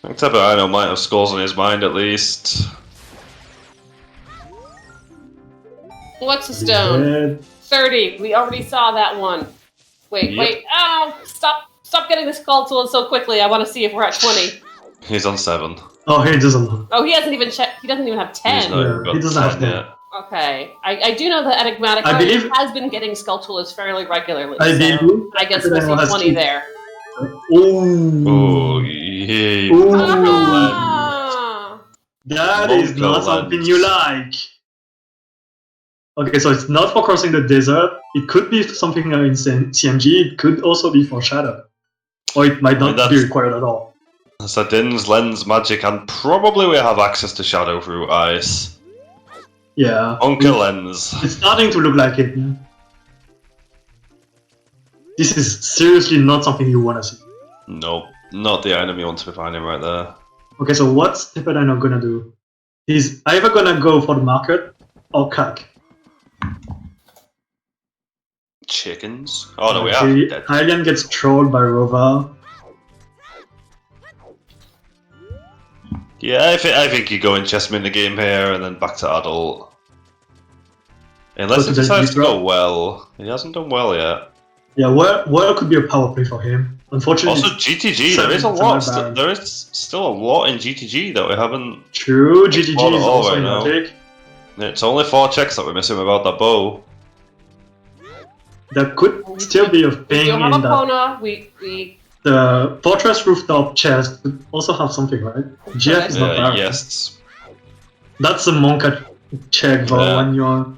I think Tepedino might have skulls on his mind at least. What's the stone? Yeah. 30. We already saw that one. Wait, Yep. wait. Oh, stop getting this skull tool so quickly. I want to see if we're at 20. He's on 7. Oh, he doesn't. Oh, he hasn't even checked. He doesn't even have 10. He's not even got he doesn't have 10 10. yet. Okay. I do know that Enigmatic I believe- has been getting skull tools fairly regularly. I so believe I guess we'll Tepedino see has 20 two. there. Oh, yeah. Ooh. Ah! That is Monka not lens. something you like. Okay, so it's not for crossing the desert. It could be something in CMG. It could also be for Shadow. Or it might not be required at all. So Din's lens magic, and probably we have access to shadow through ice. Yeah. Monka lens. It's starting to look like it. Yeah. This is seriously not something you want to see. Nope, not the item you want to be finding right there. Okay, so what's Tepedino gonna do? He's either gonna go for the market or cack. Chickens. Oh no, we are Okay, dead. Hylian gets trolled by Rova. Yeah, I think you go in Chessman the game here and then back to adult. Unless Go he to the decides deep to go drop. well. He hasn't done well yet. Yeah, well could be a power play for him. Unfortunately, Also, GTG, there is a it's lot. Baron. There is still a lot in GTG that we haven't True, explored GTG at is all also right in now. Logic. It's only 4 checks that we're missing without that bow. There could still be a We thing do have in a that. Pona. We The Fortress Rooftop chest could also have something, right? GF is not Baron. Yes. That's a Monka check though Yeah. when you're...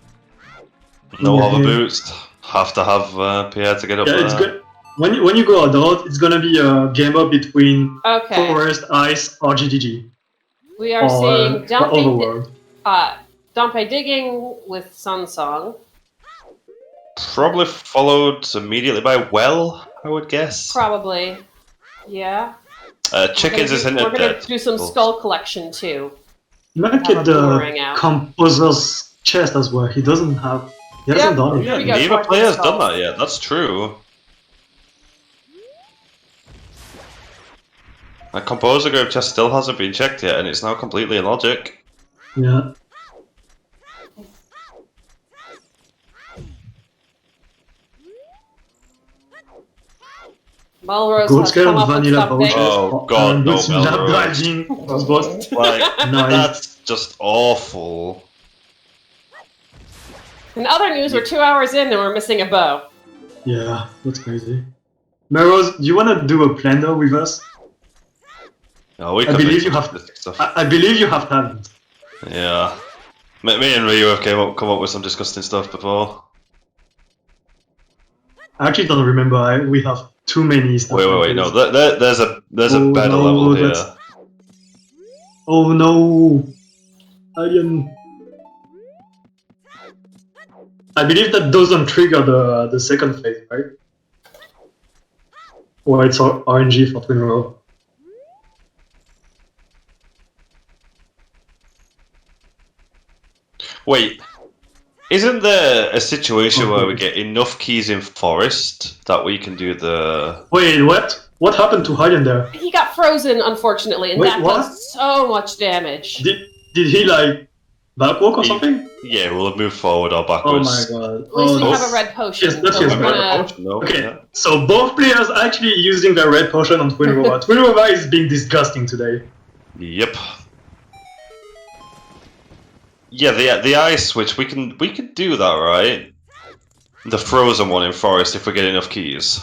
No Yeah, hover yeah. boots. Have to have Pierre to get up Yeah, there. it's good. When you go adult, it's gonna be a game up between okay. Forest, Ice, or GGG. We are Or seeing the Dumpy, Overworld. Dumpy digging with Sun Song. Probably followed immediately by Well, I would guess. Probably, yeah. Chickens is We're hinted gonna dead. do some skull collection too. Might Have get a the boomerang out. Composer's chest as well. He doesn't have... He hasn't done Oh it. yeah, Here we go, neither collecting player's done skulls. that yet. That's true. That composer group chest still hasn't been checked yet, and it's now completely in Logic. Yeah. Melrose Good has scale come up with vanilla something. vouchers. Oh, God, no, Good lap Melrose. driving. Those both. Like, Nice. that's just awful. In other news, we're 2 hours in and we're missing a bow. Yeah, that's crazy. Melrose, do you want to do a blender with us? No, we I could believe make you some have- interesting stuff. I believe you have talent. Yeah. Me and Ryu have come up with some disgusting stuff before. I actually don't remember. We have too many stuff. Wait, no. There's a Oh, better no, level here. that's- Oh no! Alien. I believe that doesn't trigger the second phase, right? Or it's RNG for Twin Row. Wait, isn't there a situation where we Okay. get enough keys in Forest that we can do the... Wait, what? What happened to Hylian there? He got frozen, unfortunately, and Wait, that what? does so much damage. Did he like backwalk or He- something? Yeah, we'll have moved forward or Oh backwards. my god. At least we Oh, have a red potion. Yes, that's so his we're red gonna... Potion, though, Okay, yeah. so both players actually using their red potion on Twin Rova. Twin Rova is being disgusting today. Yep. Yeah, the ice switch, we can do that, right? The frozen one in Forest if we get enough keys.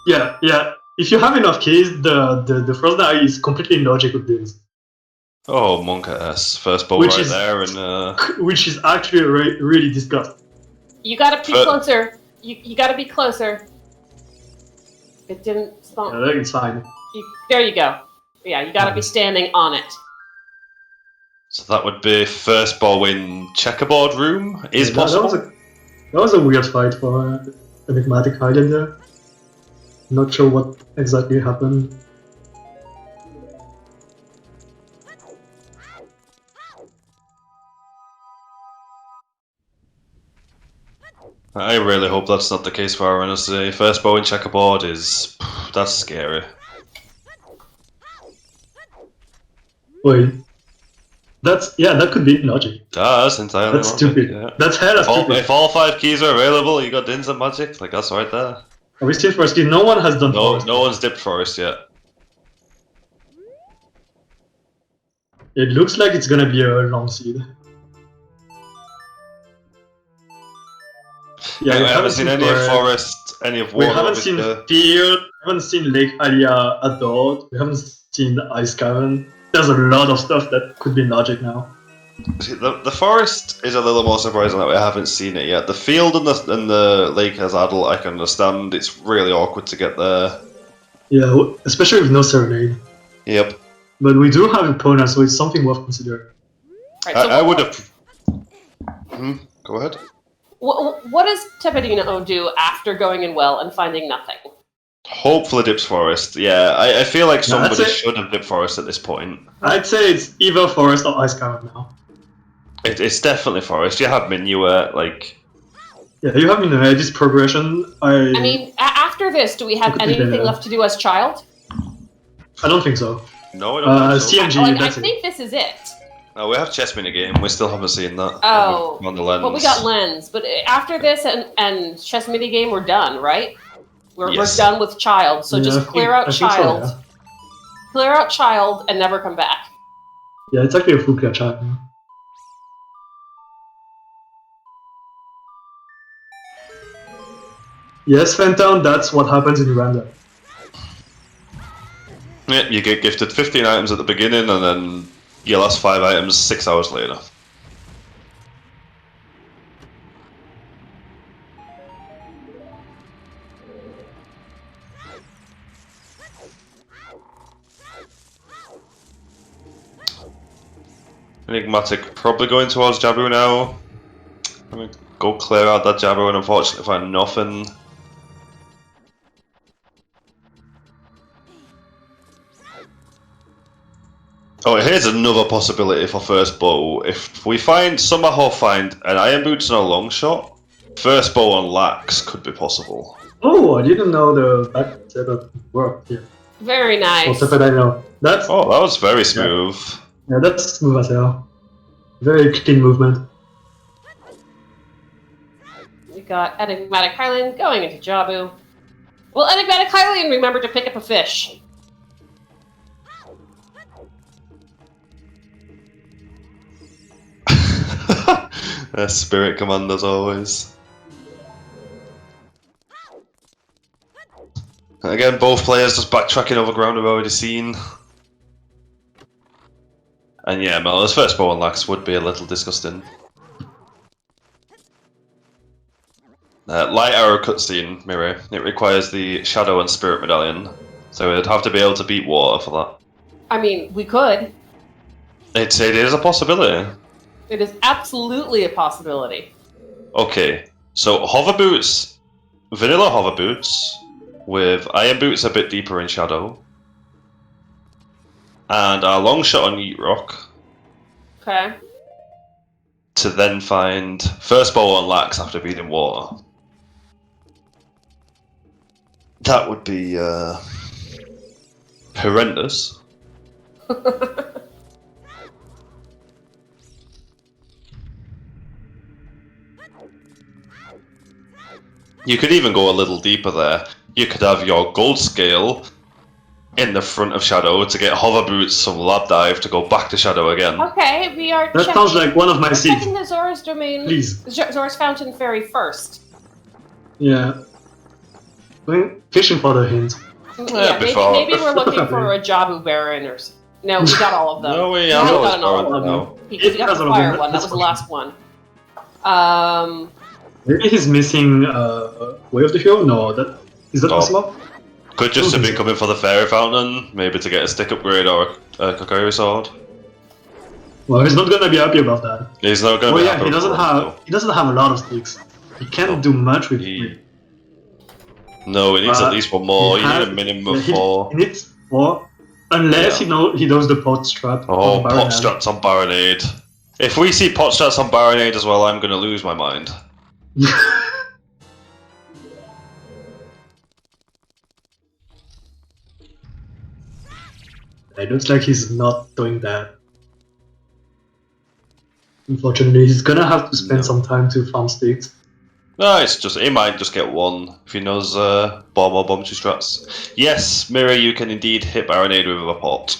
Yeah. If you have enough keys, the frozen eye is completely in logic with this. Oh, Monka S. First bolt Which right is- there, and Which is actually really disgusting. You gotta be But- closer. You gotta be closer. It didn't Yeah, spawn. I think it's fine. There you go. Yeah, you gotta be standing on it. so that would be first ball win checkerboard room is Yeah, possible. That was a weird fight for EnigmaticHylian there. Not sure what exactly happened. I really hope that's not the case for our runners today. First bow in checkerboard is... that's scary. Wait. That could be logic. That's entirely That's logic, stupid. yeah. That's hella stupid. If all 5 keys are available, you got Dins and Magic, like that's right there. Are we still first key? No one has done No, Forest. no one's dipped Forest yet. It looks like it's gonna be a long seed. Yeah, I haven't seen any of Forest, any of We Water. haven't seen obviously. Field, we haven't seen Lake Alia Adort, we haven't seen Ice Cavern. There's a lot of stuff that could be logic now. See, the Forest is a little more surprising that we haven't seen it yet. The Field and the Lake as adult, I can understand. It's really awkward to get there. Yeah, especially with no Serenade. Yep. But we do have Epona, so it's something worth considering. Right, so I would have... Go ahead. What does Tepedino do after going in well and finding nothing? Hopefully dips forest. Yeah, I feel like somebody that's it. should have dipped forest at this point. I'd say it's either forest or ice cavern now. It's definitely forest. You have Minuet, like... Yeah, you have this progression. I mean, after this, do we have Could be anything better. left to do as child? I don't think so. No, I don't think so. CMG, I that's it. think this is it. Oh, we have chess minigame. We still haven't seen that. Oh, On the lens. well, we got lens, but after this and chess minigame, we're done, right? We're done with child, so Yeah, just clear out I think so, child. yeah. Clear out child and never come back. Yeah, it's actually a full clear chat. Yeah. Yes, Fentown, that's what happens in random. Yeah, you get gifted 15 items at the beginning, and then your last 5 items 6 hours later. Enigmatic probably going towards Jabu now. I'm gonna go clear out that Jabu and unfortunately find nothing. Oh, here's another possibility for first bow. If we somehow find an Iron Boots and a long shot, first bow on Lax could be possible. Oh, I didn't know the back setup worked here. Very nice. For Tepedino. That's Oh, that was very smooth. yeah, that's smooth as hell. Very clean movement. We got EnigmaticHylian going into Jabu. Well, EnigmaticHylian, remember to pick up a fish. Spirit command as always. And again, both players just backtracking over ground we've already seen. And yeah, Melo's first bow on Lax would be a little disgusting. Light arrow cutscene, Mirror. It requires the Shadow and Spirit medallion, so we'd have to be able to beat water for that. I mean, we could. It is a possibility. It is absolutely a possibility. Okay, so hover boots, vanilla hover boots, with iron boots a bit deeper in shadow, and a long shot on Yeet Rock. Okay. To then find first bow on Lax after beating water. That would be horrendous. You could even go a little deeper there. You could have your gold scale in the front of Shadow to get hover boots, some lab dive to go back to Shadow again. Okay, we are That sounds like one of my seeds. checking the Zora's domain. Please. Zora's Fountain Ferry first. Yeah. Going fishing for the hint. Yeah, maybe we're looking for a Jabu Baron or something. No, we got all of them. No, we haven't haven't gotten all of them. no. Because we got the fire one. That was the last one. Maybe he's missing Way of the Hero? No, is that No. possible? Could just have been coming for the Fairy Fountain, maybe to get a stick upgrade or a Kokiri sword. Well, he's not gonna be happy about that. He's not going to Oh be yeah, happy he with doesn't that, have a lot of sticks. He can't do much with. No, he needs at least one more. You need a minimum of 4. He needs 4, unless he knows the pot strat. Oh, on pot Baronade. strats on Baronade. If we see pot strats on Baronade as well, I'm going to lose my mind. It looks like he's not doing that. Unfortunately, he's gonna have to spend some time to farm sticks. No, it's just he might just get 1 if he knows bomb or bomb 2 strats. Yes, Mirror, you can indeed hit Baronade with a pot.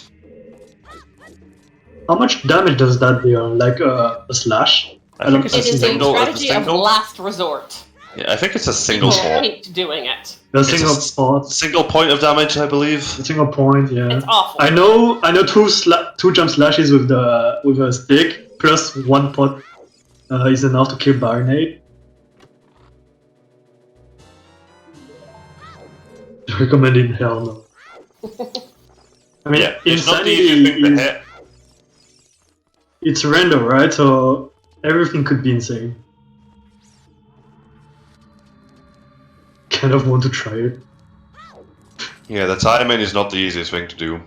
How much damage does that deal? Like a slash? I think it's It is a single. strategy of last resort. Yeah, I think it's a single People pot. hate doing it. The It's single a spot, Single point of damage, I believe. the single point, yeah. It's awful. I know 2 jump slashes with a stick plus 1 pot is enough to kill Baronade. Recommending hell no. I mean, Yeah, it's not the easiest thing to insanity hit. it's random, right? So everything could be insane. Kind of want to try it. Yeah, the timing is not the easiest thing to do.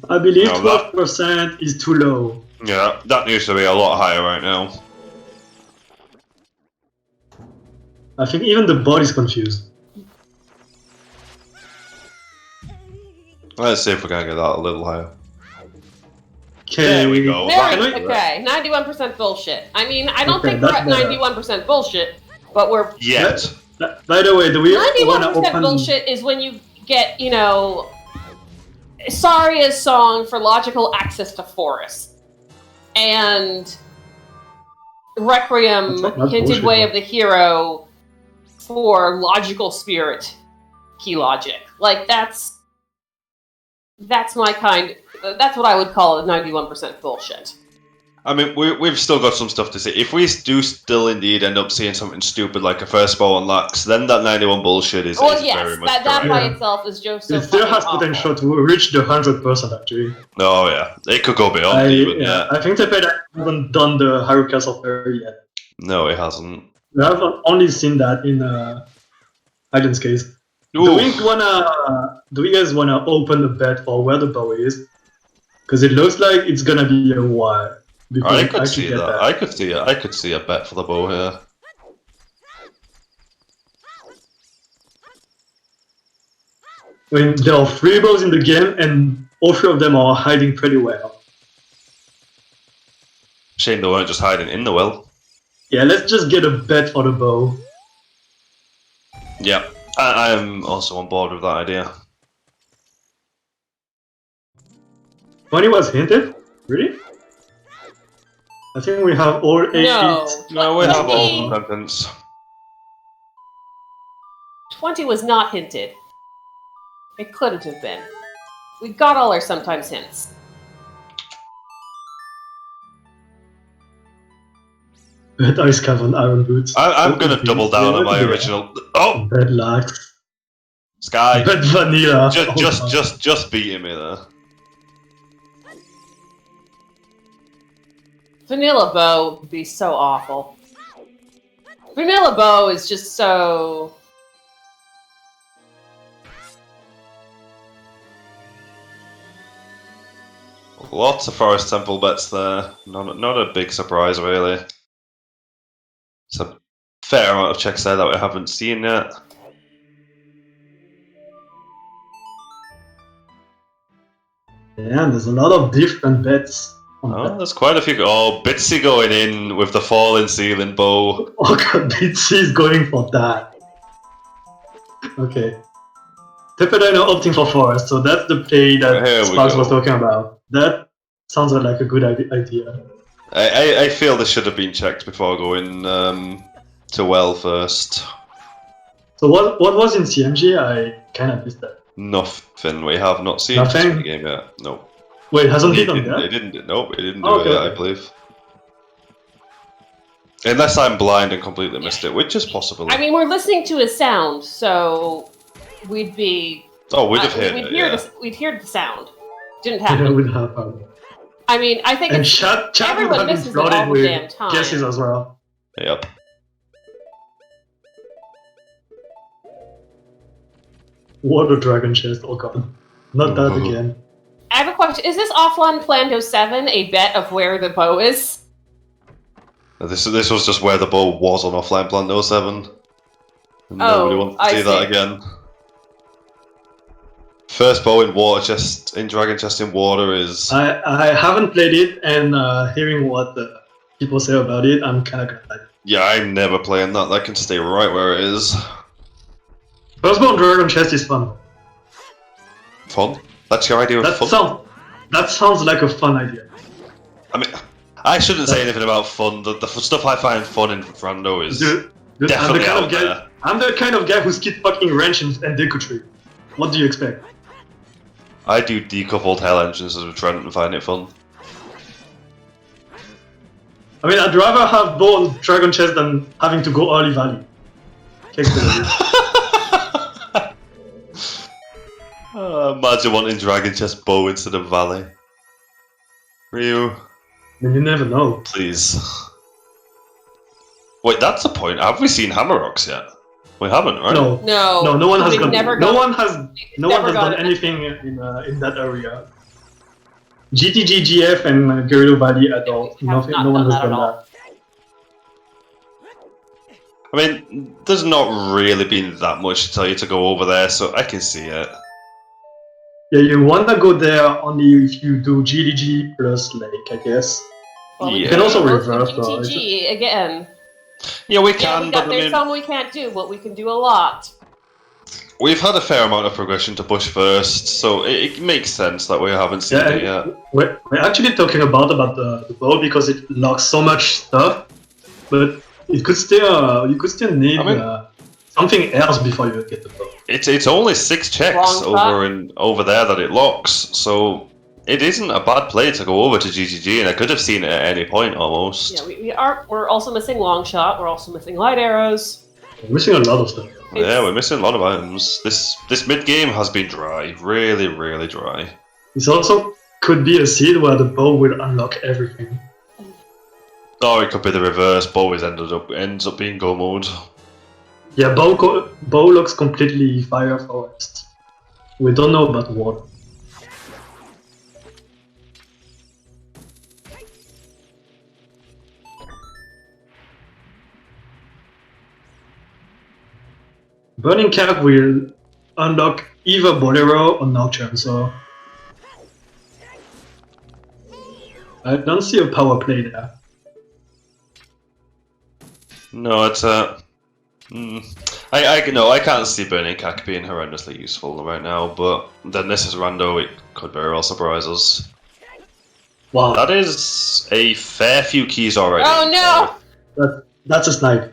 I believe No, that- 12% is too low. Yeah, that needs to be a lot higher right now. I think even the body's confused. Let's see if we can get that a little higher. Okay, There we go. Very, That- okay, 91% bullshit. I mean, I don't Okay, think we're at that's better. 91% bullshit, but we're... Yet. By the way, do we want to 91% open... bullshit is when you get, you know, Saria's song for logical access to forest. And Requiem, That's not Hinted bullshit, Way though. of the Hero for logical spirit key logic. Like, that's my kind... That's what I would call a 91% bullshit. I mean, we've still got some stuff to see. If we do still indeed end up seeing something stupid like a first bow on Lux, then that 91 bullshit is, Well, is yes, very much that correct. by Yeah. itself is just so It still fucking has awful. potential to reach the 100% actually. Oh yeah, it could go beyond even that. I think Tepedino hasn't done the Haru Castle Fairy yet. No, it hasn't. We have only seen that in Hylian's case. Oof. Do you guys wanna open the bet for where the bow is? Because it looks like it's gonna be a while before I we could actually see get that. that. I could see a bet for the bow here. I mean, there are 3 bows in the game, and all 3 of them are hiding pretty well. Shame they weren't just hiding in the well. Yeah, let's just get a bet for the bow. Yeah, I'm also on board with that idea. When it was hinted? Really? I think we have all 8. No, we have all 20 contents. 20 was not hinted. It couldn't have been. We got all our sometimes hints. Bet Ice Cavern Iron Boots. I'm gonna double down on my Yeah. original. Oh, Bet Lux. Sky, Bet Vanilla. Oh, God. just beating me there. Vanilla Bow would be so awful. Vanilla Bow is just so... Lots of Forest Temple bets there. Not a big surprise, really. It's a fair amount of checks there that we haven't seen yet. Yeah, there's a lot of different bets. On Oh, that. there's quite a few. Oh, Bitsy going in with the falling ceiling bow. Oh god, Bitsy is going for that. Okay. Tepedino opting for Forest, so that's the play that Here we Sparks go. was talking about. That sounds like a good idea. I feel this should have been checked before going to well first. So what was in CMG? I kind of missed that. Nothing. We have not seen Nothing? this the game yet. No. Wait, hasn't hit on It that? didn't. Nope, it didn't do Oh, okay, it yet, I okay. believe. Unless I'm blind and completely missed it, which is possible. I mean, we're listening to his sound, so we'd be... Oh, we'd have heard we'd it, hear yeah. we'd hear the sound. Didn't That happen. would happen. I mean, I think And it's... chat would everyone have been misses it all flooded the with damn time. guesses as well. Yep. Water Dragon Chest, oh god. Not that Mhm. again. I have a question. Is this offline Plando 7 a bet of where the bow is? This was just where the bow was on offline plan 07. And nobody wants to I see that see. again. First bow in water chest, in dragon chest in water is. I haven't played it, and hearing what the people say about it, I'm kind of glad. Yeah, I'm never playing that. That can stay right where it is. Firstborn Dragon Chest is fun. Fun. That's your idea of fun. That sounds like a fun idea. I mean, I shouldn't say anything about fun. The stuff I find fun in Rando is Dude, I'm definitely the kind out of guy. there. I'm the kind of guy who skip fucking wrench and Deku Tree. What do you expect? I do decoupled hell engines as a Trent and find it fun. I mean, I'd rather have Born Dragon Chest than having to go early value. Takes the Imagine wanting Dragon Chest Bow instead of Valley. Ryu, You never know. please. Wait, that's a point. Have we seen Hammer Rocks yet? We haven't, right? No. No, No one has we've gone. never No gone- one has. No never one has gone done in anything in that area. GTGGF and Gerudo Valley at all. have not No one done has that at done all. that. I mean, there's not really been that much to tell you to go over there, so I can see it. Yeah, you wanna go there only if you do GDG plus Lake, I guess. Well, we You can also go to reverse, though. GTG again. Yeah, we Yeah, can, but I there's mean, some we can't do, but we can do a lot. we've had a fair amount of progression to push first, so it makes sense that we haven't seen Yeah, it yet. we're actually talking about the bow because it locks so much stuff, but it could still you could still need I mean- something else before you get the bow. It's only 6 checks Wrong shot. over there that it locks, so it isn't a bad play to go over to GGG, and I could have seen it at any point almost. Yeah, we're also missing long shot. We're also missing light arrows. We're missing a lot of stuff. Yeah, we're missing a lot of items. This mid game has been dry, really, really dry. This also could be a seed where the bow will unlock everything. Or it could be the reverse. Bow ends up being go mode. Yeah, bow looks completely fire forest. We don't know about water. Burning Cap will unlock either Bolero or Nocturne, so I don't see a power play there. No, it's a. I can't see Burning Cack being horrendously useful right now, but then this is rando. It could very well surprise us. Wow, That is a fair few keys already. Oh no! that's a snipe.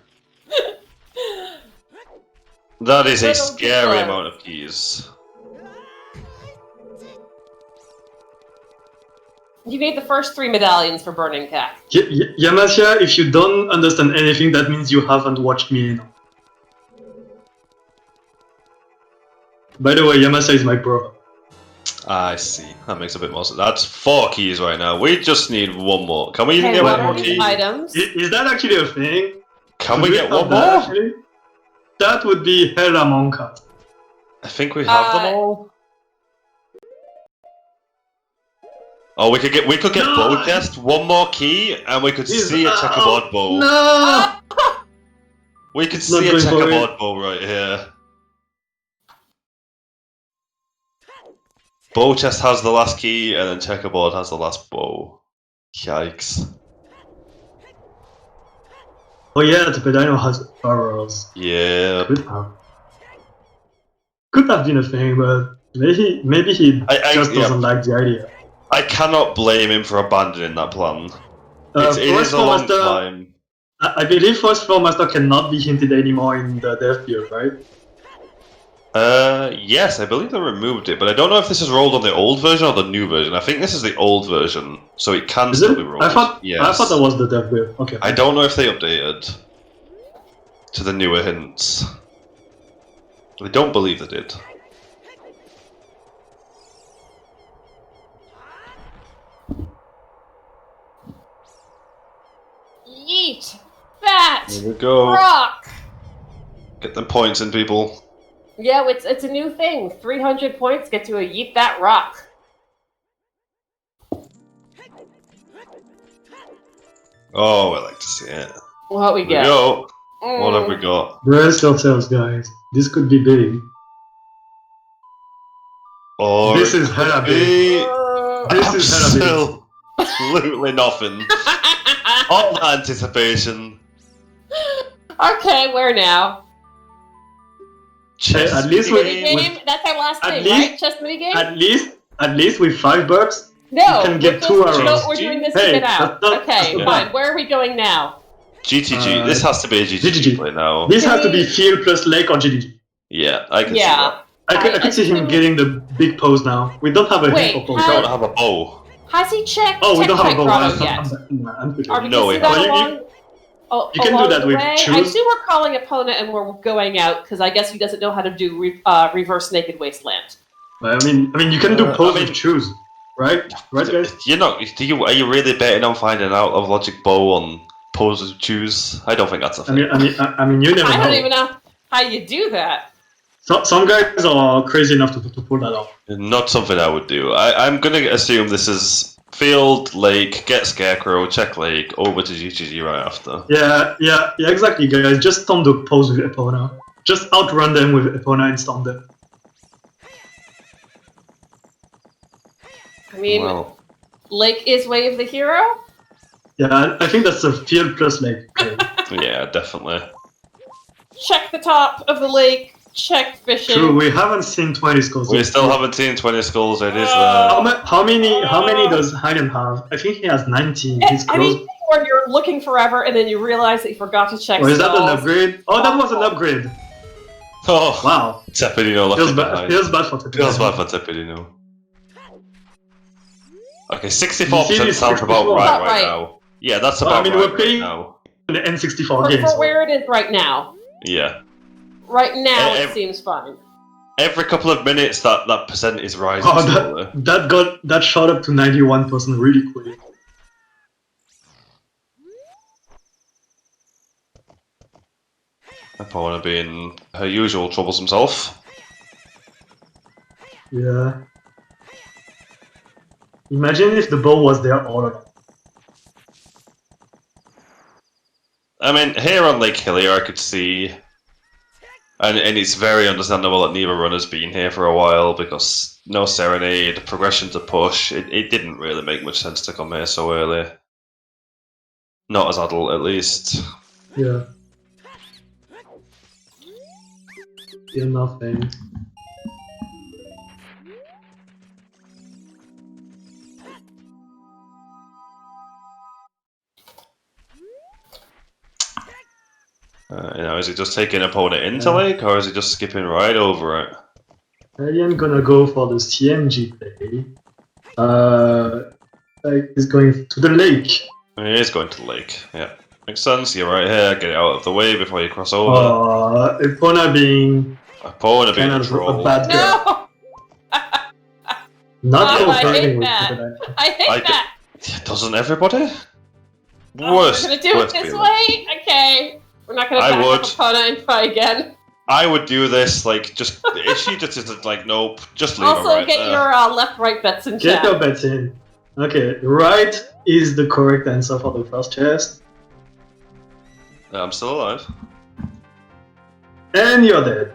That is a Little scary killer. amount of keys. You need the first 3 medallions for burning cack. Yamasia, if you don't understand anything, that means you haven't watched me enough. By the way, Yamasa is my brother. I see. That makes a bit more sense. That's 4 keys right now. We just need one more. Can we even Okay, get what one are more these key? items? Is that actually a thing? Can we Could get have one that, more? actually? That would be hell among us. I think we have them all. Oh, we could get No! bow chest, one more key, and we could see a checkerboard bow. No! We could Not see a going for checkerboard bow right here. Bow chest has the last key, and then checkerboard has the last bow. Yikes. Oh yeah, Tepedino has arrows. Yeah. Could have been a thing, but maybe he just doesn't like the idea. I cannot blame him for abandoning that plan. It is a long time. I believe First Floor Master cannot be hinted anymore in the dev build, right? Yes, I believe they removed it, but I don't know if this is rolled on the old version or the new version. I think this is the old version, so it can Is still it? be rolled. I thought Yes. that was the dev build. Okay. I don't know if they updated to the newer hints. I don't believe they did. Yeet! That! Here we go. Rock! Get them points in, people. Yeah, it's a new thing. 300 points get to a yeet that rock. Oh, I like to see it. What we Here we get? go. What have we got? Brace yourselves, guys. This could be big. Oh, This it is could hella be This is hella big. absolutely nothing. All the anticipation. Okay, where now? Chess at least game. Mini game? That's our last at thing, least- right? Chess mini game? At least with $5, No, you can get we're 2 just- arrows. We're doing this Hey, to get out. that's not- Okay, Yeah. fine. Where are we going now? GTG. This has to be a GTG GTG. play now. This Can has to we- be Field plus Lake or GDG. Yeah, I can see Yeah. that. I could see him assume- getting the big pose now. We don't have a Wait, hint for We pose. don't have a bow. Has he checked Oh, we don't have a Tech bow. Grotto yet? I'm good. Are we No, gonna see we that haven't. along? You can do along that the with way? choose. I assume we're calling opponent and we're going out because I guess he doesn't know how to do reverse naked wasteland. I mean, you can do pose with choose, right? Right, guys? You're not. Are you really betting on finding out of Logic Bow on pose of choose? I don't think that's a thing. I mean, you never know. I don't even know how you do that. So, some guys are crazy enough to pull that off. Not something I would do. I'm gonna assume this is field, lake, get Scarecrow, check lake, over to GGG right after. Yeah, exactly, guys. Just stun the pose with Epona. Just outrun them with Epona and stun them. I mean, Well, Lake is Wave the hero? Yeah, I think that's a field plus lake. yeah, definitely. Check the top of the lake, check fishing. True, we haven't seen 20 skulls. We still haven't seen 20 skulls. It is How many does Hylian have? I think he has 19. He's close. Anything where you're looking forever and then you realize that you forgot to check Or is that an skulls. upgrade? Oh, that was an upgrade. Oh, Wow. Tepedino left Feels it bad. behind. Feels bad for Tepedino. Feels bad for Tepedino. Okay, You see 64% this sounds about 64? right Right. now. Yeah, that's Well, I about mean, right we're playing- now. The N64 For game. so- where it is right now. Yeah. Right now, Eh, it seems fine. Every couple of minutes, that percent is rising Oh, slowly. that shot up to 91% really quick. Opponent being her usual troublesome self. Yeah. Imagine if the bow was there all along. I mean, here on Lake Hillier, I could see, and it's very understandable that neither runner's been here for a while because no Serenade, progression to push. It didn't really make much sense to come here so early. Not as adult, at least. Yeah. Yeah, nothing. Is he just taking opponent into Yeah. Lake, or is he just skipping right over it? Alien gonna go for the CMG play. He's going to the lake. He is going to Lake, yeah. Makes sense, you're right here, get it out of the way before you cross over. Epona being Opponent being kind a of a troll. bad girl. No! Not Oh, I cooperating hate with that. Tepedino. I hate that! Doesn't everybody? Oh, Worst. we're gonna do it worst this feeling. way? Okay. We're not gonna I back would. up Epona and try again. I would do this, like, just if she just isn't like, nope, just leave her Also, right get there. your left-right bets in Get chat. your bets in. Okay, right is the correct answer for the first chest. I'm still alive. And you're dead.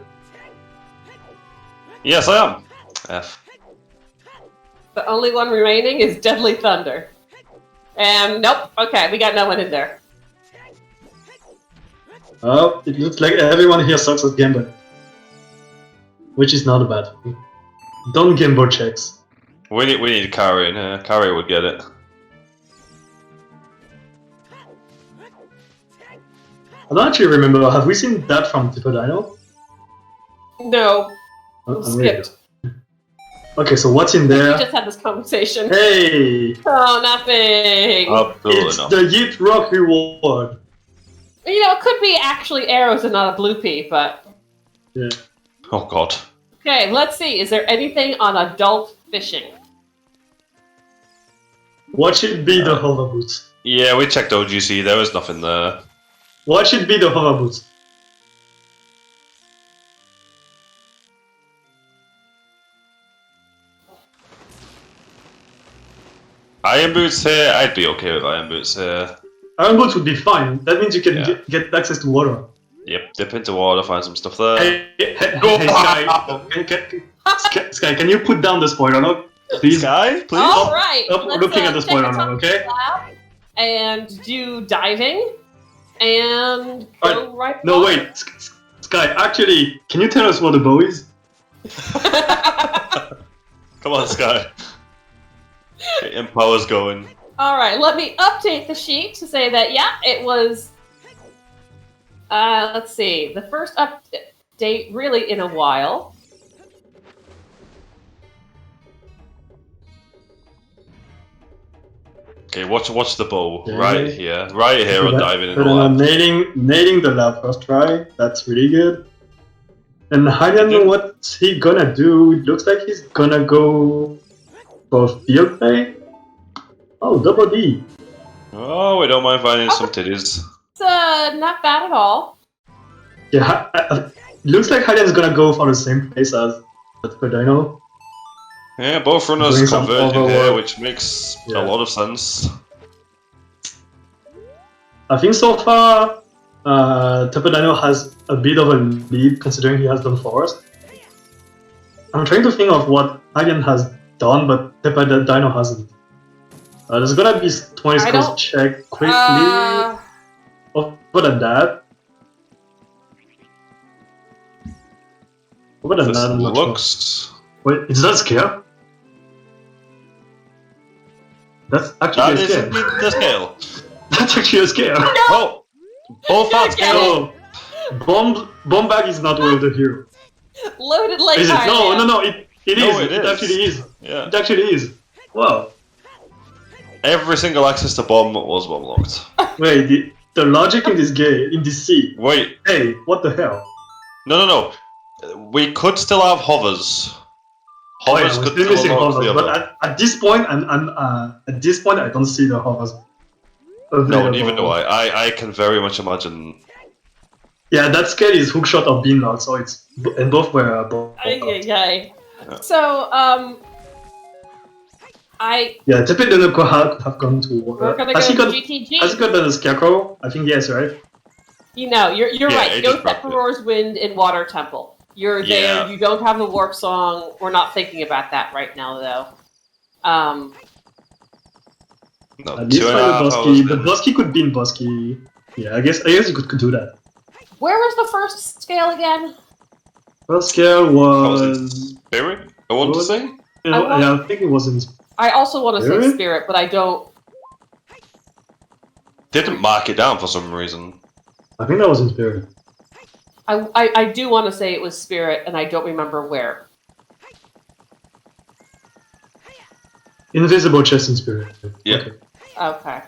Yes, I am. F. The only one remaining is Deadly Thunder. And nope. Okay, we got no one in there. Oh, it looks like everyone here sucks at Gamble. Which is not a bad thing. Don't Gamble checks. We need Carrie in here. Carrie would get it. I don't actually remember. Have we seen that from Tepedino? No, I'm skipped. Okay, so what's in We there? just had this conversation. Hey! Oh, nothing. Absolutely It's not. the Yeet Rock reward. You know, it could be actually arrows and not a blue pea, but... Yeah. Oh god. Okay, let's see. Is there anything on adult fishing? What should be the hover boots? Yeah, we checked OGC. There was nothing there. What should be the hover boots? Iron boots here. I'd be okay with iron boots here. Iron boots would be fine. That means you can Yeah. get access to water. Yep. Dip into water, find some stuff there. Hey, Sky, can you put down the spoiler log, please? Sky, please. All right. Stop let's, looking at the check spoiler the log, okay? lab and do diving and go right. No, forward. wait, Sky. Actually, can you tell us what the bow is? Come on, Sky. Empower's going. All right. Let me update the sheet to say that it was. Let's see. The first update really in a while. Okay, watch the bow. Yeah. Right here on diving in the But lab. nailing the lab first try. That's really good. And Hylian, what's he gonna do? It looks like he's gonna go for field play. Oh, double D. Oh, we don't mind finding some titties. It's not bad at all. Yeah, looks like Hylian's gonna go for the same place as Tepedino. Yeah, both Doing runners some converging here, overwork. which makes Yeah. a lot of sense. I think so far, Tepedino has a bit of a lead considering he has done Forest. I'm trying to think of what Hylian has done, but Tepedino hasn't. There's gonna be 20 I scores don't- check quickly. Uh, Other than that, This I'm not sure. looks... Wait, is that a scare? That's actually That a is scare. indeed the scale. That's actually a scare. Oh! Both Don't are get scale. So, bomb bag is not well the hero. loaded like Is it? No, Hylian. no, no. It No, is. it is. Actually is. Yeah. It actually is. Wow. Every single access to bomb was bomb locked. Wait, the logic in this game, in this scene. Wait, Hey, what the hell? no. We could still have hovers. Oh, yeah, Hovers we're could still still missing unlock hovers, the but other. at this point, at this point, I don't see the hovers. No, available. neither do I. I can very much imagine. Yeah, that scale is hookshot or beamlock, so it's and both were both. Ay. Yeah. So, Yeah, Tepedino could have gone to. we're gonna has go he to got? GTG. Has he got the scarecrow? I think yes, right? You know, you're Yeah, right. it Go just set dropped it. Roar's Wind in Water Temple. You're there. Yeah. You don't have the warp song. We're not thinking about that right now, though. No, At least 2.5 try the hours Bosky. The in. Bosky could be in Bosky. Yeah, I guess you could do that. Where was the first scale again? First scale That was in was. Spirit, I want to was- say. Yeah, I think it was in. I also want to say Spirit? Spirit, but I don't. Didn't mark it down for some reason. I think that was in Spirit. I do want to say it was Spirit, and I don't remember where. Invisible chest in Spirit. Yeah. Okay. Okay.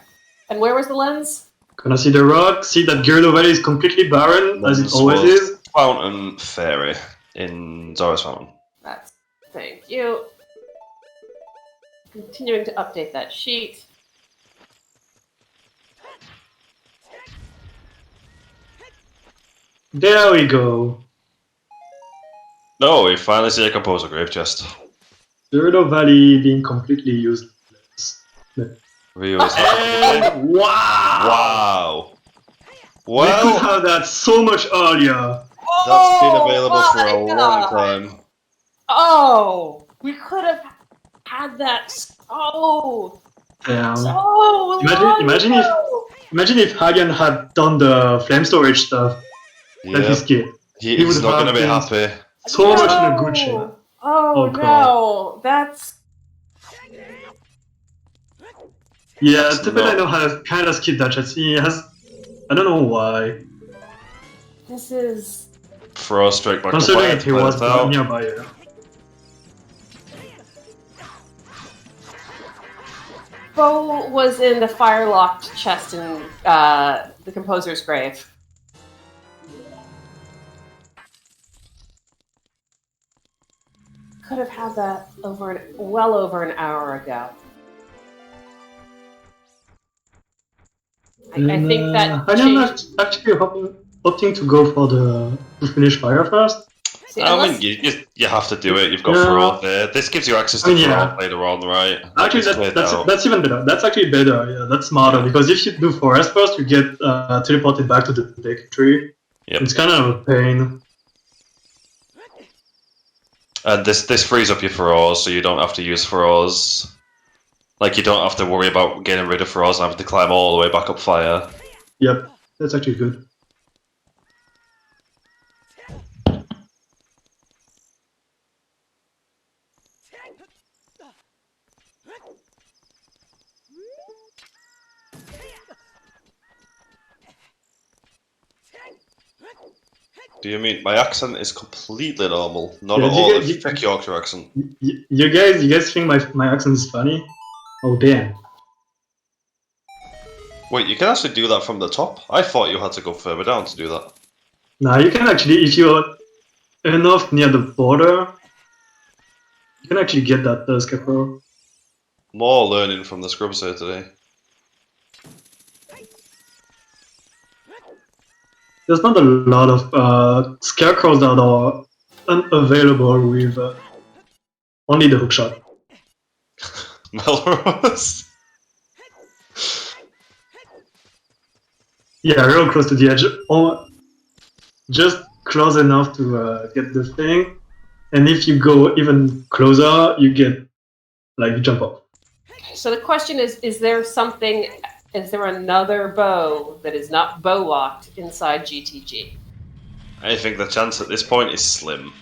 And where was the lens? Gonna see the rock. See that Gyardo Valley is completely barren, as it Lens always was- is. Fountain Fairy in Zora's Fountain. That's. Thank you. Continuing to update that sheet. There we go. No, we finally see a composer grave chest. Gyardo Valley being completely useless. Ryu is happy. And wow! Wow. We could Well, have that so much earlier. that's been available for my a long God. time. Oh, we could have had that. Oh, Damn. so Imagine if Hagen had done the flame storage stuff that he Yeah, skipped. he's would not gonna have be been- happy. So much in a good shape. Oh, Oh, no, that's Yeah, That's Tepedino has kind of skipped that chest. He has. I don't know why. this is. Throw straight back to Considering fire that to he play was this out. nearby. Yeah. Bo was in the fire-locked chest in the composer's grave. Could have had that well over an hour ago. I think that Hagen changed. actually opting to go for to finish fire first. See, I unless- mean, you have to do it. You've got Yeah. Furore there. This gives you access to I mean, yeah. Furore later on, right? Actually, It's cleared out. that's even better. That's actually better. Yeah, that's smarter because if you do forest first, you get teleported back to the deck tree. Yep. It's kind of a pain. And this frees up your Furores, so you don't have to use Furores. Like, you don't have to worry about getting rid of Furores and having to climb all the way back up fire. Yep, that's actually good. Do you mean my accent is completely normal? Not Yeah, at do you all get- a you- thick Yorkshire accent. You guys think my accent is funny? Oh damn! Wait, you can actually do that from the top? I thought you had to go further down to do that. Now you can actually, if enough near the border, you can actually get that Scarecrow. More learning from the scrubs here today. There's not a lot of Scarecrows that are unavailable with only the hookshot. Melrose. Yeah, real close to the edge. Just close enough to get the thing. And if you go even closer, you get, like, you jump off. So the question is there something, is there another bow that is not bow locked inside GTG? I think the chance at this point is slim.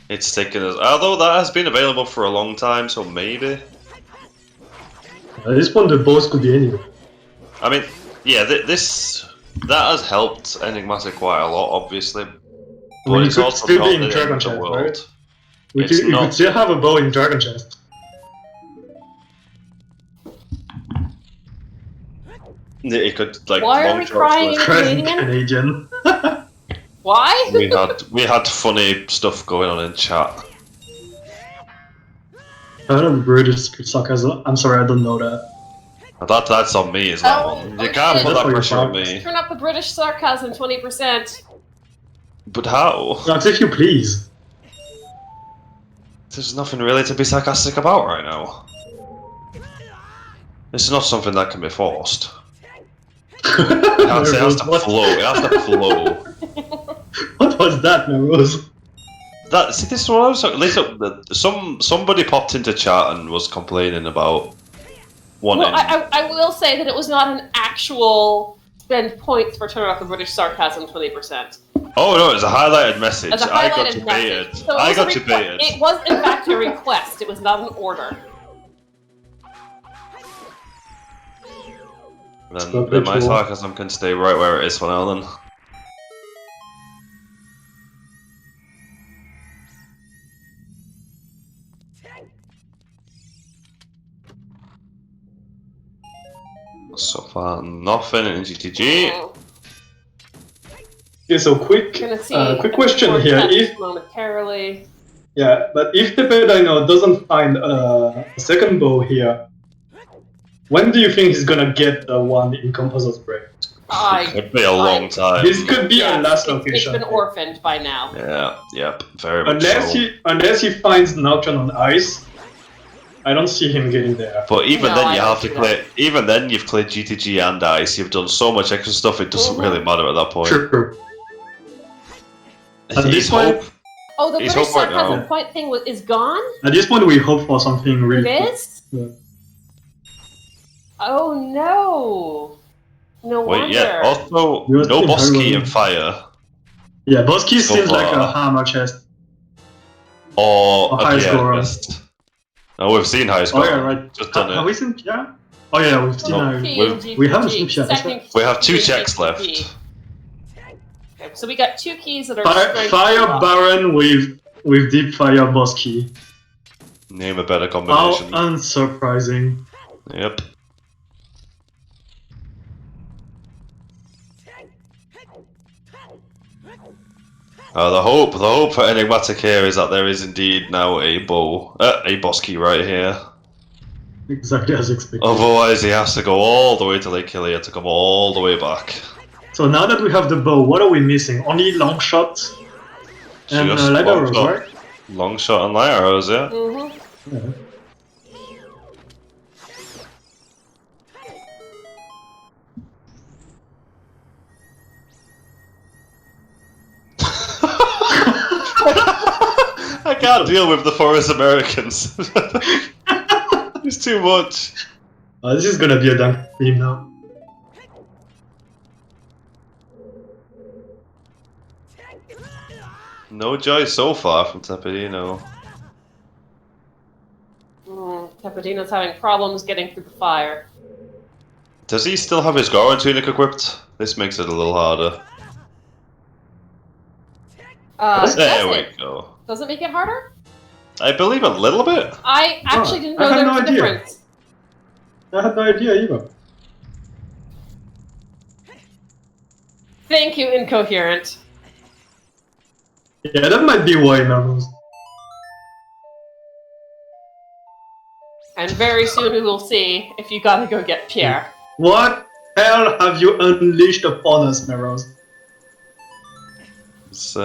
It's taken us, although that has been available for a long time, so maybe. At this point, the bows could be anywhere. I mean, yeah, that has helped Enigmatic quite a lot, obviously. But I mean, it's you could also still not be in the end Dragon of the Chest, world. right? You It's could not- still have a bow in Dragon Chest. It could like. Why are long we shots crying with- in Crazy Canadian? Canadian. Why? we had funny stuff going on in chat. I don't know British sarcasm. I'm sorry, I don't know that. That's on me, is that Oh, one? You oh can't shit. put that That's pressure on what me. Turn up the British sarcasm 20%. But how? That's if you please. There's nothing really to be sarcastic about right now. This is not something that can be forced. It has to flow. It has to flow. What was that, Melrose? See, this is what I was talking. Listen, somebody popped into chat and was complaining about wanting. Well, I will say that it was not an actual spend points for turn off the British sarcasm 20%. Oh no, it's a highlighted message. As a I got highlighted message. debated. So it I was got a debated. It was in fact a request. It was not an order. Then my sarcasm can stay right where it is for now. Then. So far, nothing in GTG. Okay, so quick question here. If momentarily. yeah, but if Tepedino doesn't find a second bow here, when do you think he's gonna get the one in Composer's Break? It could be a long time. This could be Yes, our last it's location. been orphaned by now. Yeah, yep, very much so. Unless he finds Nocturne on ice, I don't see him getting there. But even No, then, I you don't have to see clear. Even then, you've cleared GTG and ice. You've done so much extra stuff. It doesn't really matter at that point. True. At He's this point, hope. Oh, the He's British hope right sarcasm now. point thing is gone? at this point, we hope for something really. It quick. is? Yeah. Oh no. No Wait, wonder. yeah. Also, You're no still boss key very in fire. Yeah, Bosky So seems like a far. hammer chest. Or high score. just. No, we've seen high Oh score. yeah, right. Just done Have it. we seen Pia? Oh yeah, we've seen No, her. Key we've- in we haven't GTG. seen Pia, that's Second We have two key in checks left. GTG. Okay, so we got two keys that are Fire, strength Baron with Deep Fire Bosky. Name a better How combination. unsurprising. Yep. The hope for Enigmatic here is that there is indeed now a boss key right here. Exactly as expected. Otherwise, he has to go all the way to Lake Hylia to come all the way back. So now that we have the bow, what are we missing? Only long shots and Just light long arrows, shot. right? Long shot and light arrows, yeah. Mm-hmm. Yeah. I can't deal with the Forest Americans. It's too much. This is gonna be a dunk theme now. No joy so far from Tepedino. Tepedino's having problems getting through the fire. Does he still have his Goron tunic equipped? This makes it a little harder. There we go. Does it make it harder? I believe a little bit. I actually didn't I know had there no was a idea. difference. I had no idea either. Thank you, Incoherent. Yeah, that might be why, Melrose. And very soon we will see if you gotta go get Pierre. What hell have you unleashed upon us, Melrose? It's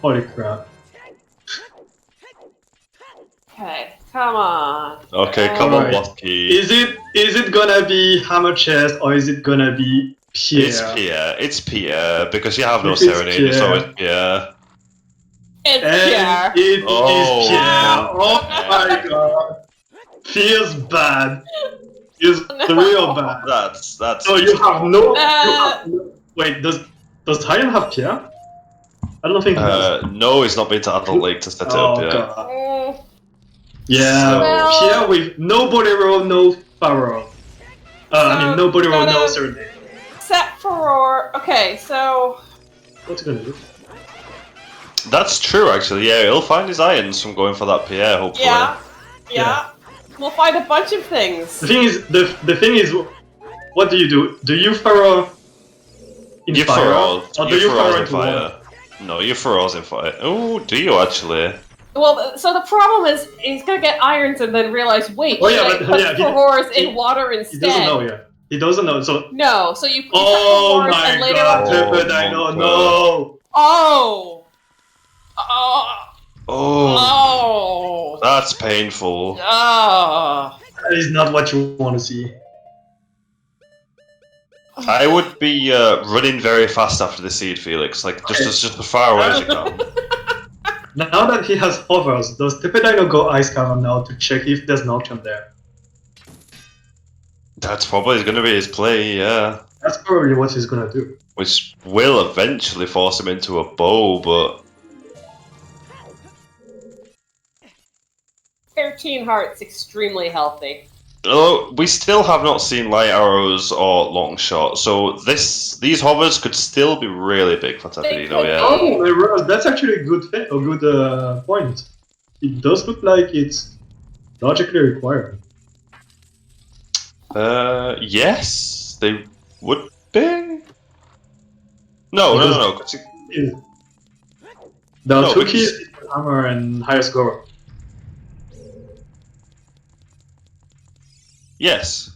Holy crap. Okay, come on. Okay, come on, Alright. Botky. Is it gonna be Hammer Chest or is it gonna be Pierre? It's Pierre. It's Pierre because you have no If it's Serenade. It's Pierre. always Pierre. It's And Pierre. it is Oh, Pierre. no. Oh my god. Feels bad. Feels real bad. That's. So you have no. Wait, does Hylian have Pierre? I don't think he does. No, he's not been to Adult Lake to set it up Oh yet. god. Mm, Yeah, Well- Pierre with no Bolero, no Pharaoh. I mean, no Bolero, no gotta- Serenade. Set for roar. Okay, so What's he gonna do? That's true, actually. Yeah, he'll find his irons from going for that Pierre, hopefully. yeah. We'll find a bunch of things. The thing is, what do? Do you Pharaoh in You fire? Pharaoh. Or do You you Pharaoh's Pharaoh in into water? fire. No, you Pharaoh's in fire. Oh, do you actually? Well, so the problem is he's gonna get irons and then realize, wait, Oh, yeah, should I but- put yeah, he- roars in he- water He instead? doesn't know yet. He doesn't know. So. No, so you Oh roars my and later god, on. Tepedino, Oh, no! Oh. Oh, Oh. that's painful. Oh. That is not what you want to see. I would be running very fast after the seed, Felix. Like just as far away as you can. Now that he has hovers, does Tepedino go Ice Cannon now to check if there's Nocturne there? That's probably going to be his play, yeah. That's probably what he's gonna do. Which will eventually force him into a bow, but 13 hearts, extremely healthy. oh, we still have not seen light arrows or long shot, so these hovers could still be really big for Tepedino, could. yeah. Oh, my word, that's actually a good point. It does look like it's logically required. Yes, they would be. No. 'Cause There are No, two because- keys, Hammer and highest scorer. Yes,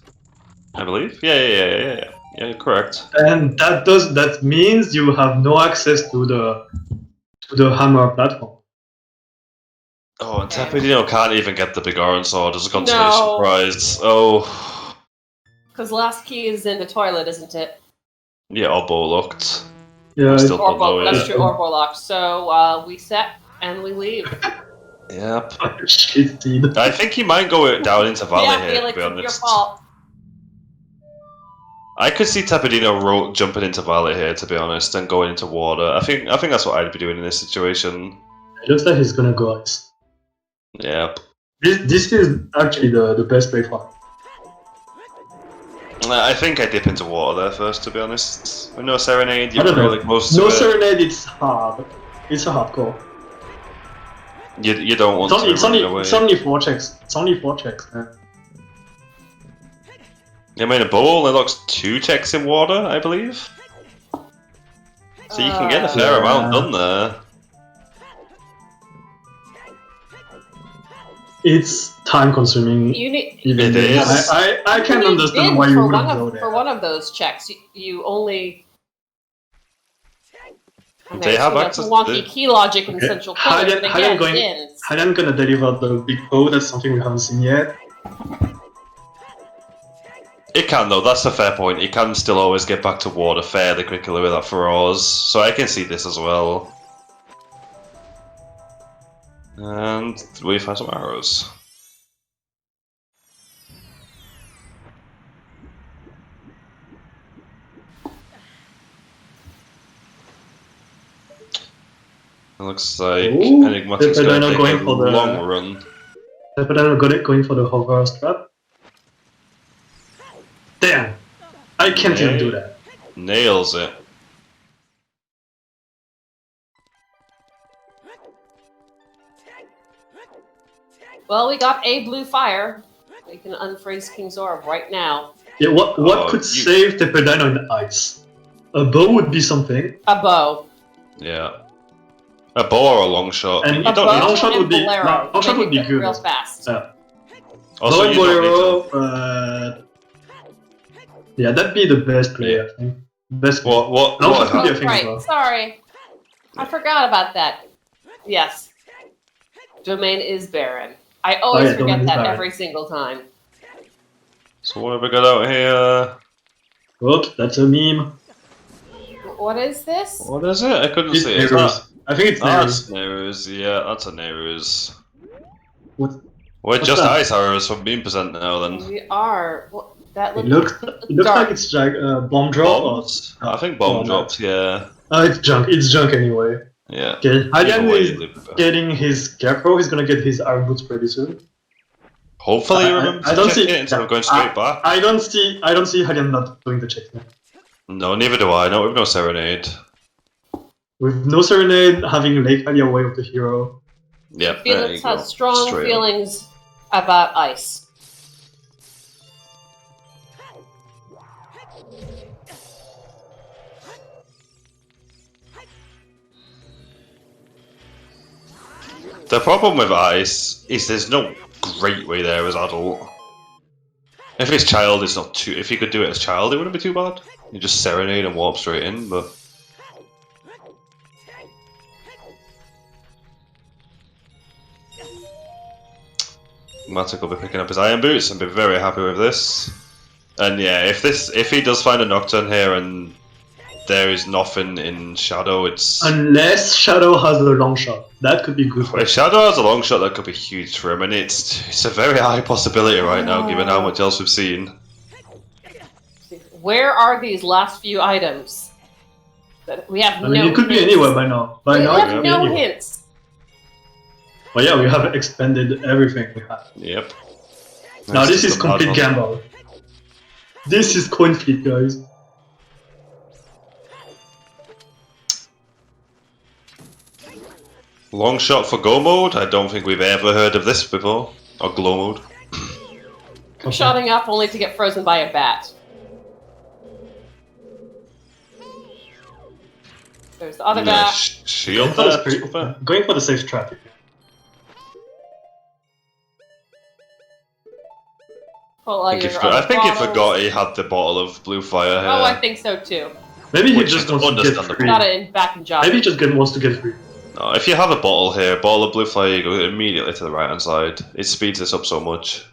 I believe. Yeah. Yeah, correct. And that means you have no access to the Hammer platform. Oh, and Tepedino can't even get the big orange sword as a consolation No. prize. Oh, Because last key is in the toilet, isn't it? yeah, Orbo locked. Yeah, Still it's don't know Orbo, that's it. true, Orbo locked. So we set and we leave. Yep. shit, dude. I think he might go down into Valley Yeah, here, Felix, to be it's your honest. fault. I could see Tepedino jumping into Valley here, to be honest, and going into water. I think that's what I'd be doing in this situation. It looks like he's gonna go Ice. Yep. This is actually the best play for him. I think I dip into water there first, to be honest. With no Serenade, I you're don't know. really close to No it. Serenade, it's hard. It's a hardcore. You don't want It's to only, run away. it's only 4 checks. It's only 4 checks, man. I mean, a bowl only locks 2 checks in water, I believe. So you can get a fair Yeah. amount done there. It's time consuming. You need. Even It then. is. I can you understand did why you for wouldn't one go of, there. For one of those checks, you only. And They there's, have you know, access- some wonky they- key logic in Okay. Central Killer, Hylian- but Hylian again, going- ins. I'm gonna deliver the big bow. That's something we haven't seen yet. It can, though, that's a fair point. It can still always get back to water fairly quickly with that Feroz, so I can see this as well. And we find some arrows. It looks like Ooh, Enigmatic's Tepedino going to going take a for the- long run. But I'm going for the hover strap. Damn! I can't even do that. Nails it. Well, we got a blue fire. We can unfreeze King's Orb right now. Yeah, what Oh, could save Tepedino in ice? A bow would be something. A bow. Yeah. A bow or a long shot. And You A don't bow need long shot and would be bolero. long shot Make would be it good. real fast. Also, Bow and you don't need bolero, to. yeah, that'd be the best play, I think. Best play. What Long shot could be a Oh, thing as right. well. Sorry. I forgot about that. Yes. Domain is barren. I always yeah, domain forget is that barren. every single time. So what have we got out here? Oops, that's a meme. What is this? What is it? I couldn't It's see. Is Neros. that? I think it's That's Neros. Neros. Yeah, that's a Neros. What? We're What's just that? ice arrows from meme percent now then. We are. Well, that It looks. looks dark. like it's like bomb drop. Bombs? I think bomb Oh, drops, yeah. It's junk. It's junk anyway. Yeah. Okay, Hylian Either way, is getting his Scarecrow. He's gonna get his Iron Boots pretty soon. Hopefully you remember I to don't check see- it instead of going straight back. I don't see Hylian not doing the check now. No, neither do I. No, we've no Serenade. With no Serenade, having Lake Hylia Way of the Hero. Yep, there you Felix go. has strong Straight up. feelings about ice. The problem with ice is there's no great way there as adult. If it's child, it's not too. If you could do it as child, it wouldn't be too bad. You just Serenade and warp straight in, but. Matic will be picking up his iron boots and be very happy with this. And yeah, if he does find a Nocturne here and there is nothing in Shadow, it's Unless Shadow has a long shot, that could be good for if him. Shadow has a long shot, that could be huge for him, and it's a very high possibility right now, given how much else we've seen. Where are these last few items? That we have I mean, no it could be hints. anywhere by now. By We now, it have could be no anywhere. hints. But yeah, we have expended everything we have. Yep. Now That's this just is a bad complete one. gamble. This is coin flip, guys. Long shot for go mode? I don't think we've ever heard of this before. Or glow mode. Okay. Shotting up only to get frozen by a bat. There's the other bat. Shield Going for the there. spirit- Super. going for the safe trap. Pull I out think, your he, I other think he bottles. forgot he had the bottle of blue fire here. Oh, I think so too. Maybe he Which just is wants to get understandable. free. Got it in back in job. Maybe he just wants to get free. No, if you have a bottle here, bottle of blue fire, you go immediately to the right hand side. It speeds this up so much.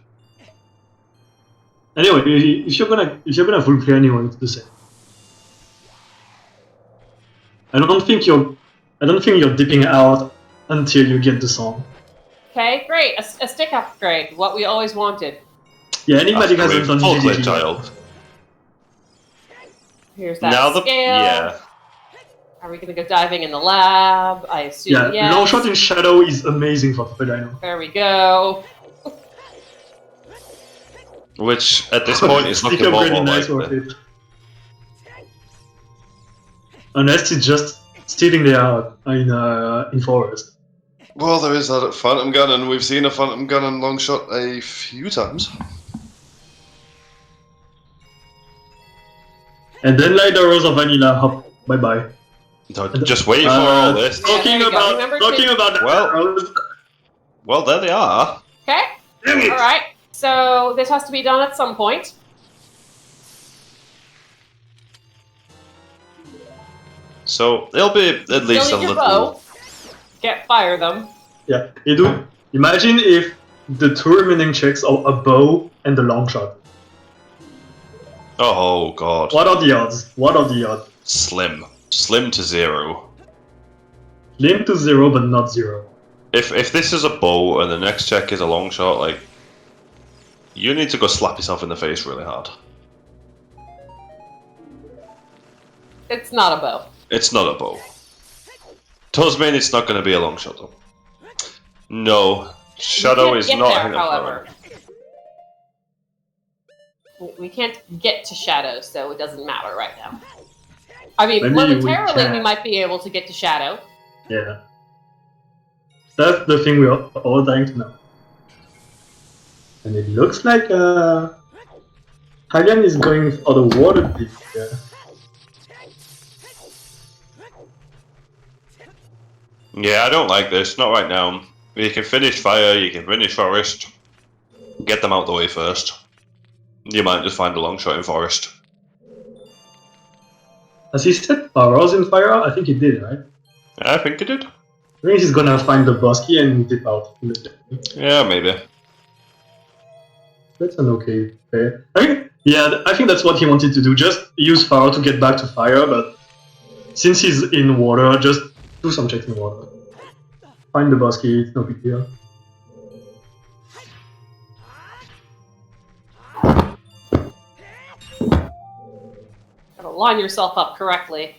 Anyway, if you're gonna full play anyway, it's the same. I don't think you're dipping out until you get the song. Okay, great. A stick upgrade. What we always wanted. Yeah, Enigmatic hasn't done full clip GGG. child. Here's that Now the scale. yeah. Are we gonna go diving in the lab? I assume Yeah, yes. long shot in shadow is amazing for Tepedino. There we go. Which at this point is Stick looking more upgrade and more is nice worth likely. it. Unless it's just stealing the out in forest. Well, there is that Phantom Gun, we've seen a Phantom Gun and long shot a few times. And then like the Rose of Vanilla, hop, bye bye. No, just wait for all this. Yeah, there you go. Remember to- About the Well- Rose. Well, there they are. Okay. Damn it! All right. So this has to be done at some point. So it'll be at least a Still need your little. bow. Fire them. Yeah, Edu, imagine if the two remaining checks are a bow and a long shot. Oh god. What are the odds? What are the odds? Slim. Slim to 0. Limb to 0, but not 0. If this is a bow and the next check is a long shot, like you need to go slap yourself in the face really hard. It's not a bow. It's not a bow. Does mean it's not going to be a long shot though. No, Shadow We is can't not. get hitting there, a however. We can't get to Shadow, so it doesn't matter right now. I mean, Maybe we momentarily we can. might be able to get to Shadow. Yeah. That's the thing we're all dying to know. And it looks like Hylian is going for the water deep here. Yeah, I don't like this. Not right now. You can finish fire, you can finish forest. Get them out the way first. You might just find a long shot in forest. As he said powers in fire, I think he did, right? I think it did. I think he's gonna find the Bosky and dip out. Yeah, maybe. That's an okay play. I think that's what he wanted to do. Just use fire to get back to fire, but since he's in water, just do some checks in water. Find the Bosky, it's no big deal. Gotta line yourself up correctly.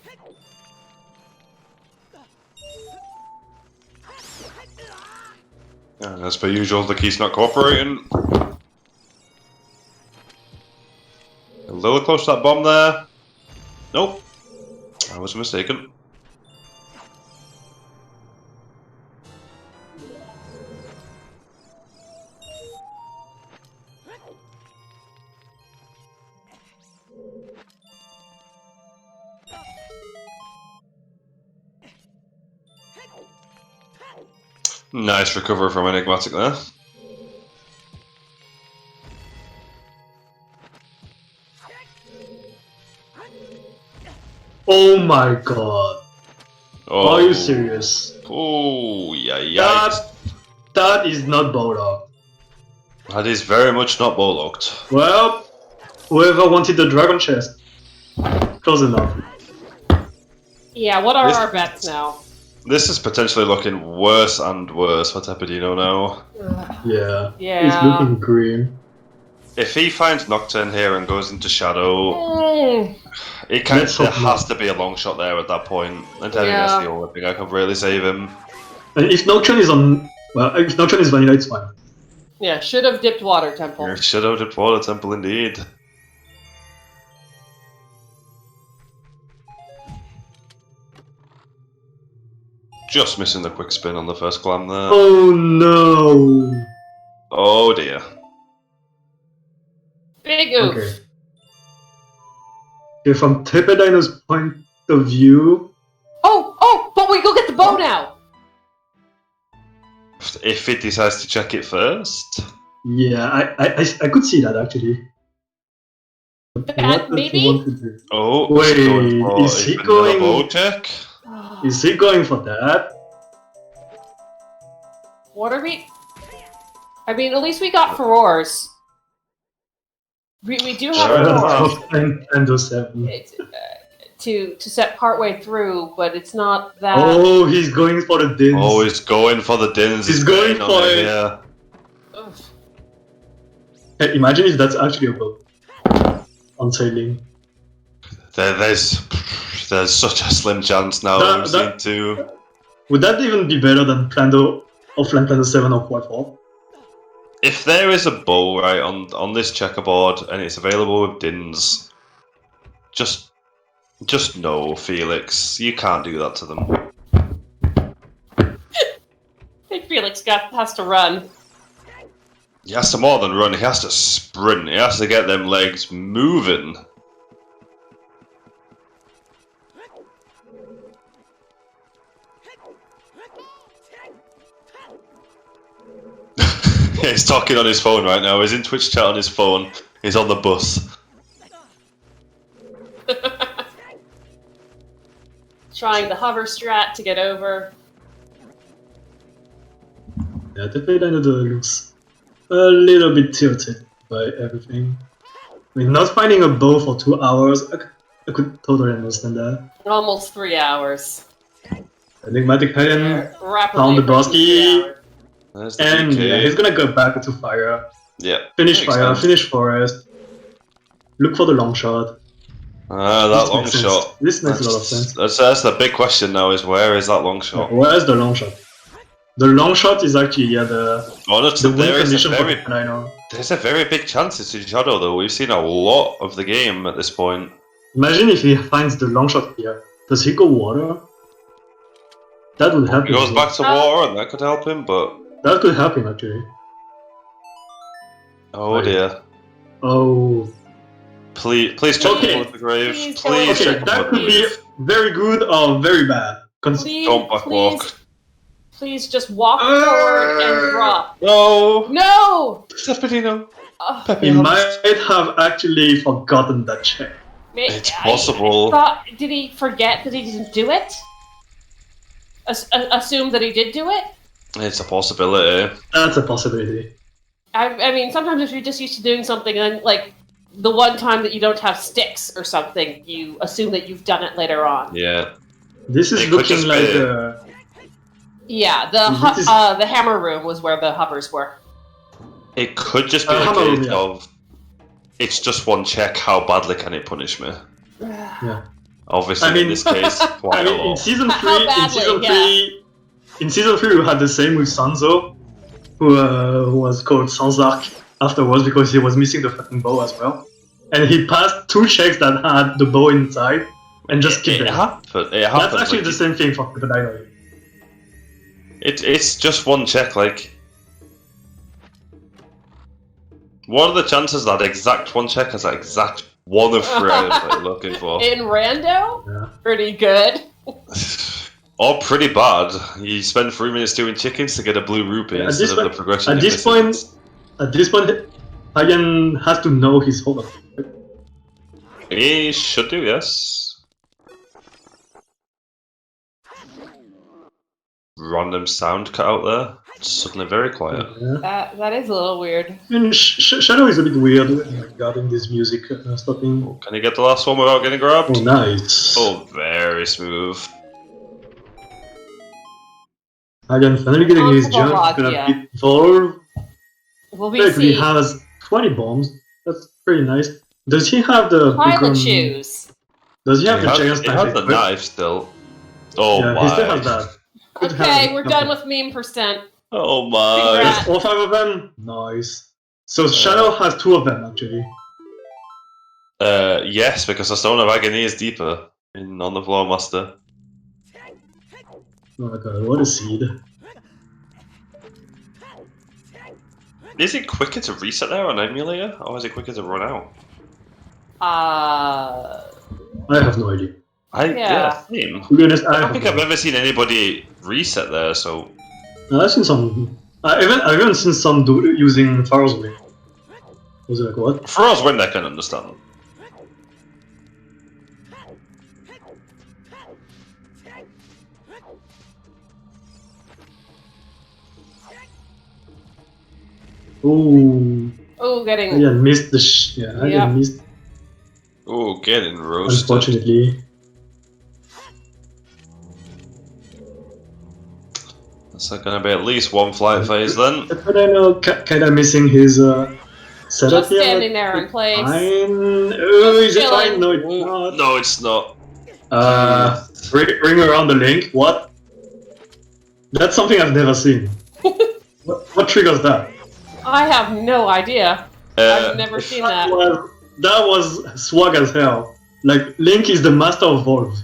And as per usual, the key's not cooperating. A little close to that bomb there. Nope. I was mistaken. Nice recovery from Enigmatic there. Oh my god. Oh. Are you serious? Oh, yeah. That is not bowlocked. That is very much not bowlocked. Well, whoever wanted the dragon chest. Close enough. Yeah, what are our bets now? This is potentially looking worse and worse for Tepedino now. Yeah. Yeah. He's looking green. If he finds Nocturne here and goes into Shadow, it has to be a long shot there at that point. And then that's the only thing I can really save him. And if Nocturne is on... Well, if Nocturne is vanilla, it's fine. Yeah, should have dipped Water Temple. Should have dipped Water Temple indeed. Just missing the quick spin on the first glam there. Oh no! Oh dear. Big oof. Okay, from Tepedino's point of view... Oh! But we go get the bow now! If it decides to check it first? Yeah, I could see that actually. Bad, maybe? Oh, wait, is he going... bow check? Is he going for that? What are we... I mean, at least we got furores. We do have furores. And those 7. To set partway through, but it's not that... Oh, he's going for the dins. Oh, he's going for the dins. He's going for it. Yeah. Hey, imagine if that's actually a bow. On sailing. There's such a slim chance now. Would that even be better than Plando or Flank Plando 7 or Quad 4? If there is a bow right on this checkerboard and it's available with dins, just no, Felix, you can't do that to them. I think Felix has to run. He has to more than run, he has to sprint, he has to get them legs moving. Yeah, he's talking on his phone right now, he's in Twitch chat on his phone, he's on the bus. Trying the hover strat to get over. Yeah, the Tepedino looks a little bit tilted by everything. I mean, not finding a bow for 2 hours, I could totally understand that. Almost 3 hours. EnigmaticHylian found the Bosky, and yeah, he's gonna go back to fire. Yeah. Finish fire, finish forest. Look for the long shot. That long shot. This makes a lot of sense. That's the big question now, is where is that long shot? Where is the long shot? The long shot is actually, the win condition for Tepedino. There's a very big chance it's in Shadow though, we've seen a lot of the game at this point. Imagine if he finds the long shot here. Does he go water? That would help him. He goes back to water and that could help him, but... That could help him actually. Oh dear. Oh. Please check Okay. the grave. Please Please don't- Okay, check that the could be grave. very good or very bad. Please, Don't backwalk. please just walk forward and drop. No! No! Tepedino. Ugh, Pepe He hands. might have actually forgotten that check. It's possible. Did he forget that he didn't do it? Assume that he did do it? It's a possibility. That's a possibility. I mean, sometimes if you're just used to doing something and then, like, the one time that you don't have sticks or something, you assume that you've done it later on. Yeah. This is It could looking just like be- Yeah, This is- the hammer room was where the hovers were. It could just be a Hammer room, case yeah. of it's just one check. How badly can it punish me? yeah. Obviously, I mean- in this case, quite I a mean, in lot. season How three, badly, in season three, we had the same with Sanzo, who was called Sanzark afterwards because he was missing the fucking bow as well, and he passed 2 checks that had the bow inside and just skipped It it. happened. It That's happened. actually like, the same thing for Tepedino. It's just one check. Like, what are the chances that exact one check is that exact one of 3 items that you're looking for? In Rando? Yeah. Pretty good. Or pretty bad. You spend 3 minutes doing chickens to get a blue rupee At instead this of point- the progression. At you're this missing. point, Hylian has to know his hold. He should do, yes. Random sound cut out there. It's suddenly very quiet. Yeah. That is a little weird. I mean, Shadow is a bit weird regarding this music stopping. Oh, can you get the last one without getting grabbed? Oh, nice. Oh, very smooth. Hylian finally getting Oh, his come jump. on, He's gonna yeah. beat Volv. Will we Basically, he see has 20 bombs. That's pretty nice. Does he have the pilot Bikram- shoes? Does he have the giant He has sniper the equipped? knife still. Oh Yeah, my. he still has that. Good Okay, have- we're done with meme percent. Oh my. Congrats. All 5 of them? Nice. So Shadow has 2 of them actually. Yes, because the Stone of Agony is deeper on the Floor Master. Oh my god, what a seed. Is it quicker to reset there on emulator, or is it quicker to run out? I have no idea. Yeah. Same. To be honest, I don't have think no I've ever seen anybody reset there, so I've seen some. I've even seen some using Pharaoh's Wing. Was it like what? for us, when I can understand. Ooh, Oh, I getting didn't missed the I Yeah. didn't missed. Oh, getting roasted. Unfortunately, That's gonna be at least one flight phase then. but I know kind of missing his setup just here. standing there in place. Fine. Oh, is it chilling. fine? No, it's not. No, it's not. Ring around the link. What? That's something I've never seen. What triggers that? I have no idea. I've never seen that. That was swag as hell. Like Link is the master of Volv.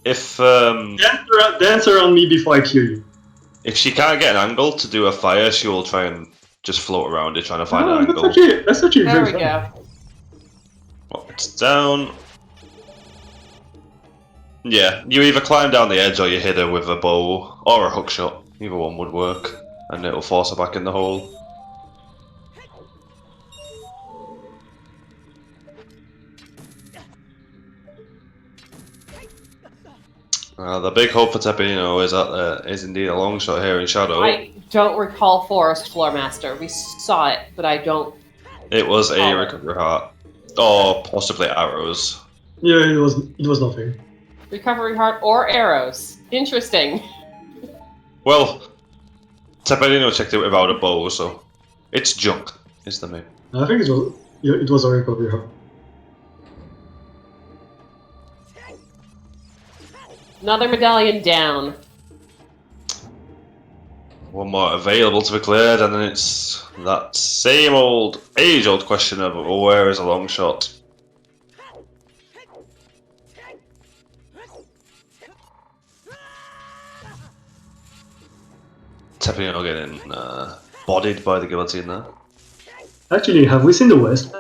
If Dance around me before I kill you. if she can't get an angle to do a fire, she will try and just float around it, trying to find an angle. That's actually There very we fun. go. Well, it's down. Yeah, you either climb down the edge or you hit her with a bow or a hook shot. Either one would work, and it'll force her back in the hole. The big hope for Tepedino is that there is indeed a long shot here in Shadow. I don't recall Forest Floor Master. We saw it, but I don't. It was a Oh. recovery heart, or possibly arrows. Yeah, it was nothing. Recovery heart or arrows. Interesting. Well, Tepedino checked it without a bow, so it's junk. Is the main. I think it was a recovery hub. Another medallion down. One more available to be cleared, and then it's that same old, age-old question of where is a long shot? Tepedino getting bodied by the guillotine there. Actually, have we seen the West?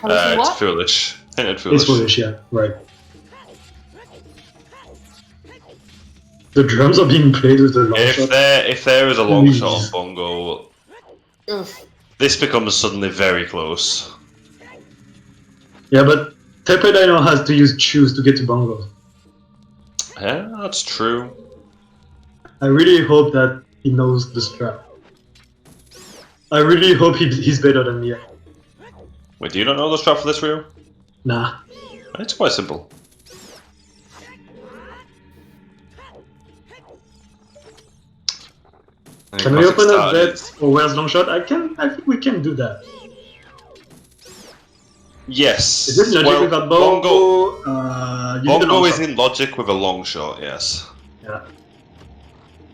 Posing It's what? foolish. Hinted foolish. It's foolish, yeah, right. The drums are being played with the long shot. If there is a long Please. shot on Bongo, Oof. this becomes suddenly very close. Yeah, but Tepedino has to use choose to get to Bongo. Yeah, that's true. I really hope that he knows the strat. I really hope he's better than me. Wait, do you not know the strat for this room? Nah. It's quite simple. Can we open a bet for where's long shot? I think we can do that. Yes. Is this logic without Bongo? You need a Bongo long is shot. in logic with a long shot, yes. Yeah.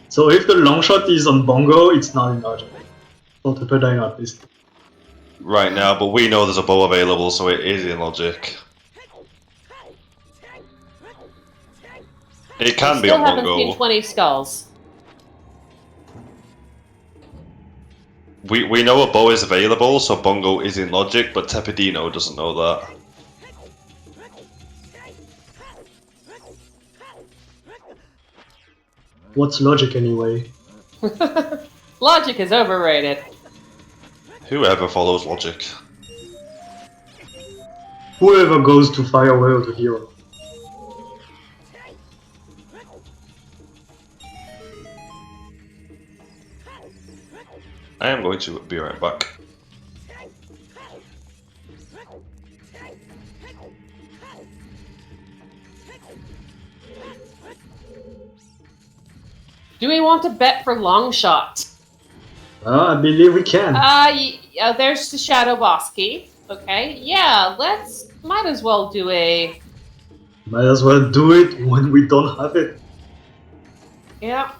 So if the long shot is on Bongo, it's not in logic. For Tepedino at least. Right now, but we know there's a bow available, so it is in logic. It can be on Still haven't seen Bongo. 20 skulls. We know a bow is available, so Bongo is in logic, but Tepedino doesn't know that. What's logic anyway? Logic is overrated. Whoever follows logic. Whoever goes to Firewall the hero. I am going to be right back. Do we want to bet for long shot? I believe we can. There's the Shadow Boss key. Okay, yeah, might as well do a... Might as well do it when we don't have it. Yeah.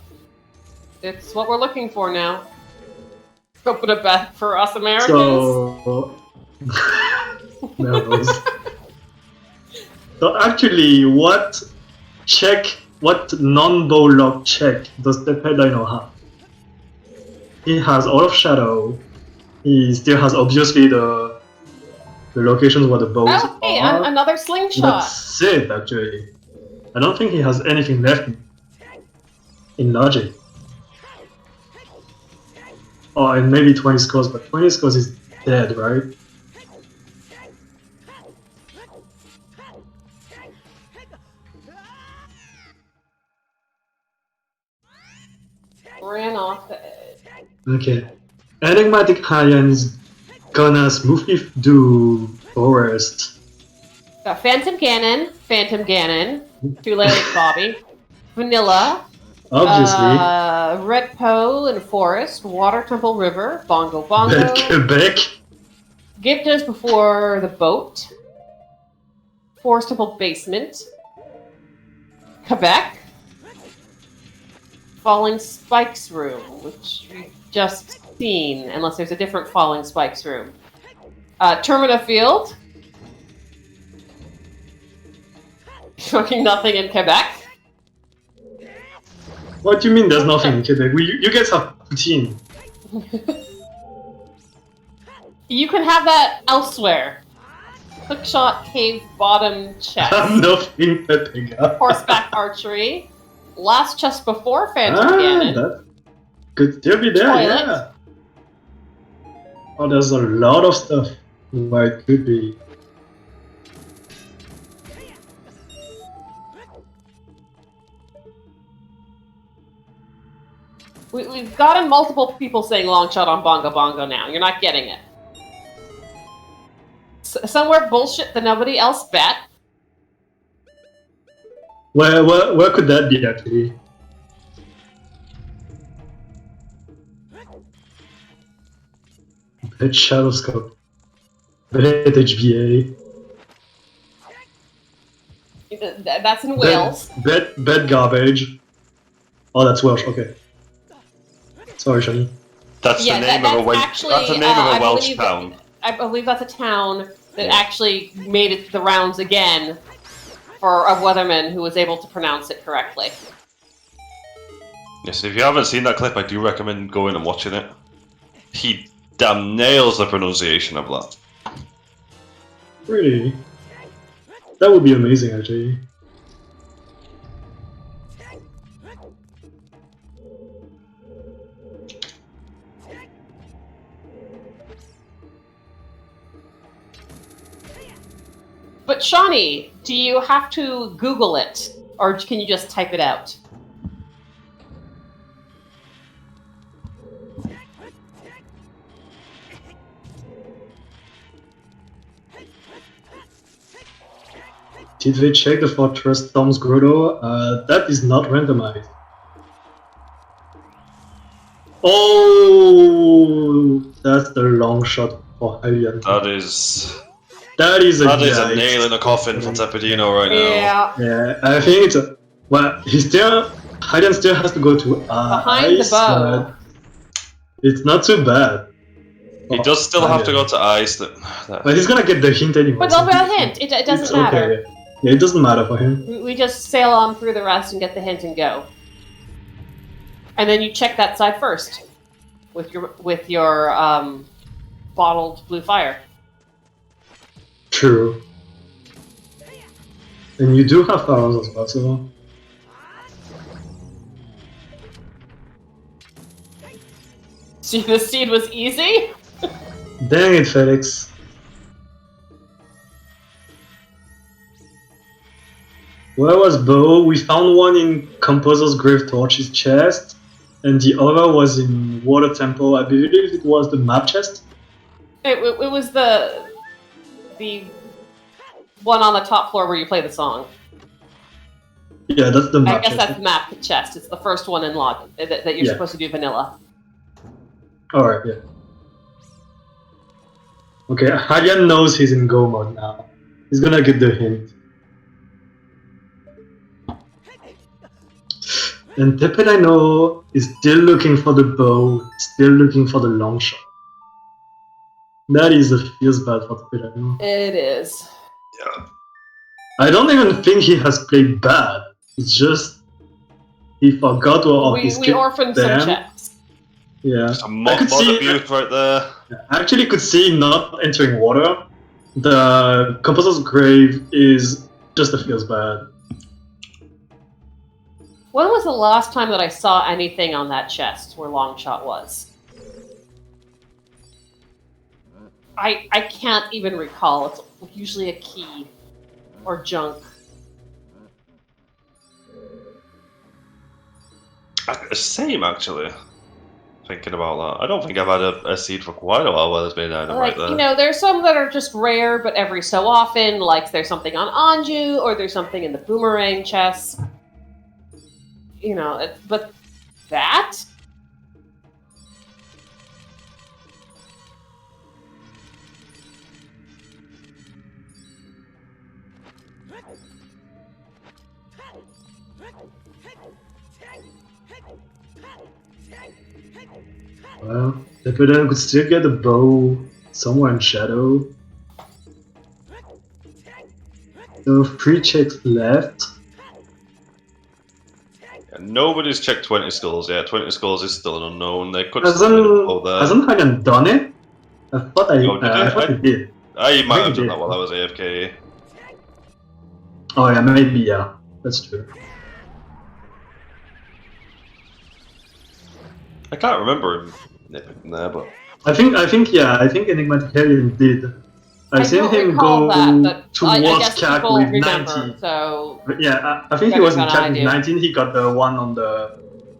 It's what we're looking for now. Open a bet for us Americans. So... Nervous. So actually, what non-bow lock check does the Tepedino have? He has all of Shadow. He still has obviously the locations where the bows Oh, hey, are. another slingshot. That's it, actually. I don't think he has anything left in logic. Oh, and maybe 20 scores, but 20 scores is dead, right? Ran off the edge. Okay. EnigmaticHylian is gonna smoothly do Forest. Got Phantom Ganon, Too Late Bobby, Vanilla, Obviously. Red Poe and Forest, Water Temple River, Bongo Bongo, Bed Quebec. Giftos Before the Boat, Forest Temple Basement, Quebec, Falling Spikes Room, which we've just seen, unless there's a different Falling Spikes Room. Termina Field. Fucking nothing in Quebec. What do you mean there's nothing in Quebec? You guys have poutine. You can have that elsewhere. Hookshot Cave Bottom Chest. Nothing Quebec. Horseback Archery. Last chest before Phantom Ganon. That could still be there, Toilet. yeah. Oh, there's a lot of stuff where it could be. We've gotten multiple people saying long shot on Bongo Bongo now. You're not getting it. Somewhere bullshit that nobody else bet. Where could that be actually? Bet Shadowscope. Bet HBA. That's in Wales. Bet Garbage. Oh, that's Welsh, okay. Sorry, Shani. That's the name of a Welsh town. I believe that's a town that actually made it the rounds again for a weatherman who was able to pronounce it correctly. Yes, if you haven't seen that clip, I do recommend going and watching it. He damn nails the pronunciation of that. Really? That would be amazing, actually. But Shawnee, do you have to Google it, or can you just type it out? Did we check the Fortress Tom's Grotto? That is not randomized. Oh, that's the long shot for Hylian. That is a a nail in a coffin for Tepedino right Yeah. Yeah, I think it's a... Well, Hylian still has to go to Behind the ice, bow. but it's not too bad. now. He does still have to go to ice. But he's gonna get the hint anyway. But there'll be a hint. It doesn't It's matter. okay. Yeah, it doesn't matter for him. We just sail on through the rest and get the hint and go. And then you check that side first with your bottled blue fire. True. And you do have arrows as well, so... See, the seed was easy? Dang it, Felix. Where was Bo? We found one in Composer's Grave Torch's chest, and the other was in Water Temple. I believe it was the map chest. It was the one on the top floor where you play the song. Yeah, that's the map I guess chest. that's map chest. It's the first one in log that you're Yeah. supposed to do vanilla. Alright, yeah. Okay, Hylian knows he's in go mode now. He's gonna get the hint. And Tepedino is still looking for the bow, still looking for the long shot. That is a feels bad for Tepedino. It is. Yeah. I don't even think he has played bad. It's just he forgot or he We skipped orphaned them. some checks. Yeah, A I mod could see. abuse right there. I actually could see not entering water. The Composer's Grave is just a feels bad. When was the last time that I saw anything on that chest where Longshot was? I can't even recall. It's usually a key or junk. Same actually. Thinking about that, I don't think I've had a seed for quite a while where there's been an item Like, right there. you know, there's some that are just rare, but every so often, like there's something on Anju, or there's something in the boomerang chest. You know, but that? Well, Tepedino could still get a bow somewhere in shadow. So 3 checks left. Yeah, nobody's checked 20 skulls yet. 20 skulls is still an unknown. They could still Hasn't be above there. Hylian done it? I thought Oh, did I he? thought he did. I might I have think he done that did. while I was AFK. Oh yeah, maybe yeah. That's true. I can't remember him nipping there, but I think EnigmaticHylian did. I've seen don't him recall go that, but towards I guess Cat people with remember. 90. So But yeah, I think he Better was in than I Cat with do. 19. He got the one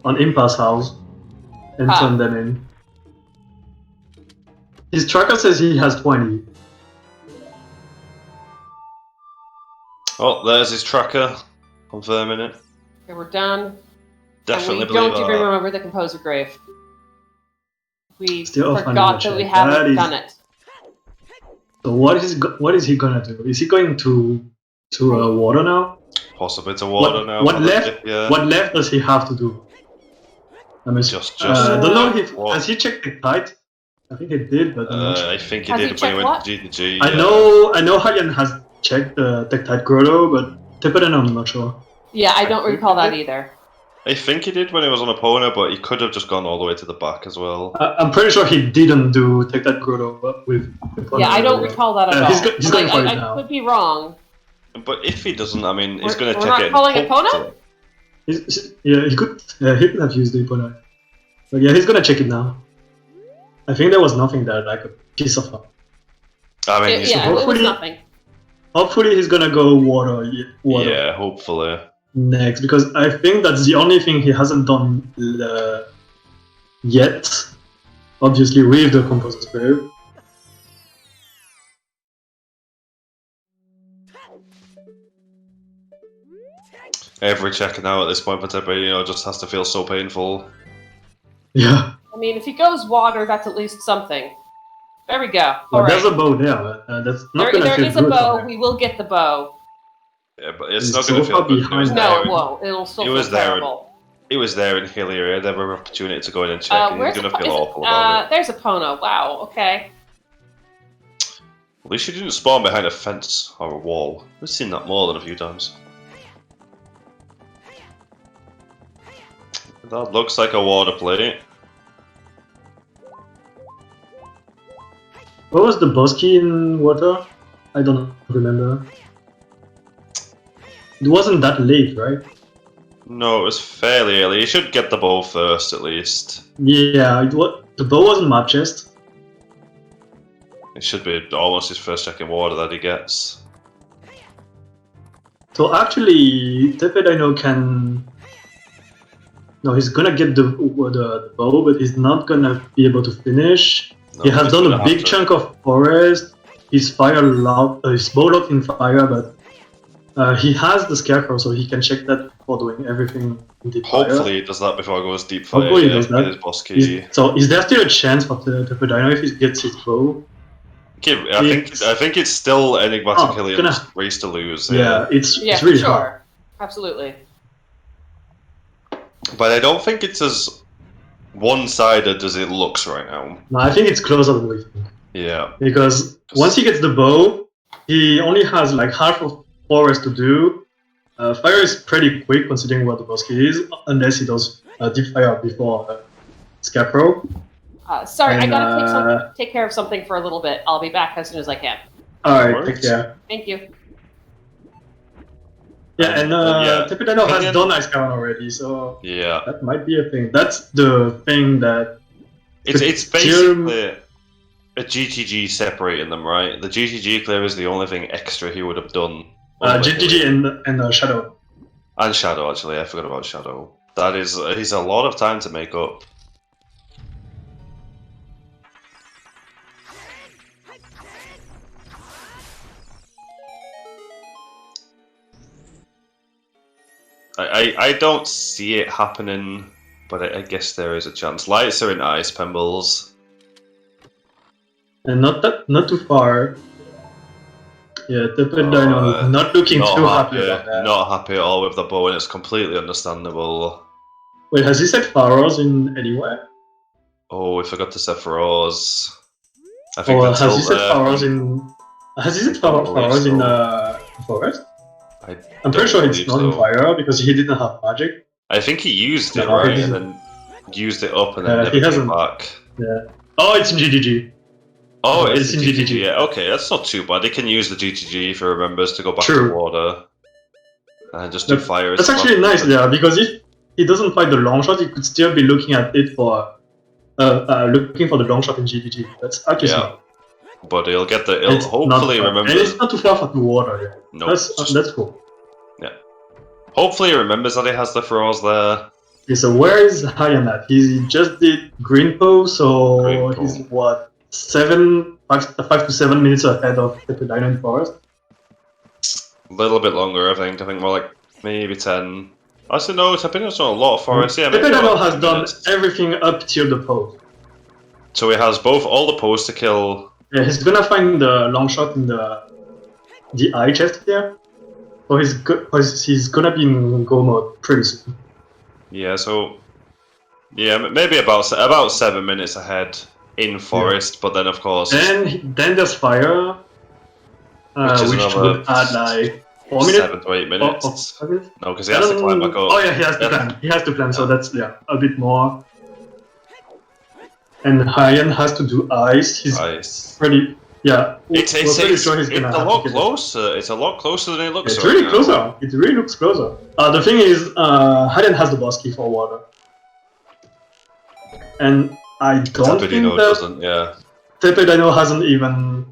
on Impa's house and Ah. turned them in. His tracker says he has 20. oh, there's his tracker, confirming it. okay, we're done. Definitely and we believe don't that. even remember the Composer Grave. We Still finding forgot the that we check. haven't That is- done it. So what is he gonna do? Is he going to water now? Possibly to water now. What for the left? dip, yeah. What left does he have to do? I mean, Just I don't know if what? has he checked the kite. I think he did, but I'm not sure. I think he Has he did when he checked went what? to G to G. I know Hylian has checked the Tectite Grotto, but Tepedino I'm not sure. Yeah, I I don't think recall we that did. either. I think he did when he was on Epona, but he could have just gone all the way to the back as well. I'm pretty sure he didn't take that grotto with Epona. Yeah, I don't recall that at all. He's going for it I now. could be wrong. But if he doesn't, I mean, he's going to We're check not it. calling and Epona? He could have used the Epona. But yeah, he's gonna check it now. I think there was nothing there, like a piece of. I mean, Yeah, it was nothing. Hopefully he's gonna go water. Yeah, hopefully. Next, because I think that's the only thing he hasn't done yet. Obviously, with the Composer Spirit. Every check now at this point for Tepedino just has to feel so painful. Yeah. I mean, if he goes water, that's at least something. There we go. Well, All there's right. a bow there, but that's not gonna There feel is a good. bow. We will get the bow. Yeah, but it's It's not going to so feel far good. behind. No, it won't. It'll still It feel was there. terrible. It was there in Hillier. He had every opportunity to go in and check, and he's Where's going the to feel awful about it. There's a Pono. Wow. Okay. At least he didn't spawn behind a fence or a wall. We've seen that more than a few times. That looks like a water plate. What was the boss key in water? I don't remember. It wasn't that late, right? No, it was fairly early. You should get the bow first, at least. Yeah, the bow wasn't map chest. It should be almost his first check in water that he gets. So actually, Tepedino can. No, he's gonna get the bow, but he's not gonna be able to finish. No, He has he's done gonna a have big to. chunk of forest. His bow locked in fire, but he has the scarecrow, so he can check that before doing everything in deep fire. Hopefully he does that before he goes deep fire. Hopefully he does that. His boss key. So is there still a chance for Tepedino if he gets his bow? I think it's still EnigmaticHylian's gonna- race to lose. Yeah, it's Yeah, really for hard. sure. Absolutely. But I don't think it's as one-sided as it looks right now. No, I think it's closer than we think. Yeah. Because once he gets the bow, he only has like half of forest to do. Fire is pretty quick considering what the boss key is, unless he does deep fire before scarecrow. Sorry, I And, gotta take care of something for a little bit. I'll be back as soon as I can. Alright, Works. take care. Thank you. Yeah, and yeah. Tepedino has Hylian- done Ice Caron already, so Yeah. that might be a thing. That's the thing that It's Still- basically a GTG separating them, right? The GTG clear is the only thing extra he would have done. GGG and Shadow. And Shadow, actually. I forgot about Shadow. That is, he's a lot of time to make up. I don't see it happening, but I guess there is a chance. Lights are in ice, Pembles. And not too far. Yeah, Tepedino not looking too happy about that. Not happy at all with the bow, and it's completely understandable. Wait, has he set Pharos in anywhere? Oh, we forgot to set Feroz. I think Or that's has he still set there. Pharos in... Has he set don't believe Pharos in so. forest? I I'm pretty don't sure it's believe not in so. fire because he didn't have magic. I think he used it, No, he right? And didn't. then used it up and then never he came hasn't. back. Yeah. Oh, it's in GGG. Oh, No, it's it's in in GTG. GTG. Yeah, okay, that's not too bad. They can use the GTG if he remembers to go back True. to water. And just do That- fire. That's actually nice there because if he doesn't fight the long shot, he could still be looking at it for looking for the long shot in GGG. That's actually Yeah. smart. But he'll get the... He'll It's hopefully not, remember... and it's not too far from the water. Yeah. No, That's cool. hopefully he remembers that he has the Feroz there. Okay, so where is Hylian at? He just did Green Poe, so Green Poe. he's what 5 to 7 minutes ahead of Tepedino in forest. A little bit longer, I think. I think more like maybe 10. Actually, no, Tepedino's done a lot of forest. Yeah, maybe Tepedino about has 10 done minutes. everything up till the post. So he has both all the posts to kill. Yeah, he's gonna find the long shot in the eye chest here. So he's gonna be in go mode pretty soon. Yeah, so yeah, maybe about 7 minutes ahead in forest. But then of course, Then there's fire, Which is which another- would add like 4 minutes? 7 to 8 minutes. Or 5 minutes? No, because he has to climb back up. Oh yeah, he has to climb. He has to climb, so that's a bit more. And Hylian has to do ice. He's pretty. Yeah, it's pretty sure he's gonna a lot closer. It's a lot closer than it looks. It's really closer. It really looks closer. The thing is, Hylian has the boss key for water, and I don't think that doesn't. Yeah. Tepedino hasn't even.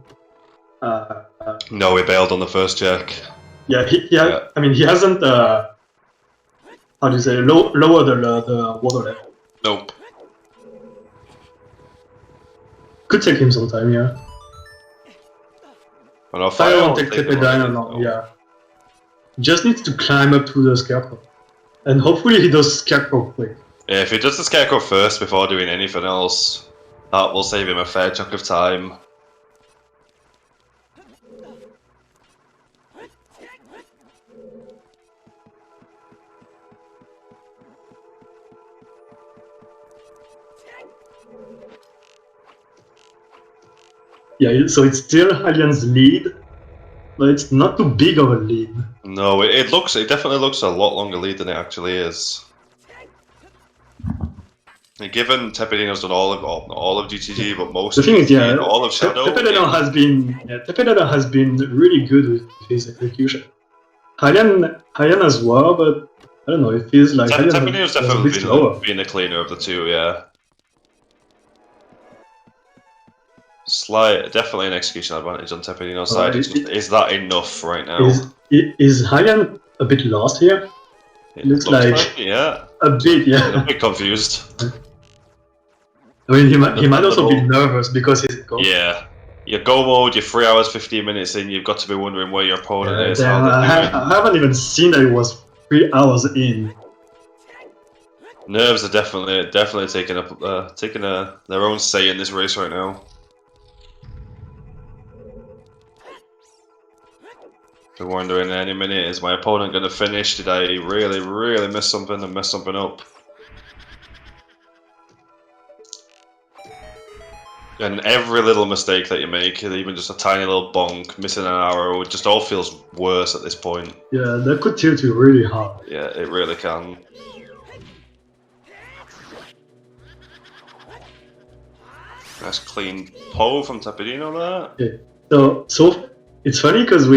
No, he bailed on the first check. Yeah, I mean, he hasn't. How do you say? Lowered the water level. Nope. Could take him some time, yeah. Fire won't take Tepedino long, yeah. Just needs to climb up to the scarecrow. And hopefully he does scarecrow quick. Yeah, if he does the scarecrow first before doing anything else, that will save him a fair chunk of time. Yeah, so it's still Hylian's lead, but it's not too big of a lead. No, it definitely looks a lot longer lead than it actually is. And given Tepedino's done all of GTG, but most the thing is, all of Shadow. Tepedino has been really good with his execution. Hylian as well, but I don't know. It feels like Tepedino's definitely been the cleaner of the two, yeah. Definitely an execution advantage on Tepedino's side. Is that enough right now? Is Hylian a bit lost here? It looks like yeah. A bit, yeah. A bit confused. I mean, he might also be nervous because he's go. Yeah. Your go mode, you're 3 hours 15 minutes in, you've got to be wondering where your opponent is. Damn, I haven't even seen that it was 3 hours in. Nerves are definitely taking their own say in this race right now. They're wondering any minute, is my opponent going to finish? Did I really miss something and mess something up? And every little mistake that you make, even just a tiny little bonk, missing an arrow, it just all feels worse at this point. Yeah, that could tilt you really hard. Yeah, it really can. Nice clean pole from Tepedino there. Yeah. So it's funny because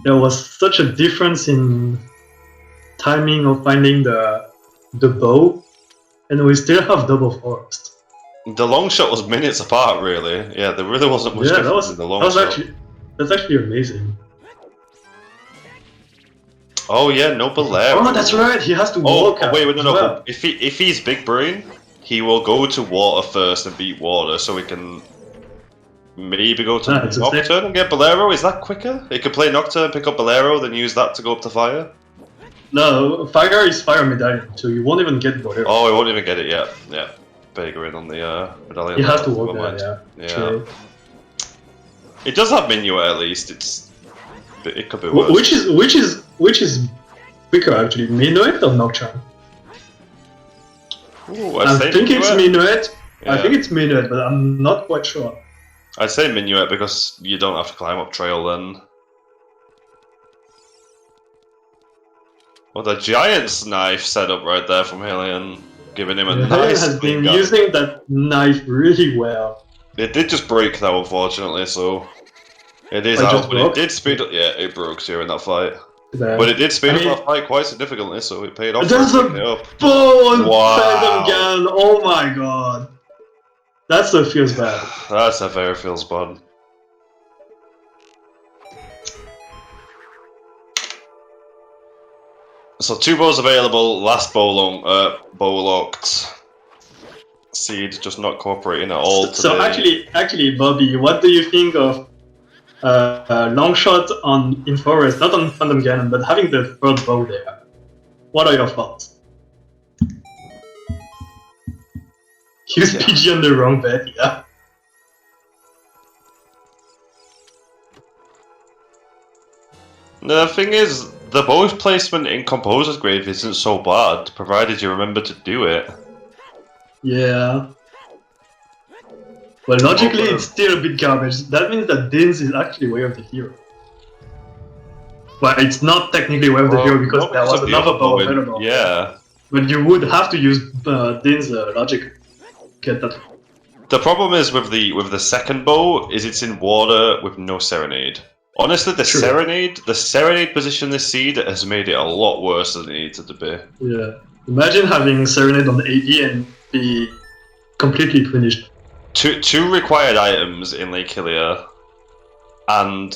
there was such a difference in timing of finding the bow, and we still have double forest. The long shot was minutes apart, really. Yeah, there really wasn't much difference in the long shot. That's actually amazing. Oh yeah, no Bolero. Oh, that's right. He has to walk. Oh wait, no. Well. If he's big brain, he will go to water first and beat water, so he can maybe go to Nocturne and get Bolero. Is that quicker? He could play Nocturne, pick up Bolero, then use that to go up to fire. No, fire is fire medallion, so you won't even get Bolero. Oh, he won't even get it yet. Yeah, bigger in on the medallion. He has to walk there. Yeah. True. It does have Minuet at least. It could be worse. Which is quicker actually, Minuet or Nocturne? Ooh, I think it's Minuet. Yeah. I think it's Minuet, but I'm not quite sure. I'd say Minuet because you don't have to climb up trail then. Well, the Giant's knife setup right there from Hylian, giving him a nice. Hylian has been using that knife really well. It did just break though, unfortunately, so it is out, but it did speed up. Yeah, it broke here in that fight. But it did speed up that fight quite significantly, so it paid off. There's a bow on Phantom Gun! Oh my god. That stuff feels bad. That stuff very feels bad. So 2 bows available, last bow locked. Seed just not cooperating at all today. So actually, Bobby, what do you think of long shot in forest, not on Phantom Cannon, but having the third bow there? What are your thoughts? Use PG on the wrong bet, yeah. The thing is, the bow placement in Composer's Grave isn't so bad, provided you remember to do it. Yeah. Well, logically, it's still a bit garbage. That means that Dins is actually way of the hero. But it's not technically Wave the Hero because there was another bow available. Yeah. But you would have to use Din's logic to get that. The problem is with the second bow is it's in water with no Serenade. Honestly, the Serenade position this seed has made it a lot worse than it needed to be. Yeah. Imagine having Serenade on the AD and be completely finished. Two required items in Lake Hylia, and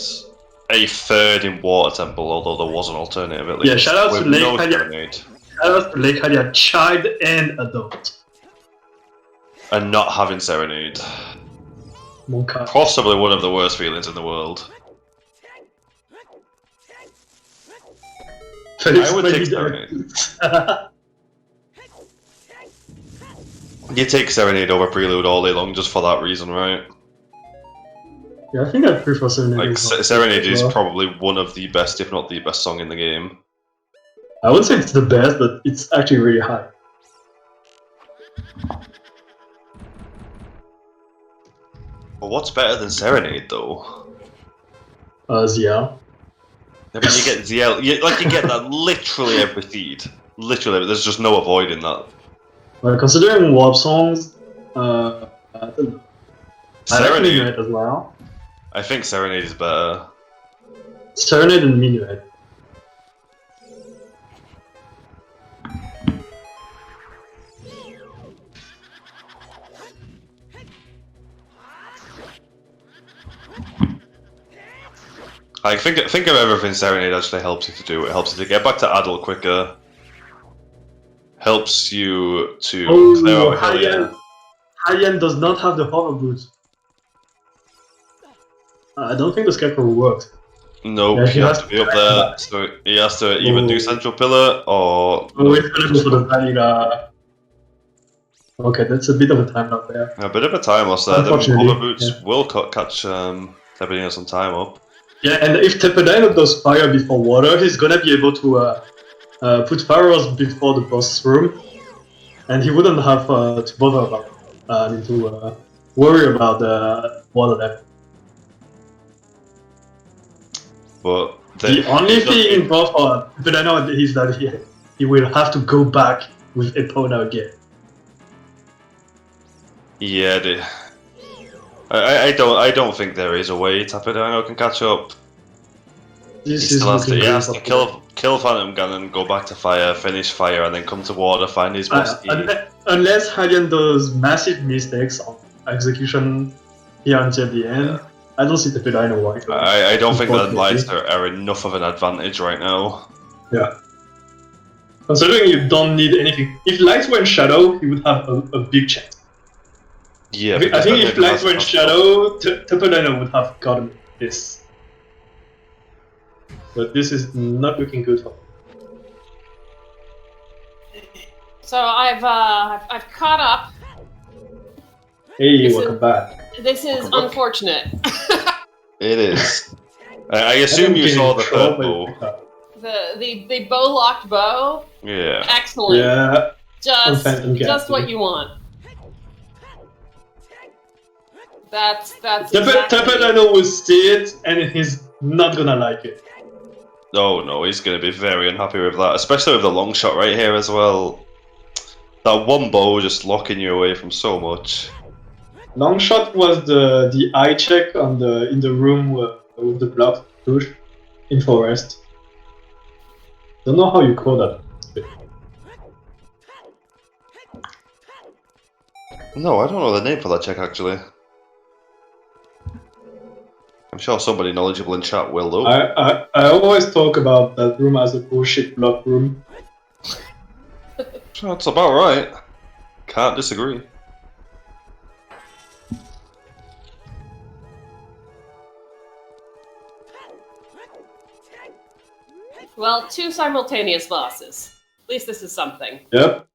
a third in Water Temple, although there was an alternative at least. Yeah, shout out to Lake Hylia. Serenade. Shout out to Lake Hylia, child and adult. And not having Serenade. Monka. Possibly one of the worst feelings in the world. I would take Serenade. You take Serenade over Prelude all day long just for that reason, right? Yeah, I think I prefer Serenade. Like, Serenade is probably one of the best, if not the best song in the game. I wouldn't say it's the best, but it's actually really high. But what's better than Serenade, though? ZL. I mean, you get ZL, you get that literally every seed. Literally, there's just no avoiding that. Well, considering Warp songs, I don't know. Serenade, I like Minuet as well. I think Serenade is better. Serenade and Minuet. I think of everything Serenade actually helps you to do. It helps you to get back to Adel quicker. Helps you to clear out Hylian. Hylian does not have the hover boots. I don't think the Scarecrow works. Nope, Yeah, he has to be up there, so he has to either do Central Pillar or... Oh, it's gonna go for the Vanilla. Okay, that's a bit of a time loss there. A bit of a time loss there. The Unfortunately, hover boots will catch Tepedino some time up. Yeah, and if Tepedino does fire before water, he's gonna be able to put fireballs before the boss room, and he wouldn't have to bother about, worry about the water level. But the only thing involved for Tepedino is that he will have to go back with Epona again. Yeah, I don't think there is a way Tepedino can catch up. He has to kill Phantom Ganon, go back to fire, finish fire, and then come to water, find his boss. Unless Hylian does massive mistakes on execution here until the end, yeah. I don't see Tepedino winning. I don't think that lights are enough of an advantage right now. Yeah. Considering you don't need anything. If lights were in shadow, he would have a big chance. Yeah, I think if lights were in shadow, Tepedino would have gotten this. But this is not looking good for him. So I've caught up. Hey, welcome back. This is unfortunate. It is. I assume you saw the third bow. The bow locked bow. Yeah. Excellent. Yeah. Just what you want. That's Tepedino will see it and he's not gonna like it. Oh no, he's gonna be very unhappy with that, especially with the long shot right here as well. That one bow just locking you away from so much. Long shot was the eye check on in the room with the block push in forest. Don't know how you call that. No, I don't know the name for that check actually. I'm sure somebody knowledgeable in chat will though. I always talk about that room as a bullshit block room. That's about right. Can't disagree. Well, 2 simultaneous bosses. At least this is something. Yep.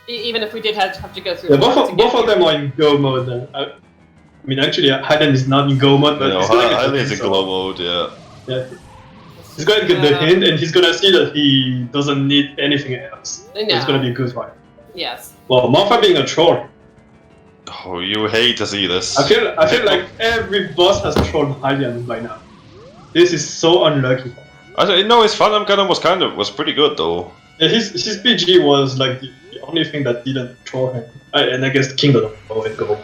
Even if we did have to go through. Yeah, both of them are in go mode. I mean, actually, Hylian is not in go mode, but he's gonna Hylian is in glow mode, yeah. Yeah. He's gonna get the hint, and he's gonna see that he doesn't need anything else. No. It's gonna be a good fight. Yes. Well, Marfa being a troll. Oh, you hate to see this. I feel like every boss has trolled Hylian by now. This is so unlucky. I don't know. His Phantom Cannon was pretty good though. Yeah, his PG was like the only thing that didn't throw him. And I guess Kingdom and go.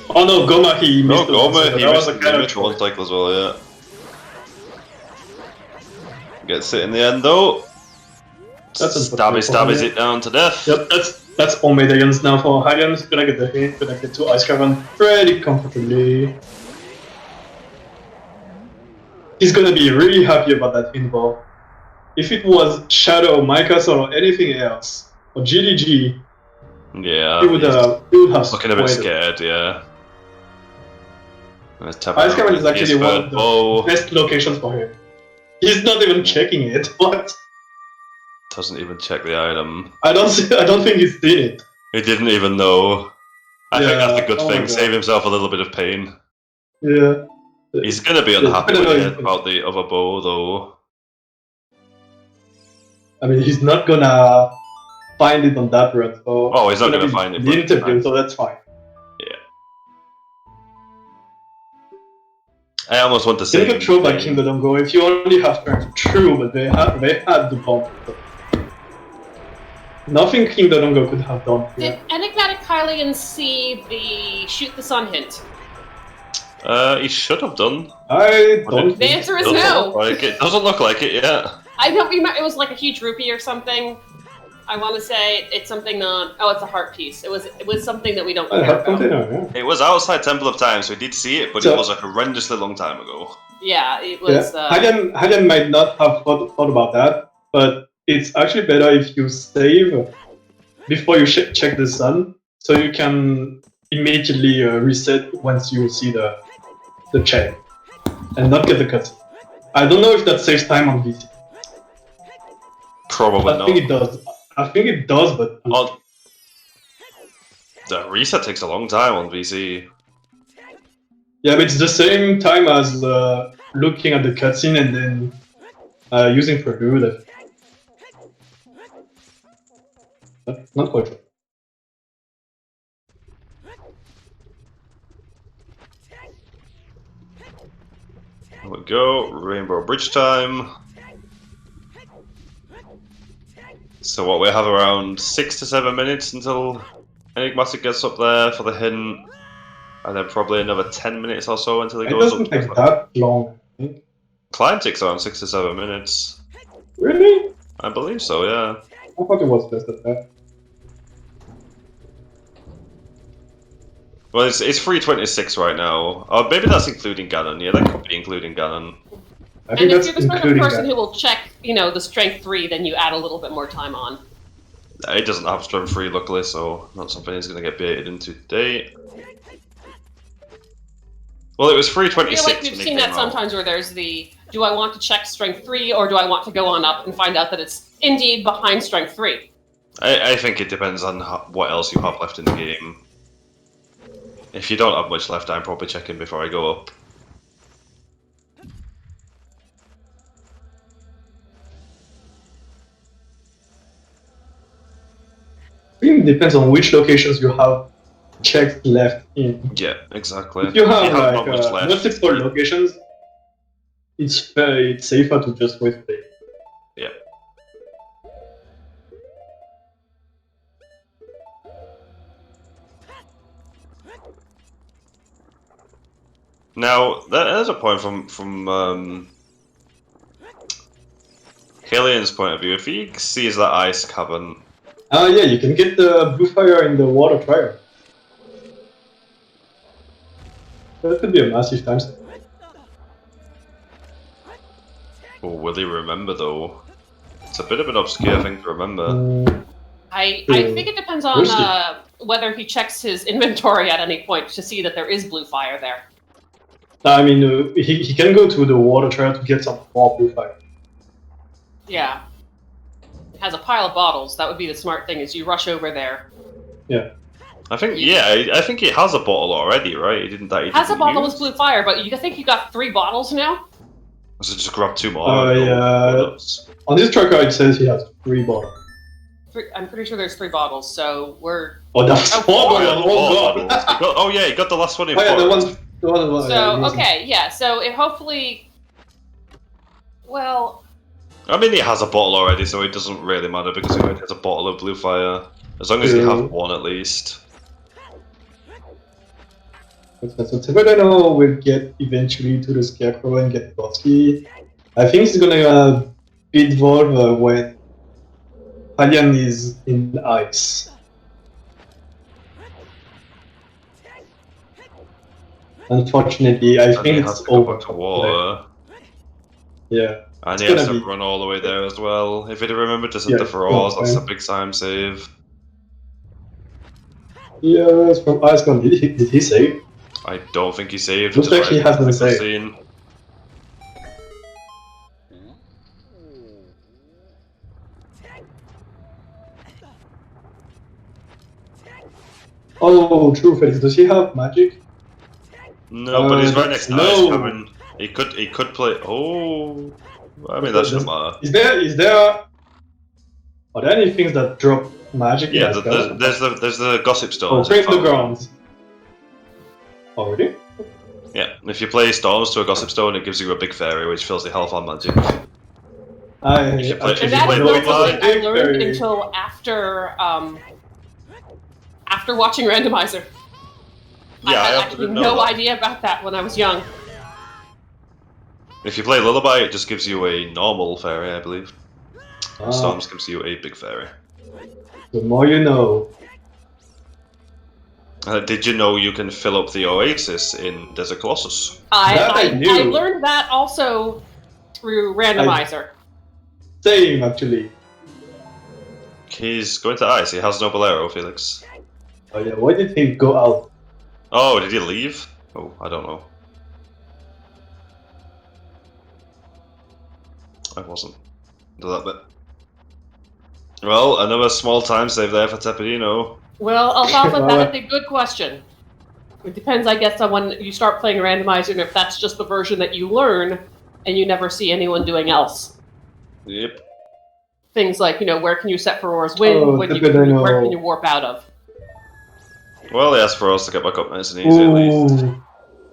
Oh no, Goma he missed. No, Goma he that missed was a kind of one cycle as well. Yeah. Gets it in the end though. Stabby's it down to death. Yep, that's all medallions now for Hylian. Gonna get the hit, gonna get to Ice Cavern pretty comfortably. He's gonna be really happy about that pinball. If it was Shadow, Micas, or anything else, or GDG, yeah, he would have looking a bit scared. Yeah. Ice Cavern is actually one of the best locations for him. He's not even checking it. What? Doesn't even check the item. I don't think he's seen it. He didn't even know. I think that's a good thing. Save himself a little bit of pain. Yeah. He's gonna be unhappy when he hears about the other bow, though. I mean, he's not gonna find it on that run, so... Oh, he's not gonna find it. The interview, so that's fine. Yeah. I almost want to say... They can throw by Kingdom Go if you only have strength. True, but they had the bomb. Nothing Kingdom Go could have done. Did EnigmaticHylian see the shoot the sun hint? He should have done. I don't. The answer is no. It doesn't look like it yet. I don't remember. It was like a huge rupee or something. I want to say it's something on. Oh, it's a heart piece. It was something that we don't care about. Yeah. It was outside Temple of Time, so we did see it, but it was a horrendously long time ago. Yeah, it was. Hagen might not have thought about that, but it's actually better if you save before you check the sun, so you can immediately reset once you see the check and not get the cut. I don't know if that saves time on VC. Probably not. I think it does. I think it does, but the reset takes a long time on VC. Yeah, but it's the same time as looking at the cutscene and then using Purdue. Not quite sure. Here we go, Rainbow Bridge time. So what, we have around 6 to 7 minutes until Enigmatic gets up there for the hint, and then probably another 10 minutes or so until he goes up. It doesn't take that long. Climb takes around 6 to 7 minutes. Really? I believe so, yeah. I thought it was less than that. Well, it's 3:26 right now. Oh, maybe that's including Ganon. Yeah, that could be including Ganon. And if you're the sort of person who will check, the strength 3, then you add a little bit more time on. It doesn't have strength 3, luckily, so not something he's going to get baited into today. Well, it was 3:26. I feel like we've seen that sometimes where there's the, do I want to check strength 3 or do I want to go on up and find out that it's indeed behind strength 3? I think it depends on what else you have left in the game. If you don't have much left, I'm probably checking before I go up. It depends on which locations you have checks left in. Yeah, exactly. If you have multiple locations, it's safer to just wait for it. Yeah. Now, there's a point from Hylian's point of view. If he sees that ice cavern... yeah, you can get the blue fire in the water trial. That could be a massive time step. Oh, will he remember, though? It's a bit of an obscure thing to remember. I think it depends on whether he checks his inventory at any point to see that there is blue fire there. I mean, he can go to the water trial to get some more blue fire. Yeah. It has a pile of bottles. That would be the smart thing, is you rush over there. Yeah. I think he has a bottle already, right? He didn't. He has a bottle with blue fire, but you think you got 3 bottles now? So just grab 2 more. Yeah. On this tracker, it says he has 3 bottles. I'm pretty sure there's 3 bottles, so we're... Oh, that's 4 bottles! Oh, God! Oh, yeah, he got the last one in the one, so, okay, yeah, so it hopefully... Well, I mean, he has a bottle already, so it doesn't really matter because he already has a bottle of blue fire. As long as you have one at least. So Tepedino will get eventually to the Scarecrow and get Bosky. I think he's gonna beat Volva when Hylian is in ice. Unfortunately, I And think he it's has to go over. back to water. Yeah. And It's he has gonna to be- run all the way there as well. If he'd have remembered to set Yeah, the it's Feroz, gonna that's a fine. big time save. Yes, from Icecon. Did he save? I don't think he saved. Looks just like he right after hasn't the saved. cutscene. Oh, true, Felix. Does he have magic? No, but he's right That's next to Ice low. Cabin. He could play. Oh, I mean that shouldn't matter. Is there are there any things that drop magic in Yeah, Ice Cabin? there's the Gossip Stone. Oh, as you Frame the found. Grounds. Already? Yeah, if you play Storms to a Gossip Stone, it gives you a big fairy, which fills the health on magic. I You should play- actually and that play is know not Void something Line? I big learned fairy. until after watching Randomizer. I Yeah, had I actually didn't know no that. idea about that when I was young. If you play Lullaby, it just gives you a normal fairy, I believe. Ah, Storms gives you a big fairy. the more you know. Did you know you can fill up the Oasis in Desert Colossus? That I I knew. learned that also through Randomizer. Same, actually. He's going to Ice. He has no Bolero, Felix. Oh yeah, why did he go out? Oh, did he leave? Oh, I don't know. I wasn't into that bit. Well, another small time save there for Tepedino. Well, Alfalfa, that is a good question. It depends, I guess, on when you start playing Randomizer and if that's just the version that you learn and you never see anyone doing else. Yep. Things like, where can you set Ferora's Wind? Oh, where Tepedino. can you warp out of? Well, he asked for us to get back up nice and easy at least. Ooh,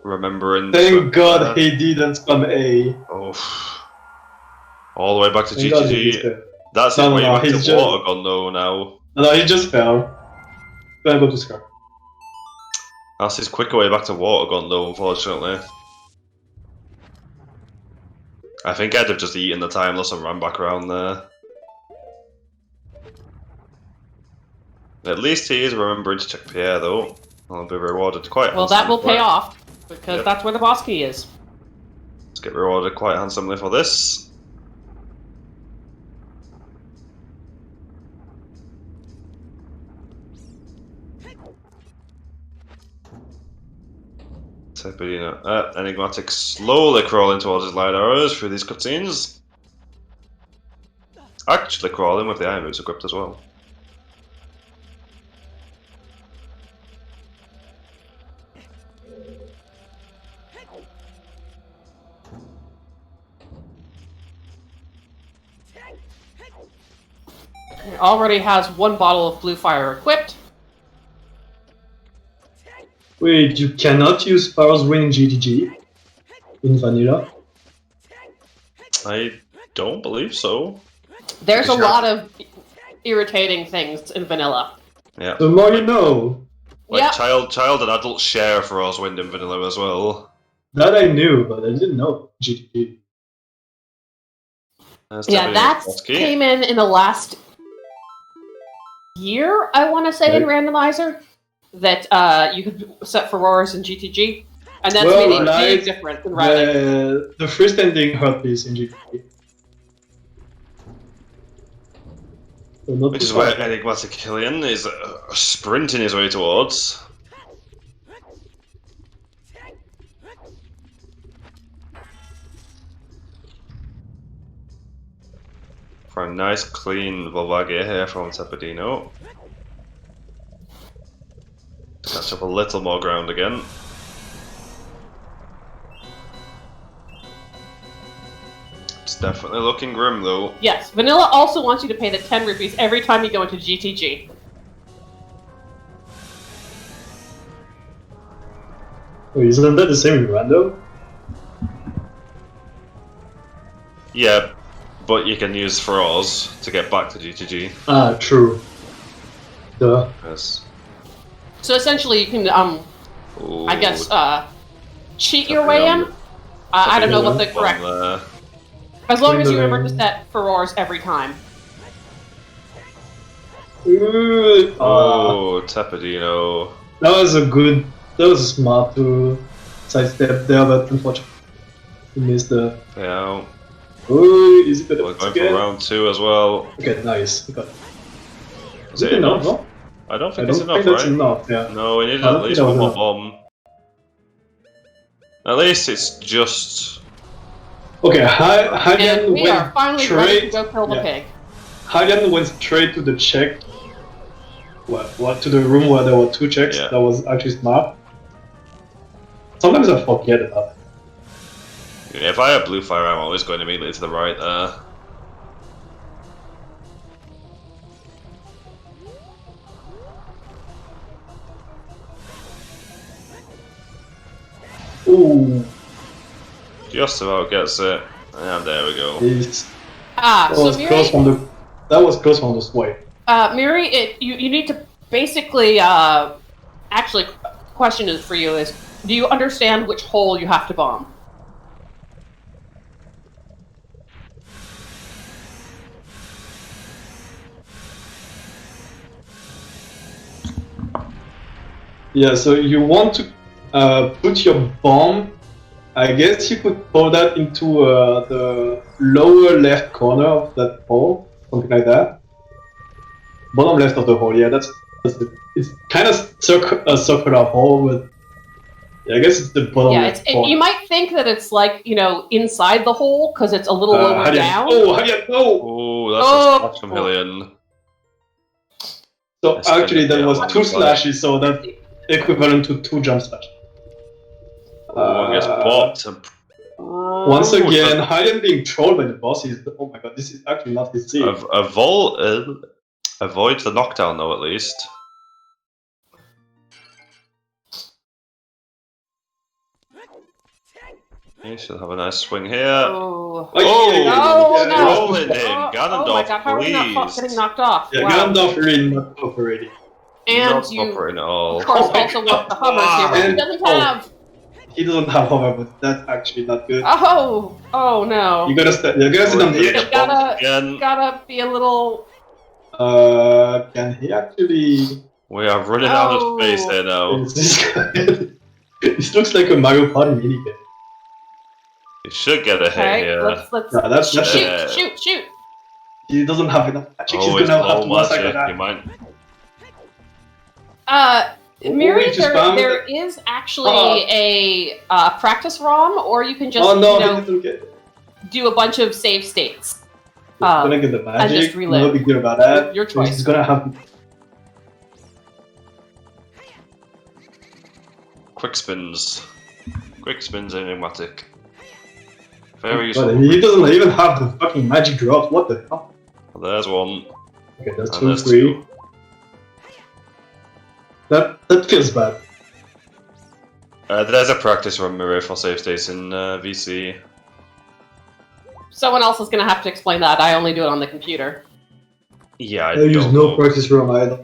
Remembering. thank God he didn't spam A. Oh. All the way back to Thank God he GTG. did. That's No, his no, way no, back to he's just- Watergun though now. No, he just fell. Gonna go to Scar. That's his quicker way back to Watergun though, unfortunately. I think I'd have just eaten the timeless and ran back around there. At least he is remembering to check Pierre though. I'll be rewarded quite Well, that will handsomely pay for it. off, because Yep. that's where the boss key is. Let's get rewarded quite handsomely for this. Tepedino. Enigmatic slowly crawling towards his light arrows through these cutscenes. Actually crawling with the iron boots equipped as well. It already has one bottle of blue fire equipped. Wait, you cannot use Power's Win in GTG? In Vanilla? I don't believe so. There's a Sure. lot of irritating things in vanilla. Yeah. The more you know. Like Yep. child and adult share for us wind and vanilla as well. That I knew, but I didn't know GTG. There's Yeah, Tepedino's that boss key. came in the last year, I want to say, in Right. Randomizer. That you could set Ferora's in GTG. And that's Well, made a like, big difference in routing. The first ending hurt this in GTG. So not Which too is where far. EnigmaticHylian is sprinting his way towards. For a nice clean Volvage here from Tepedino. Catch up a little more ground again. It's definitely looking grim though. Yes, vanilla also wants you to pay the 10 rupees every time you go into GTG. Wait, isn't that the same in Rando? Yeah, but you can use throws to get back to GTG. Ah, true. Duh. Yes. So essentially, you can, Ooh, I guess, cheat your way in. I don't know what the correct. As long as you remember to set furores every time. Oh, Tepedino. That was a good. That was smart to sidestep there, but unfortunately, you missed the. Yeah. Oh, is it gonna We're going for round 2 as well. Okay, nice. We got it. Is it enough? No? I don't think I it's don't enough, think that's right? enough. Yeah. No, we need I don't at think least that one was more enough. bomb. At least it's just. Okay, And Hylian we are finally ready to straight. go kill the pig. Hylian went straight to the check. What to the room where there were 2 checks. Yeah. That was actually smart. Sometimes I forget about it. Yeah, if I have blue fire, I'm always going immediately to the right there. Ooh. Just about gets it. And there we go. So Miri, that was close from the swipe. Miri, you need to basically, actually, question is for you is, do you understand which hole you have to bomb? Yeah, so you want to put your bomb. I guess you could pour that into the lower left corner of that hole, something like that. Bottom left of the hole, yeah, that's it. It's kind of a circular hole, but yeah, I guess it's the bottom left corner. You might think that it's like, inside the hole, because it's a little lower down. Oh, Hylian, no! Oh, that's a slash from Hylian. So actually, that was 2 slashes, so that's equivalent to 2 jump slashes. One gets popped. Once again, Hylian being trolled by the boss is. Oh my god, this is actually not his scene. Avoids the knockdown though, at least. You should have a nice swing here. Oh, no! Rolling him, Ganondorf, oh my god, how are we not getting knocked off? Yeah, Ganondorf really not cooperating. And not you, cooperating at all. of course, also want the hovers here, but he doesn't have. He doesn't have hover, but that's actually not good. Oh no. You gotta sit on the edge. Gotta be a little. Can he actually? We are running out of space here now. This looks like a Mario Party minigame. You should get a hit here. Let's shoot. He doesn't have enough magic. Oh, he's gonna have to massacre that. You might. Miri, there is actually a practice ROM, or you can just do a bunch of save states. He's gonna get the magic. And just relive. No big deal about that. Your choice. He's gonna have. Quick spins, enigmatic. Very useful. But he doesn't even have the fucking magic drops. What the hell? Well, there's one. Okay, that's 2, 3. That feels bad. There's a practice run mirror for save states in VC. Someone else is gonna have to explain that. I only do it on the computer. Yeah, I use no practice run either.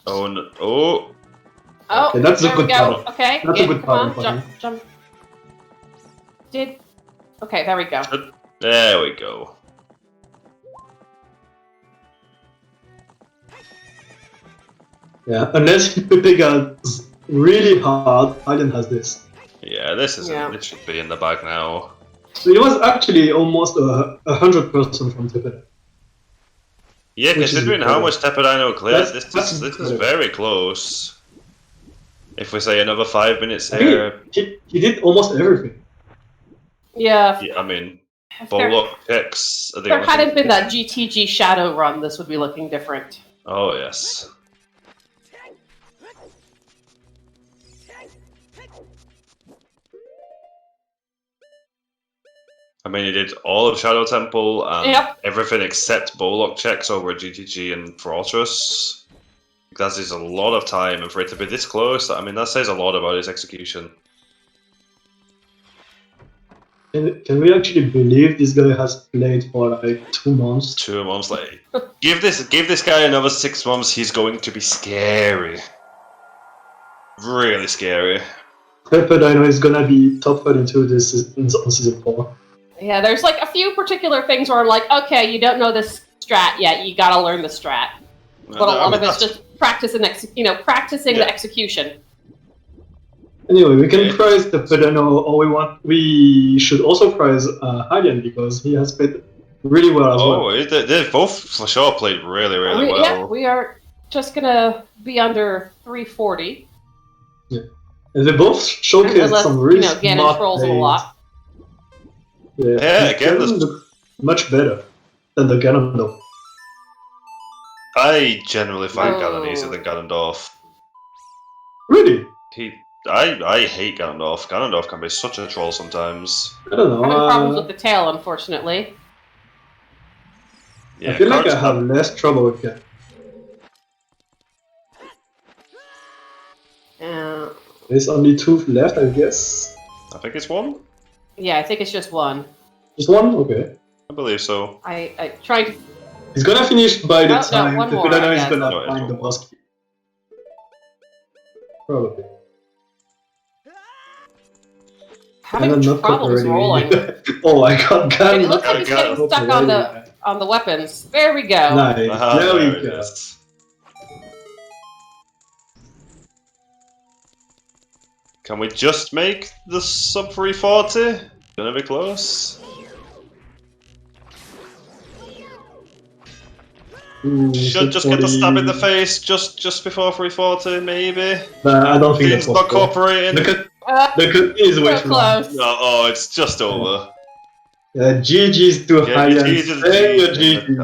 Oh, okay, that's a good part. Okay, that's a good part. Jump. Okay, there we go. There we go. Yeah, unless you pick out really hard, Hylian has this. Yeah, this should be in the bag now. So it was actually almost 100% from Tepedino. Yeah, considering how much Tepedino clears, this is very close. If we say another 5 minutes here... He did almost everything. Yeah. I mean, Bullock checks... If there hadn't been that GTG Shadow run, this would be looking different. Oh, yes. I mean, he did all of Shadow Temple and everything except Bullock checks over GTG and Fortress. That is a lot of time, and for it to be this close, I mean, that says a lot about his execution. Can we actually believe this guy has played for like 2 months? 2 months late. Give this guy another 6 months. He's going to be scary. Really scary. Tepedino is gonna be top 32 on season 4. Yeah, there's like a few particular things where I'm like, okay, you don't know this strat yet, you gotta learn the strat. But a lot of it's just practicing the execution. Anyway, we can praise Tepedino all we should also praise Hylian because he has played really well as well. Oh, they've both for sure played really well. Yeah, we are just gonna be under 340. Yeah. And they both showcased some really Ganon smart trolls plays. a lot. Yeah, again, Ganon look much better than the Ganondorf. I generally find Ganon easier than Ganondorf. Really? I hate Ganondorf. Ganondorf can be such a troll sometimes. I don't know. I'm having problems with the tail, unfortunately. Yeah, I feel like I have less trouble with Ganon. There's only 2 left, I guess. I think it's 1. Yeah, I think it's just 1. Just 1? Okay. I believe so. I tried to... He's gonna finish by the time one more, Tepedino is I gonna guess. find the boss key. Probably. Having Ganon not problems cooperating. rolling. Oh, I got Ganon. It looks like he's getting stuck on the weapons. There we go. Nice. There we it go. is. Can we just make the sub 340? Gonna be close. Ooh, Should just get the stab in the face just before 340, maybe. Nah, I don't think Dean's that's not possible. cooperating. The cut is way So too long. close. No, oh, it's just over. GG's to Hylian. GG.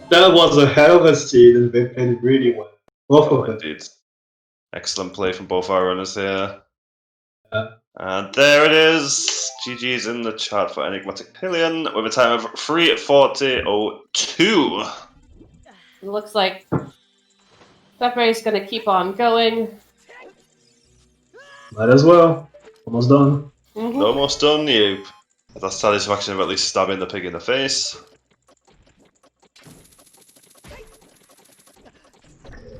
That was a hell of a seed and they played it really well. Both of them. Indeed. Excellent play from both our runners here. Yeah. And there it is. GG's in the chat for EnigmaticHylian with a time of 3:40:02. It looks like that race going to keep on going. Might as well. Almost done. Almost done, you. The satisfaction of at least stabbing the pig in the face.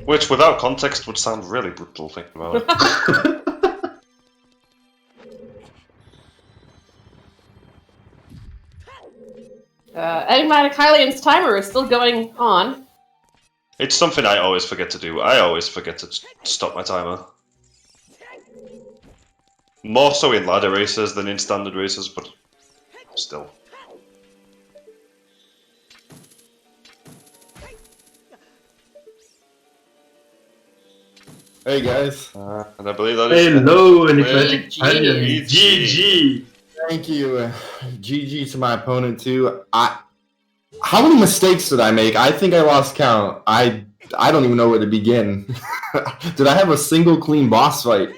Which, without context, would sound really brutal, thinking about it. EnigmaticHylian's timer is still going on. It's something I always forget to do. I always forget to stop my timer. More so in ladder races than in standard races, but still. Hey guys. And I believe that is... Hello, EnigmaticHylian. GG. Thank you. GG to my opponent too. How many mistakes did I make? I think I lost count. I don't even know where to begin. Did I have a single clean boss fight?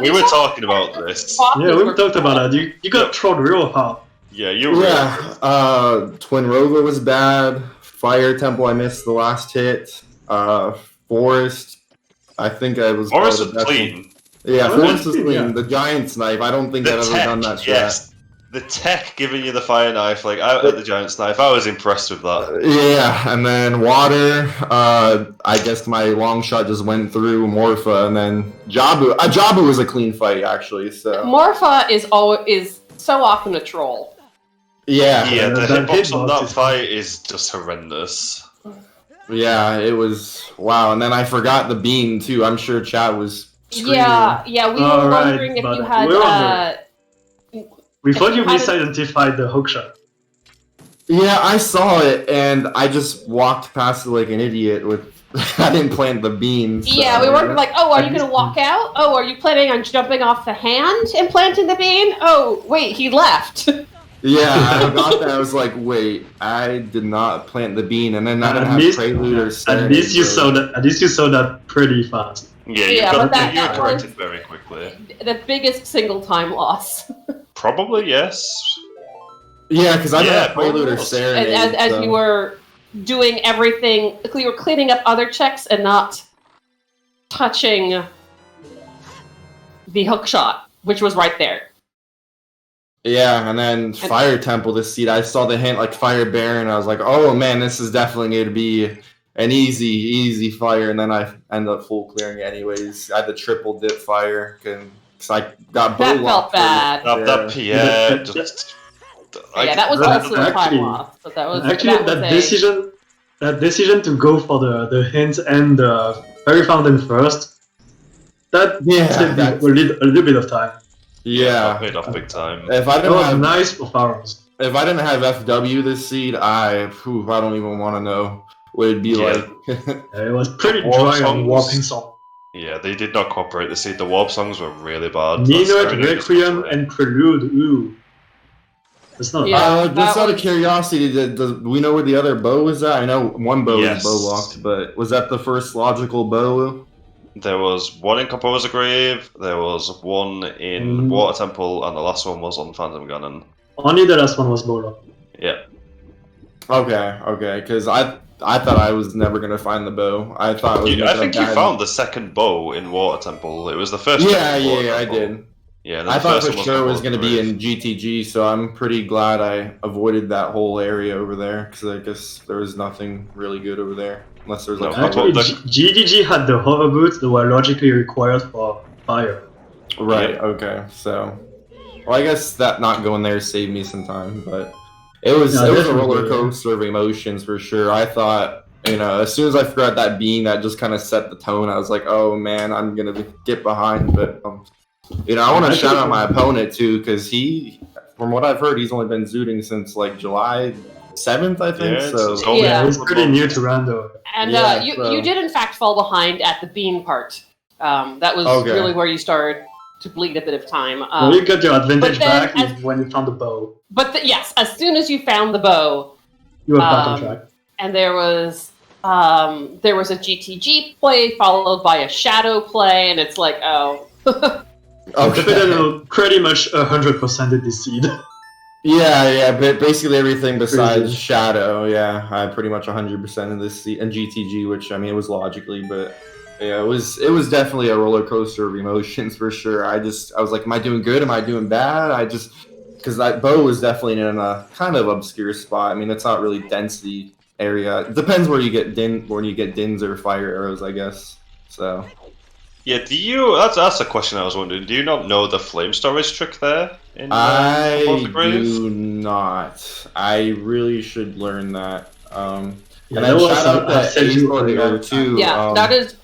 We were talking about this. Yeah, we've talked about that. You got trolled real hard. Yeah, you were. Yeah. Twin Rover was bad. Fire Temple I missed the last hit. Forest. I think I was. Forest was clean. Yeah, Forest was clean. Yeah. The giant snipe. I don't think I've ever done that strat. Yes. The tech giving you the fire knife, like out at the giant knife, I was impressed with that. Yeah, and then water. I guess my long shot just went through Morpha, and then Jabu. Jabu was a clean fight actually. So Morpha is so often a troll. yeah, Yeah, the that hitbox on hitbox that is- fight is just horrendous. yeah, it was wow. And then I forgot the beam too. I'm sure chat was. Screaming. Yeah, we were Alright, wondering if but you had. we're on We thought you How did- misidentified the hookshot. Yeah, I saw it, and I just walked past it like an idiot. With I didn't plant the beam. So. Yeah, we were like, oh, are you gonna walk out? Oh, are you planning on jumping off the hand and planting the bean? Oh, wait, he left. Yeah, I got that. I was like, wait, I did not plant the bean, and then I didn't At have least- prelude or At least you saw that. At least you saw that pretty fast. Yeah, Yeah, but that you was- corrected very quickly. The biggest single time loss. Probably, yes. Yeah, because I didn't have probably prelude or was. serenade. as so- you were doing everything, you were cleaning up other checks and not touching the hook shot, which was right there. Yeah, and then Fire Temple this seed. I saw the hint like Fire Baron. I was like, oh man, this is definitely going to be an easy fire. And then I ended up full clearing anyways. I had the triple dip fire because I got That bow felt locked bad. first. That Pierre just. Yeah, that was also a time loss. But that was that decision to go for the hint and the Fairy Fountain first, that saved me a little bit of time. Yeah, paid off big time. If I That didn't was have nice for Pharaohs. If I didn't have FW this seed, I don't even want to know what it'd be like. It was pretty Warp dry on songs. Warping Song. Yeah, they did not cooperate the seed. The warp songs were really bad. Minuet, Requiem, and Prelude. Ooh. That's not bad. Just out of curiosity, do we know where the other bow was at? I know one bow is bow locked, but was that the first logical bow? There was one in Composer Grave, there was one in Water Temple, and the last one was on Phantom Ganon. Only the last one was bow locked. Yeah. Okay, because I thought I was never gonna find the bow. I thought I think you found the second bow in Water Temple. It was the first. Yeah, I did. Yeah, I thought for sure it was going to be in GTG, so I'm pretty glad I avoided that whole area over there, because I guess there was nothing really good over there, unless there's like... Actually, GTG had the hover boots that were logically required for fire. Right, okay, so... Well, I guess that not going there saved me some time, but... It was a roller coaster of emotions for sure. I thought, as soon as I forgot that bean, that just kind of set the tone. I was like, oh man, I'm going to get behind, but... I want to shout out my opponent too, because from what I've heard, he's only been zooting since like July 7th, I think. He's pretty new to Rando. And you did in fact fall behind at the bean part. That was really where you started to bleed a bit of time. You got your advantage back when you found the bow. But yes, as soon as you found the bow, you were back on track. And there was a GTG play followed by a shadow play, and it's like, oh. Tepedino pretty much 100%ed this seed. Yeah, but basically everything besides Shadow, I pretty much 100% of this seed, and GTG, which, I mean, it was logically, but yeah, it was definitely a roller coaster of emotions for sure. I was like, am I doing good? Am I doing bad? Because that bow was definitely in a kind of obscure spot. I mean, it's not really density area. It depends where you get dins or fire arrows, I guess. So... Yeah, that's a question I was wondering. Do you not know the flame storage trick there? I do not. I really should learn that. And then shout out that Ace too. Yeah, that is...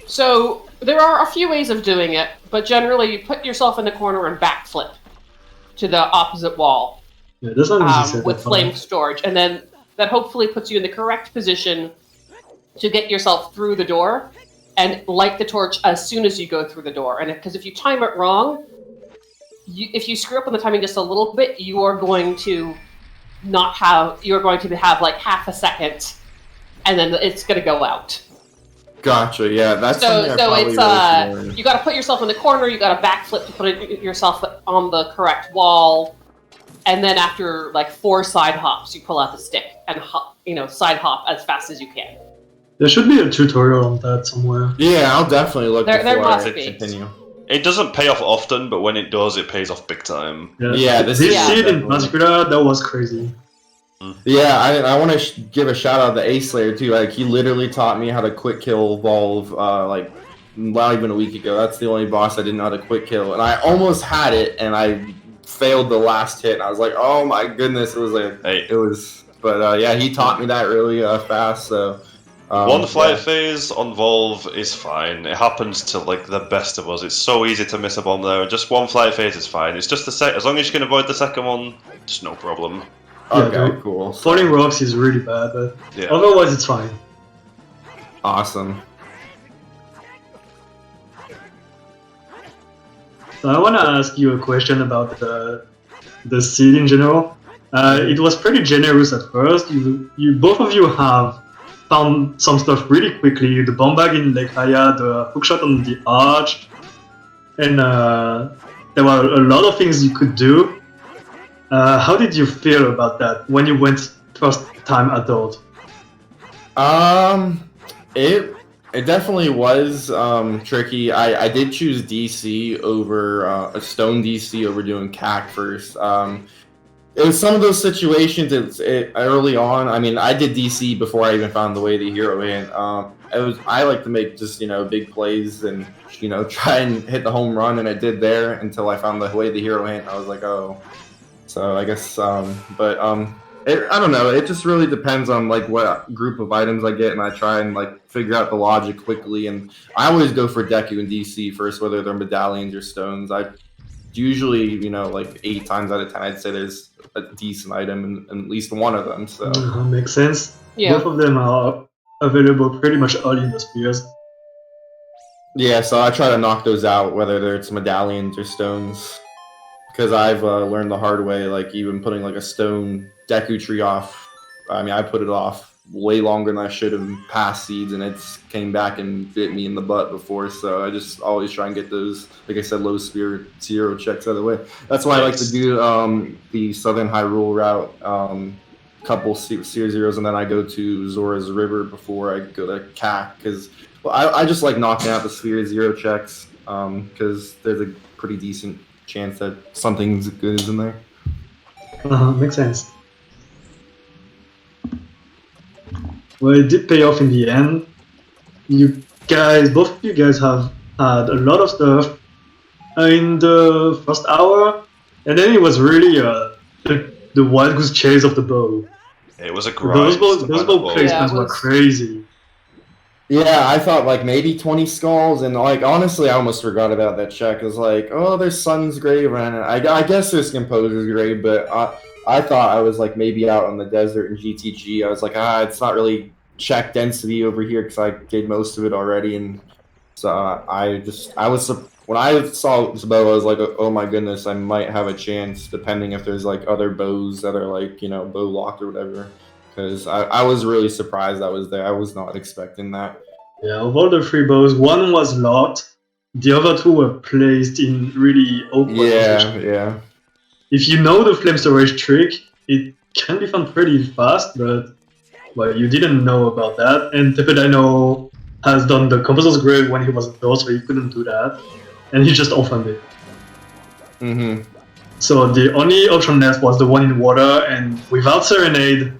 So, there are a few ways of doing it, but generally you put yourself in the corner and backflip to the opposite wall. Yeah, that's not easy with flame storage, and then that hopefully puts you in the correct position to get yourself through the door and light the torch as soon as you go through the door. And because if you time it wrong, if you screw up on the timing just a little bit, you are going to have like half a second, and then it's going to go out. Gotcha. Yeah, that's so it's you got to put yourself in the corner. You got to backflip to put yourself on the correct wall, and then after like 4 side hops, you pull out the stick and side hop as fast as you can. There should be a tutorial on that somewhere. Yeah, I'll definitely look there must be. Continue. It doesn't pay off often, but when it does, it pays off big time. Yeah, this seed in particular, that was crazy. Yeah, I want to give a shout out to Ace Slayer too. Like, he literally taught me how to quick kill Volve, like, not even a week ago. That's the only boss I didn't know how to quick kill, and I almost had it, and I failed the last hit. And I was like, oh my goodness, But yeah, he taught me that really fast. So. One flight phase on Volve is fine. It happens to like the best of us. It's so easy to miss a bomb there. Just one flight phase is fine. It's just as long as you can avoid the second one, just no problem. Okay, cool. Falling rocks is really bad, but otherwise it's fine. Awesome. So I want to ask you a question about the seed in general. It was pretty generous at first. You both of you have found some stuff really quickly, the bomb bag in Lake Haya, the hookshot on the arch, and there were a lot of things you could do. How did you feel about that when you went first time adult? It definitely was tricky. I did choose DC over a stone DC over doing CAC first. It was some of those situations. Early on. I mean, I did DC before I even found the way the hero in. I like to make just big plays and try and hit the home run, and it did there until I found the way the hero in. I was like, oh. So I guess, I don't know. It just really depends on like what group of items I get, and I try and like figure out the logic quickly. And I always go for Deku and DC first, whether they're medallions or stones. I usually, like 8 times out of 10, I'd say there's a decent item in at least one of them. So Makes sense. Yeah. Both of them are available pretty much early in the spheres. yeah, so I try to knock those out, whether it's medallions or stones. Because I've learned the hard way, like even putting like a stone Deku tree off. I mean, I put it off way longer than I should have past seeds, and it's came back and bit me in the butt before. So I just always try and get those, like I said, low spirit zero checks out of the way. That's why I like to do the Southern Hyrule route, couple Seer Zeros, and then I go to Zora's River before I go to CAC. Because I just like knocking out the Sphere Zero checks because there's a pretty decent chance that something's good is in there. Makes sense. Well, it did pay off in the end. Both of you guys have had a lot of stuff in the first hour, and then it was really the wild goose chase of the bow. It was a grind. Those bow placements were crazy. Yeah, I thought like maybe 20 skulls, and like honestly, I almost forgot about that check. It was like, oh, there's Sun's Grave, and I guess there's Composer's Grave, but I thought I was like maybe out on the desert in GTG. I was like, it's not really check density over here because I did most of it already, and so when I saw this bow, I was like, oh my goodness, I might have a chance, depending if there's like other bows that are like bow locked or whatever. Because I was really surprised I was there. I was not expecting that. Yeah, of all the 3 bows, one was locked. The other 2 were placed in really awkward positions. Yeah. If you know the flame storage trick, it can be found pretty fast, but well, you didn't know about that. And Tepedino has done the Composer's Grave when he was indoors, so he couldn't do that. And he just orphaned it. Mm-hmm. So the only option left was the one in water, and without Serenade,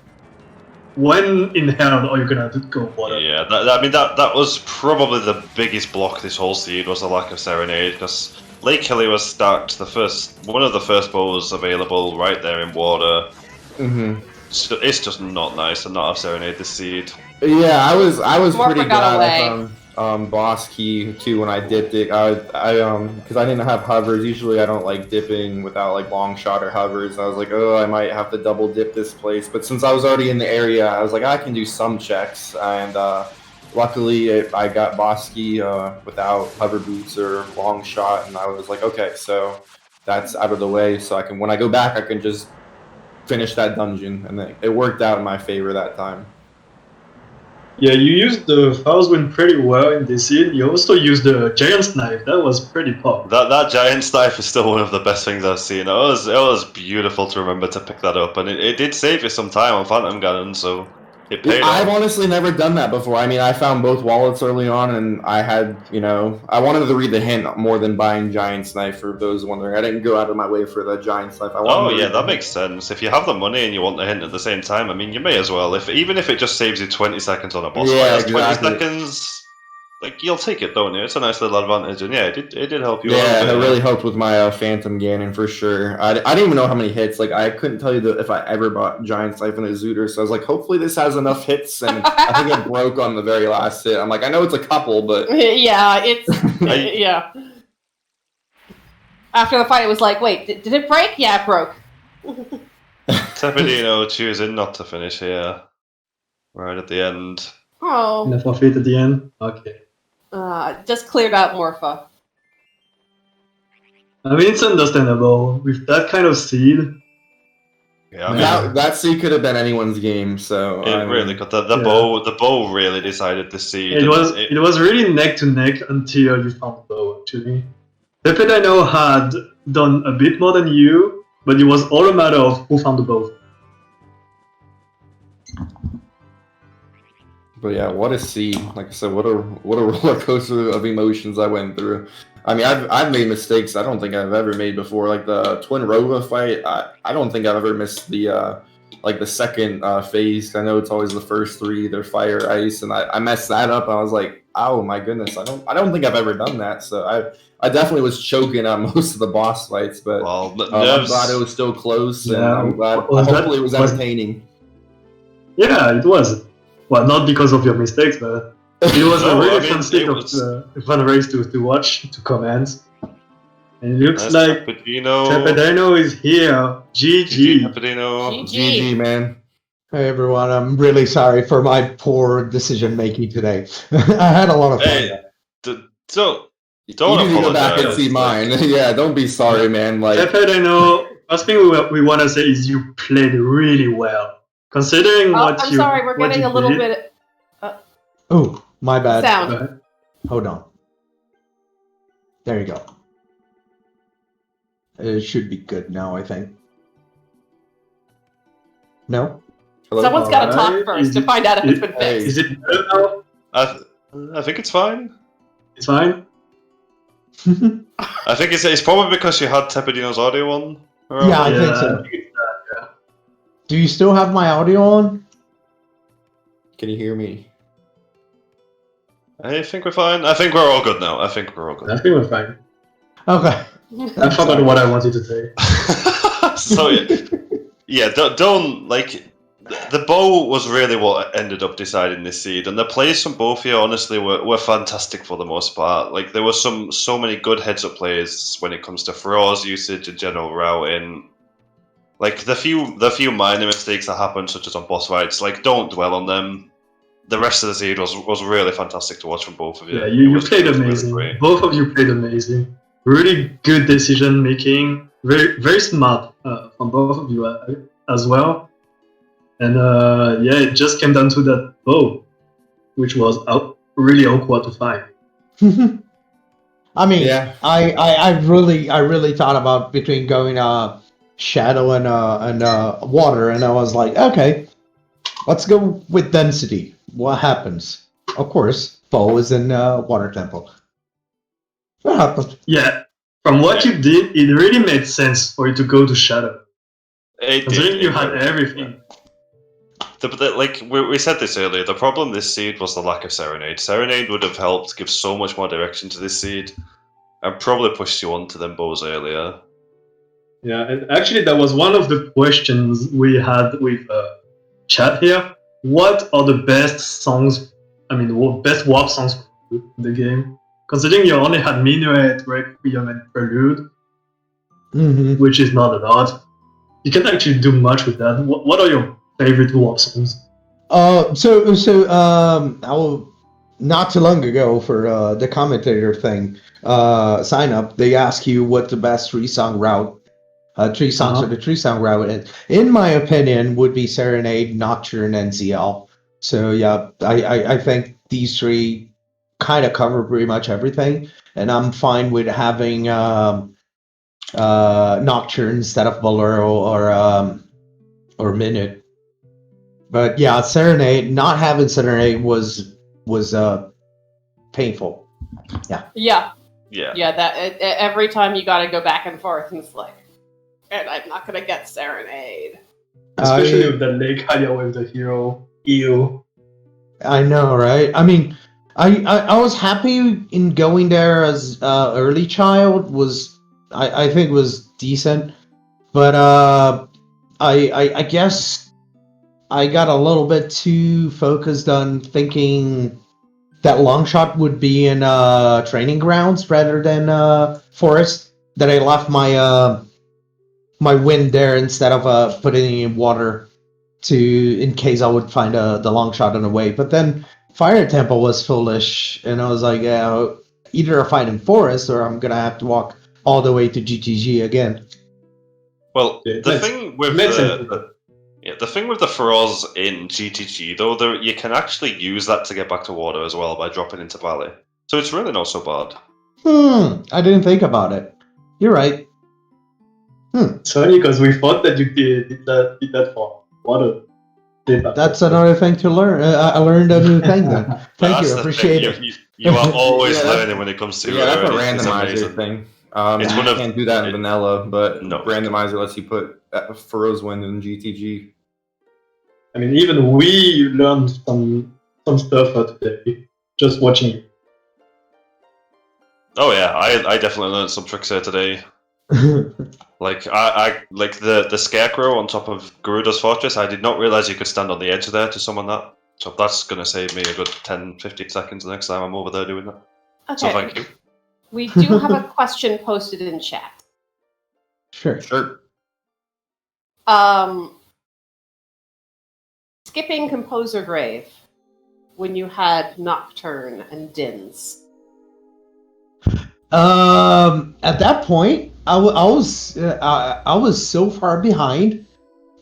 when in hell are you gonna go water? Yeah, that was probably the biggest block this whole seed, was the lack of Serenade, because Lake Hilly was stacked, one of the first bows available right there in water. Mm-hmm. So it's just not nice to not have Serenade this seed. Yeah, I was Morpher pretty got glad away. I found Boss Key too when I dipped it. Because I didn't have hovers. Usually I don't like dipping without like long shot or hovers. I was like, oh, I might have to double dip this place. But since I was already in the area, I was like, I can do some checks. And luckily I got Boss Key without hover boots or long shot, and I was like, okay, so that's out of the way. So when I go back, I can just finish that dungeon, and it worked out in my favor that time. Yeah, you used the Fowl's Wind pretty well in this scene. You also used the Giant's Knife. That was pretty pop. That Giant's Knife is still one of the best things I've seen. It was beautiful to remember to pick that up, and it did save you some time on Phantom Ganon, so it paid I've off. honestly never done that before. I mean, I found both wallets early on, and I had, I wanted to read the hint more than buying Giant's Knife, for those wondering. I didn't go out of my way for the Giant's Knife. That makes sense. If you have the money and you want the hint at the same time, I mean, you may as well. Even if it just saves you 20 seconds on a boss fight, that's exactly. 20 seconds. Like, you'll take it, don't you? It's a nice little advantage, and yeah, it did help you. Yeah, it really helped with my Phantom Ganon for sure. I didn't even know how many hits. Like, I couldn't tell you if I ever bought Giant's Knife and a Zooter, so I was like, hopefully this has enough hits, and I think it broke on the very last hit. I'm like, I know it's a couple, but Yeah, yeah. After the fight, it was like, wait, did it break? Yeah, it broke. Tepedino choosing not to finish here, right at the end. Oh. And a forfeit at the end? Okay. Just cleared out Morpha. I mean, it's understandable. With that kind of seed, Yeah, I mean, that seed could have been anyone's game. So it really could. The bow really decided the seed. it was really neck to neck until you found the bow, actually. Tepedino had done a bit more than you, but it was all a matter of who found the bow. But yeah, what a scene! Like I said, what a roller coaster of emotions I went through. I mean, I've made mistakes I don't think I've ever made before. Like the Twin Rova fight, I don't think I've ever missed the like the second phase. I know it's always the first three, they're fire, ice, and I messed that up. I was like, oh my goodness, I don't think I've ever done that. So I definitely was choking on most of the boss fights, but Well, I'm glad it was still close, and Yeah, I'm glad. was that- Hopefully, it was was- entertaining. Yeah, it was. Well, not because of your mistakes, but it was No, a really I mean, fun state it of was- fun race to watch, to comment. And it looks That's like Tepedino. Tepedino is here. GG. Tepedino. GG, man. Hey everyone, I'm really sorry for my poor decision making today. I had a lot of fun. Hey, don't You don't need to go back and apologize. see mine. Yeah, don't be sorry, man. Like, Tepedino, first thing we want to say is you played really well. Considering Oh, what I'm you sorry, we're what getting you a little did. bit Oh, my bad. sound. Hold on. There you go. It should be good now, I think. No? hello? Someone's got to talk Alright, first is to it- find out if it's been hey, fixed. Is it better now? I think it's fine. It's fine. I think it's probably because you had Tepedino's audio on. Yeah, I think so. think it's that, Do you still have my audio on? Can you hear me? I think we're fine. I think we're all good now. I think we're all yeah. I good. think we're fine. Okay. I forgot what I wanted to say. So yeah, don't like the bow was really what ended up deciding this seed, and the plays from both here honestly were fantastic for the most part. Like there were so many good heads up plays when it comes to Feroz usage and general routing. Like the few minor mistakes that happened, such as on boss fights, like don't dwell on them. The rest of the seed was really fantastic to watch from both of you. Yeah, It you was played really amazing. great. Both of you played amazing. Really good decision making. Very smart from both of you as well. And yeah, it just came down to that bow, which was really awkward to find. I mean, Yeah. I really thought about between going shadow and water, and I was like, okay, let's go with density. What happens? Of course, bow is in water temple. What happened? Yeah, from what you did, it really made sense for you to go to shadow. It Considering did, you it had really did, everything. like we said this earlier, the problem this seed was the lack of Serenade. Serenade would have helped give so much more direction to this seed, and probably pushed you onto them bows earlier. Yeah, and actually, that was one of the questions we had with chat here. What are the best songs? I mean, best warp songs in the game? Considering you only had Minuet, Requiem, and Prelude, Mm-hmm. which is not a lot, you can't actually do much with that. What are your favorite warp songs? I will, not too long ago for the commentator thing sign up, they ask you what the best three songs Uh-huh. for the 3-song route, and in my opinion would be Serenade, Nocturne, and ZL. So yeah, I think these three kind of cover pretty much everything, and I'm fine with having Nocturne instead of Bolero or Minute. But yeah, Serenade, not having Serenade was painful. Yeah, Yeah. that every time you got to go back and forth, and it's like, and I'm not gonna get Serenade. Especially with the Lake Hylia with the hero EU. I know, right? I mean, I was happy in going there as early child. I think was decent, but I guess I got a little bit too focused on thinking that long shot would be in training grounds rather than forest, that I left my my wind there instead of putting it in water in case I would find the long shot on the way. But then Fire Temple was foolish, and I was like, yeah, either I find in forest or I'm gonna have to walk all the way to GTG again. Well, Yeah, the makes- thing with makes the sense. the thing with the Feroz in GTG though, you can actually use that to get back to water as well by dropping into Valley. So it's really not so bad. I didn't think about it. You're right. It's funny because we thought that you did that for water. That's another thing to learn. I learned a new thing then. Thank That's you, the appreciate thing. it. You are always Yeah, learning when it comes to Yeah, that's a it's randomizer amazing. thing. It's You one of- can't do that in it- vanilla, but No. randomizer lets you put Ferozwind in GTG. I mean, even we learned some stuff today just watching you. Oh yeah, I definitely learned some tricks here today. Like I like the scarecrow on top of Garuda's fortress. I did not realize you could stand on the edge there to summon that. So that's gonna save me a good 10-15 seconds the next time I'm over there doing that. Okay. So thank you. We do have a question posted in chat. Sure. Sure. Skipping Composer Grave when you had Nocturne and Dins. At that point, I was so far behind.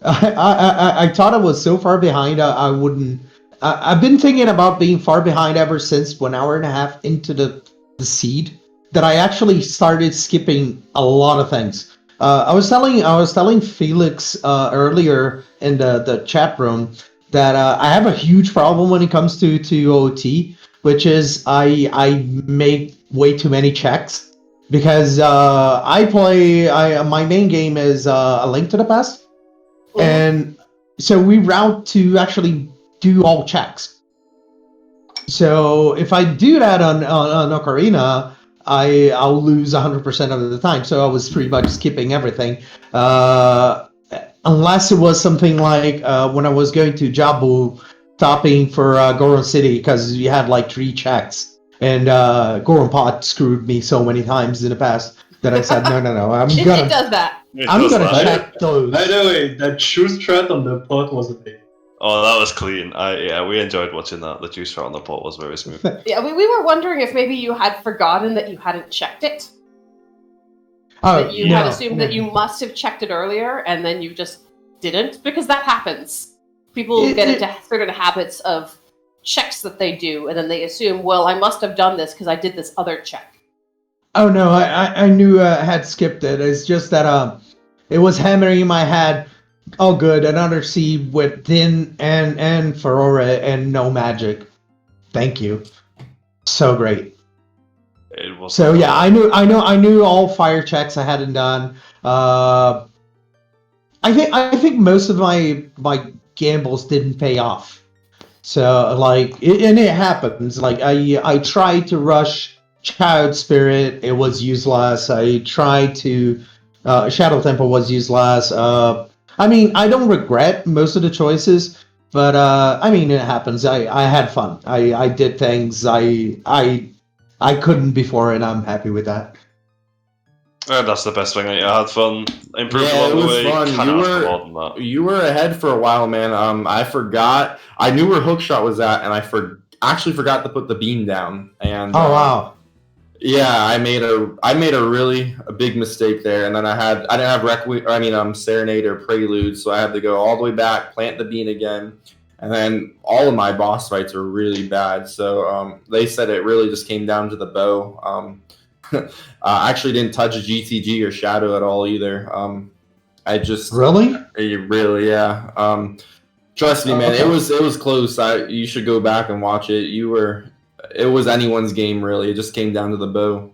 I thought I was so far behind. I wouldn't. I've been thinking about being far behind ever since 1.5 hours into the seed that I actually started skipping a lot of things. I was telling Felix earlier in the chat room that I have a huge problem when it comes to OT, which is I make way too many checks because my main game is A Link to the Past, and so we route to actually do all checks. So if I do that on Ocarina, I'll lose 100% of the time. So I was pretty much skipping everything, unless it was something like when I was going to Jabu, stopping for Goron City because you had like 3 checks, and Goron Pot screwed me so many times in the past that I said no, It does that. I'm gonna that. check those. By the way, that shoe strat on the pot was amazing. Oh, that was clean. We enjoyed watching that. The juice on the pot was very smooth. Yeah, we were wondering if maybe you had forgotten that you hadn't checked it. That you had assumed that you must have checked it earlier and then you just didn't, because that happens. People get into certain habits of checks that they do, and then they assume, well, I must have done this because I did this other check. Oh no, I knew I had skipped it. It's just that it was hammering in my head. Oh good, another seed with Din and Ferora and no magic. Thank you. So great. It was So yeah, I knew all fire checks I hadn't done. I think most of my gambles didn't pay off. So like, and it happens. Like I tried to rush Child Spirit, it was useless. I tried to Shadow Temple was useless. I mean, I don't regret most of the choices, but I mean, it happens. I had fun. I did things I couldn't before, and I'm happy with that. And that's the best thing. You had fun. Improved Yeah, along it the was way. fun. Can't ask for more than that. You were ahead for a while, man. I forgot. I knew where Hookshot was at, and I actually forgot to put the beam down. And Oh wow. yeah, I made a really big mistake there, and then I didn't have Serenade or Prelude, so I had to go all the way back, plant the bean again, and then all of my boss fights are really bad. So they said it really just came down to the bow. I actually didn't touch GTG or Shadow at all either. I just Really? Yeah. Trust me, man. Okay. It was close. You should go back and watch it. It was anyone's game, really. It just came down to the bow.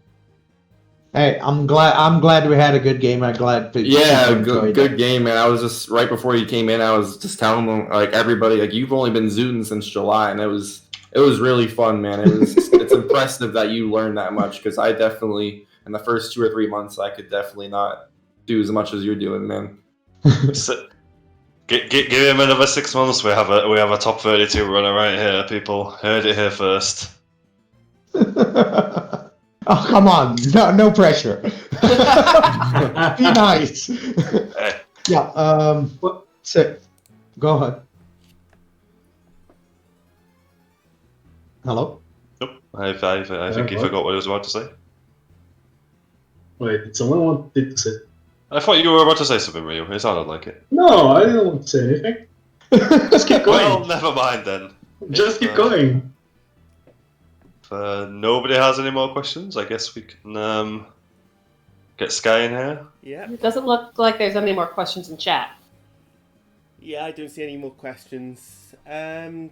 Hey, I'm glad we had a good game. I'm glad people enjoyed good game, man. I was just right before you came in. I was just telling them, like, everybody, like, you've only been zooting since July, and it was really fun, man. It's impressive that you learned that much, because I definitely, in the first 2 or 3 months, I could definitely not do as much as you're doing, man. So, give him another 6 months. We have a top 32 runner right here. People heard it here first. Oh come on! No pressure. Be nice. Hey. Yeah. So, go ahead. Hello. Nope. I think he forgot what he was about to say. Wait, did someone wanted to say? I thought you were about to say something, Ryu. It sounded like it. No, I didn't want to say anything. Just keep going. Well, never mind then. Just keep going. If nobody has any more questions, I guess we can get Sky in here. Yeah. It doesn't look like there's any more questions in chat. Yeah, I don't see any more questions. I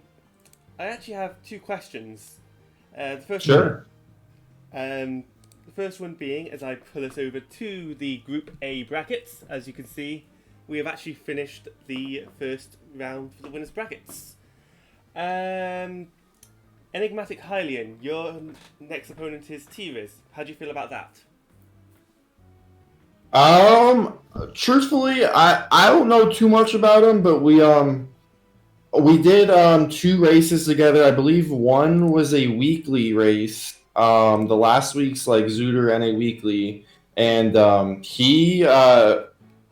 actually have 2 questions. The first Sure. one, the first one being, as I pull us over to the Group A brackets, as you can see, we have actually finished the first round for the winners brackets. EnigmaticHylian, your next opponent is T-Riz. How do you feel about that? Truthfully, I don't know too much about him, but we did 2 races together. I believe one was a weekly race. The last week's like Zooter and a weekly, and he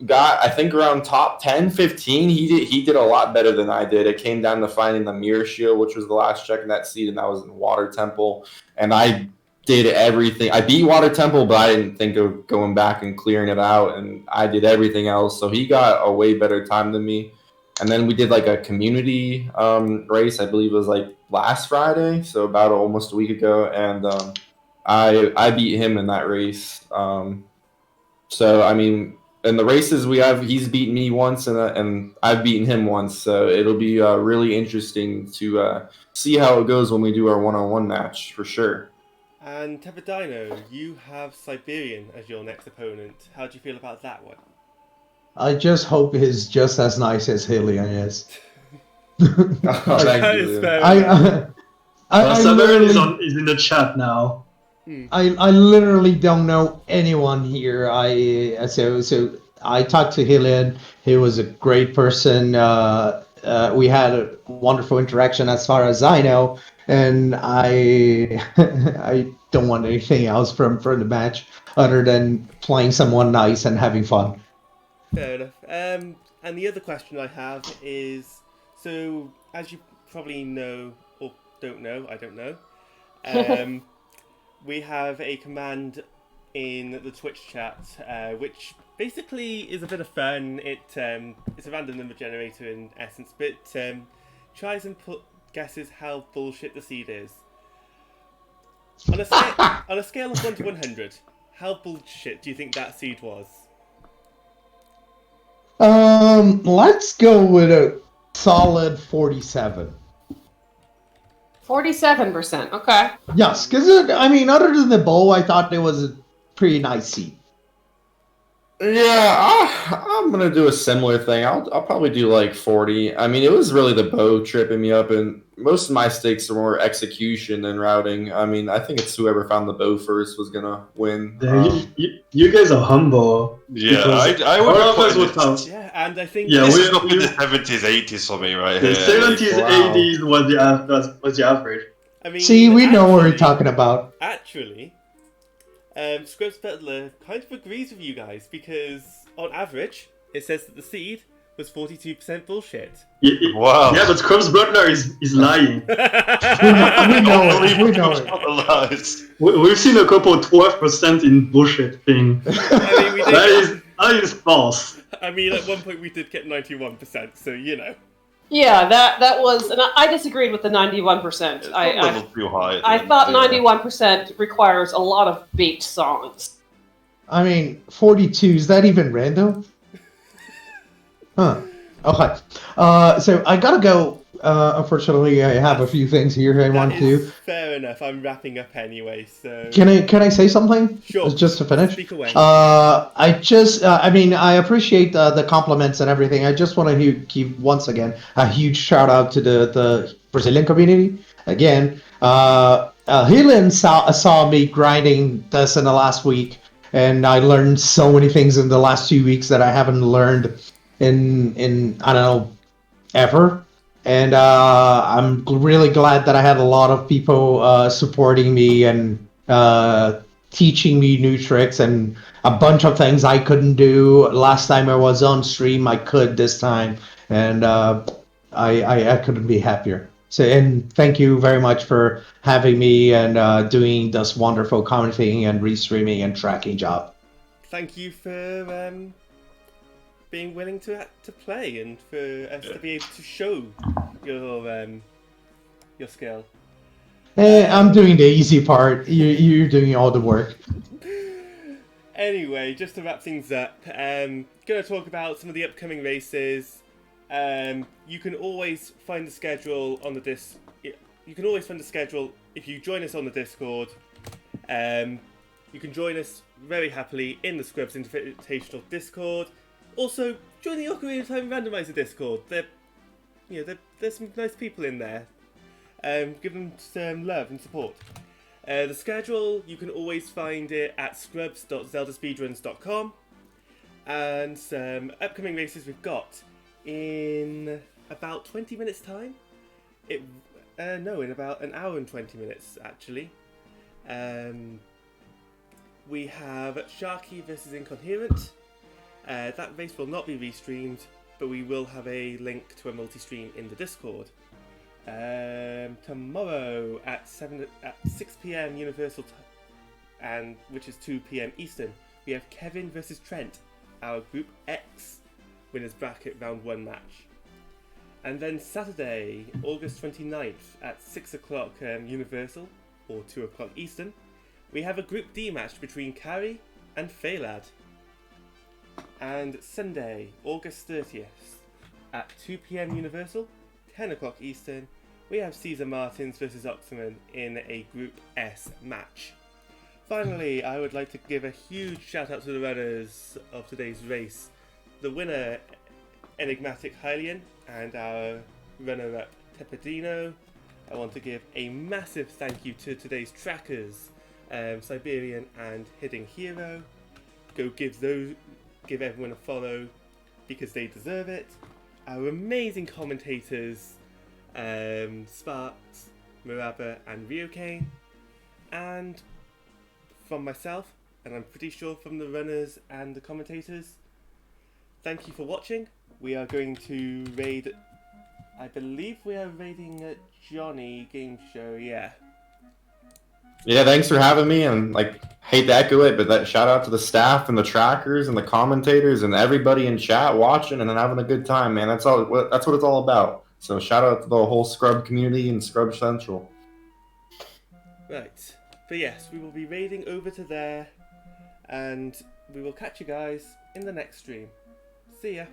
got, I think, around top 10, 15. He did a lot better than I did. It came down to finding the mirror shield, which was the last check in that seed, and that was in Water Temple. And I did everything. I beat Water Temple, but I didn't think of going back and clearing it out, and I did everything else. So he got a way better time than me. And then we did like a community race. I believe it was like last Friday, so about almost a week ago, and I beat him in that race. So I mean, in the races we have, he's beaten me once, and I've beaten him once. So it'll be really interesting to see how it goes when we do our one-on-one match for sure. And Tepedino, you have Siberian as your next opponent. How do you feel about that one? I just hope he's just as nice as Hylian is. Thank That you, is Lou. fair I, enough. Siberian literally, is in the chat now. I literally don't know anyone here. So I talked to Hylian. He was a great person. We had a wonderful interaction as far as I know, and I I don't want anything else from the match other than playing someone nice and having fun. Fair enough. And the other question I have is, so as you probably know, or don't know, I don't know, we have a command in the Twitch chat, which basically is a bit of fun. It's a random number generator in essence, but tries and guesses how bullshit the seed is. On a scale of 1 to 100, how bullshit do you think that seed was? Let's go with a solid 47. 47%. Okay. Yes, because I mean, other than the bow, I thought it was a pretty nice seed. Yeah, I'm gonna do a similar thing. I'll probably do like 40. I mean, it was really the bow tripping me up, and most of my stakes are more execution than routing. I mean, I think it's whoever found the bow first was gonna win. You guys are humble. Yeah, because I all would of have us put would it. have. Yeah, and I think Yeah, This we- is up in we- the 70s, 80s for me right The here. 70s, Wow. 80s was the average. I mean, See, we know what we're actually- talking about. Actually, Scrubs Butler kind of agrees with you guys because on average, it says that the seed was 42% bullshit. Wow. Yeah, but Scrubs Butler is lying. We know it. We know it. Lies. We've seen a couple 12% in bullshit thing. I mean, we did. That is false. I mean, at one point we did get 91%, so you know. Yeah, that was, and I disagreed with the 91%. It's a little too high. at the I end, thought yeah. 91% requires a lot of baked songs. I mean, 42, is that even random? Huh. Okay. So I gotta go. Unfortunately, I have a few things here I want That to is do. fair enough. I'm wrapping up anyway, so. Can I say something? Sure. Just to finish. Speak away. I mean, I appreciate the compliments and everything. I just want to give once again a huge shout out to the Brazilian community. Again, Hylian saw me grinding this in the last week, and I learned so many things in the last 2 weeks that I haven't learned in I don't know ever. And I'm really glad that I had a lot of people supporting me and teaching me new tricks and a bunch of things I couldn't do last time I was on stream. I could this time, and I couldn't be happier. So, and thank you very much for having me and doing this wonderful commenting and restreaming and tracking job. Thank you for being willing to play and for us to be able to show your skill. I'm doing the easy part. You're doing all the work. Anyway, just to wrap things up, gonna talk about some of the upcoming races. You can always find the schedule on the You can always find the schedule if you join us on the Discord. You can join us very happily in the Scrubs Invitational Discord. Also, join the Ocarina of Time Randomizer Discord. There's some nice people in there. Give them some love and support. The schedule, you can always find it at scrubs.zeldaspeedruns.com. And some upcoming races we've got in about 20 minutes time. In about an hour and 20 minutes actually. We have Sharky versus Incoherent. That race will not be restreamed, but we will have a link to a multi-stream in the Discord. Tomorrow at 6 p.m. Universal and which is 2 p.m. Eastern, we have Kevin versus Trent, our Group X winners bracket round 1 match. And then Saturday, August 29th at 6 o'clock Universal or 2 o'clock Eastern, we have a Group D match between Carrie and Phaelad. And Sunday, August 30th at 2 p.m. Universal, 10 o'clock Eastern, we have Caesar Martins versus Oxman in a Group S match. Finally, I would like to give a huge shout out to the runners of today's race. The winner, EnigmaticHylian, and our runner-up, Tepedino. I want to give a massive thank you to today's trackers, Siberian and Hidden Hero. Go give everyone a follow because they deserve it. Our amazing commentators, Sparks, Maraba and Ryokane, and from myself, and I'm pretty sure from the runners and the commentators, thank you for watching. We are going to raid, I believe we are raiding Johnny Game Show, yeah. Yeah, thanks for having me, and hate to echo it, but that shout out to the staff and the trackers and the commentators and everybody in chat watching and having a good time, man. That's what it's all about. So shout out to the whole Scrub community and Scrub Central. Right, but yes, we will be raiding over to there, and we will catch you guys in the next stream. See ya.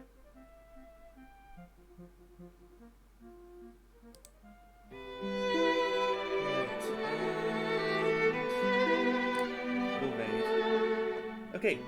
We'll raid. Okay,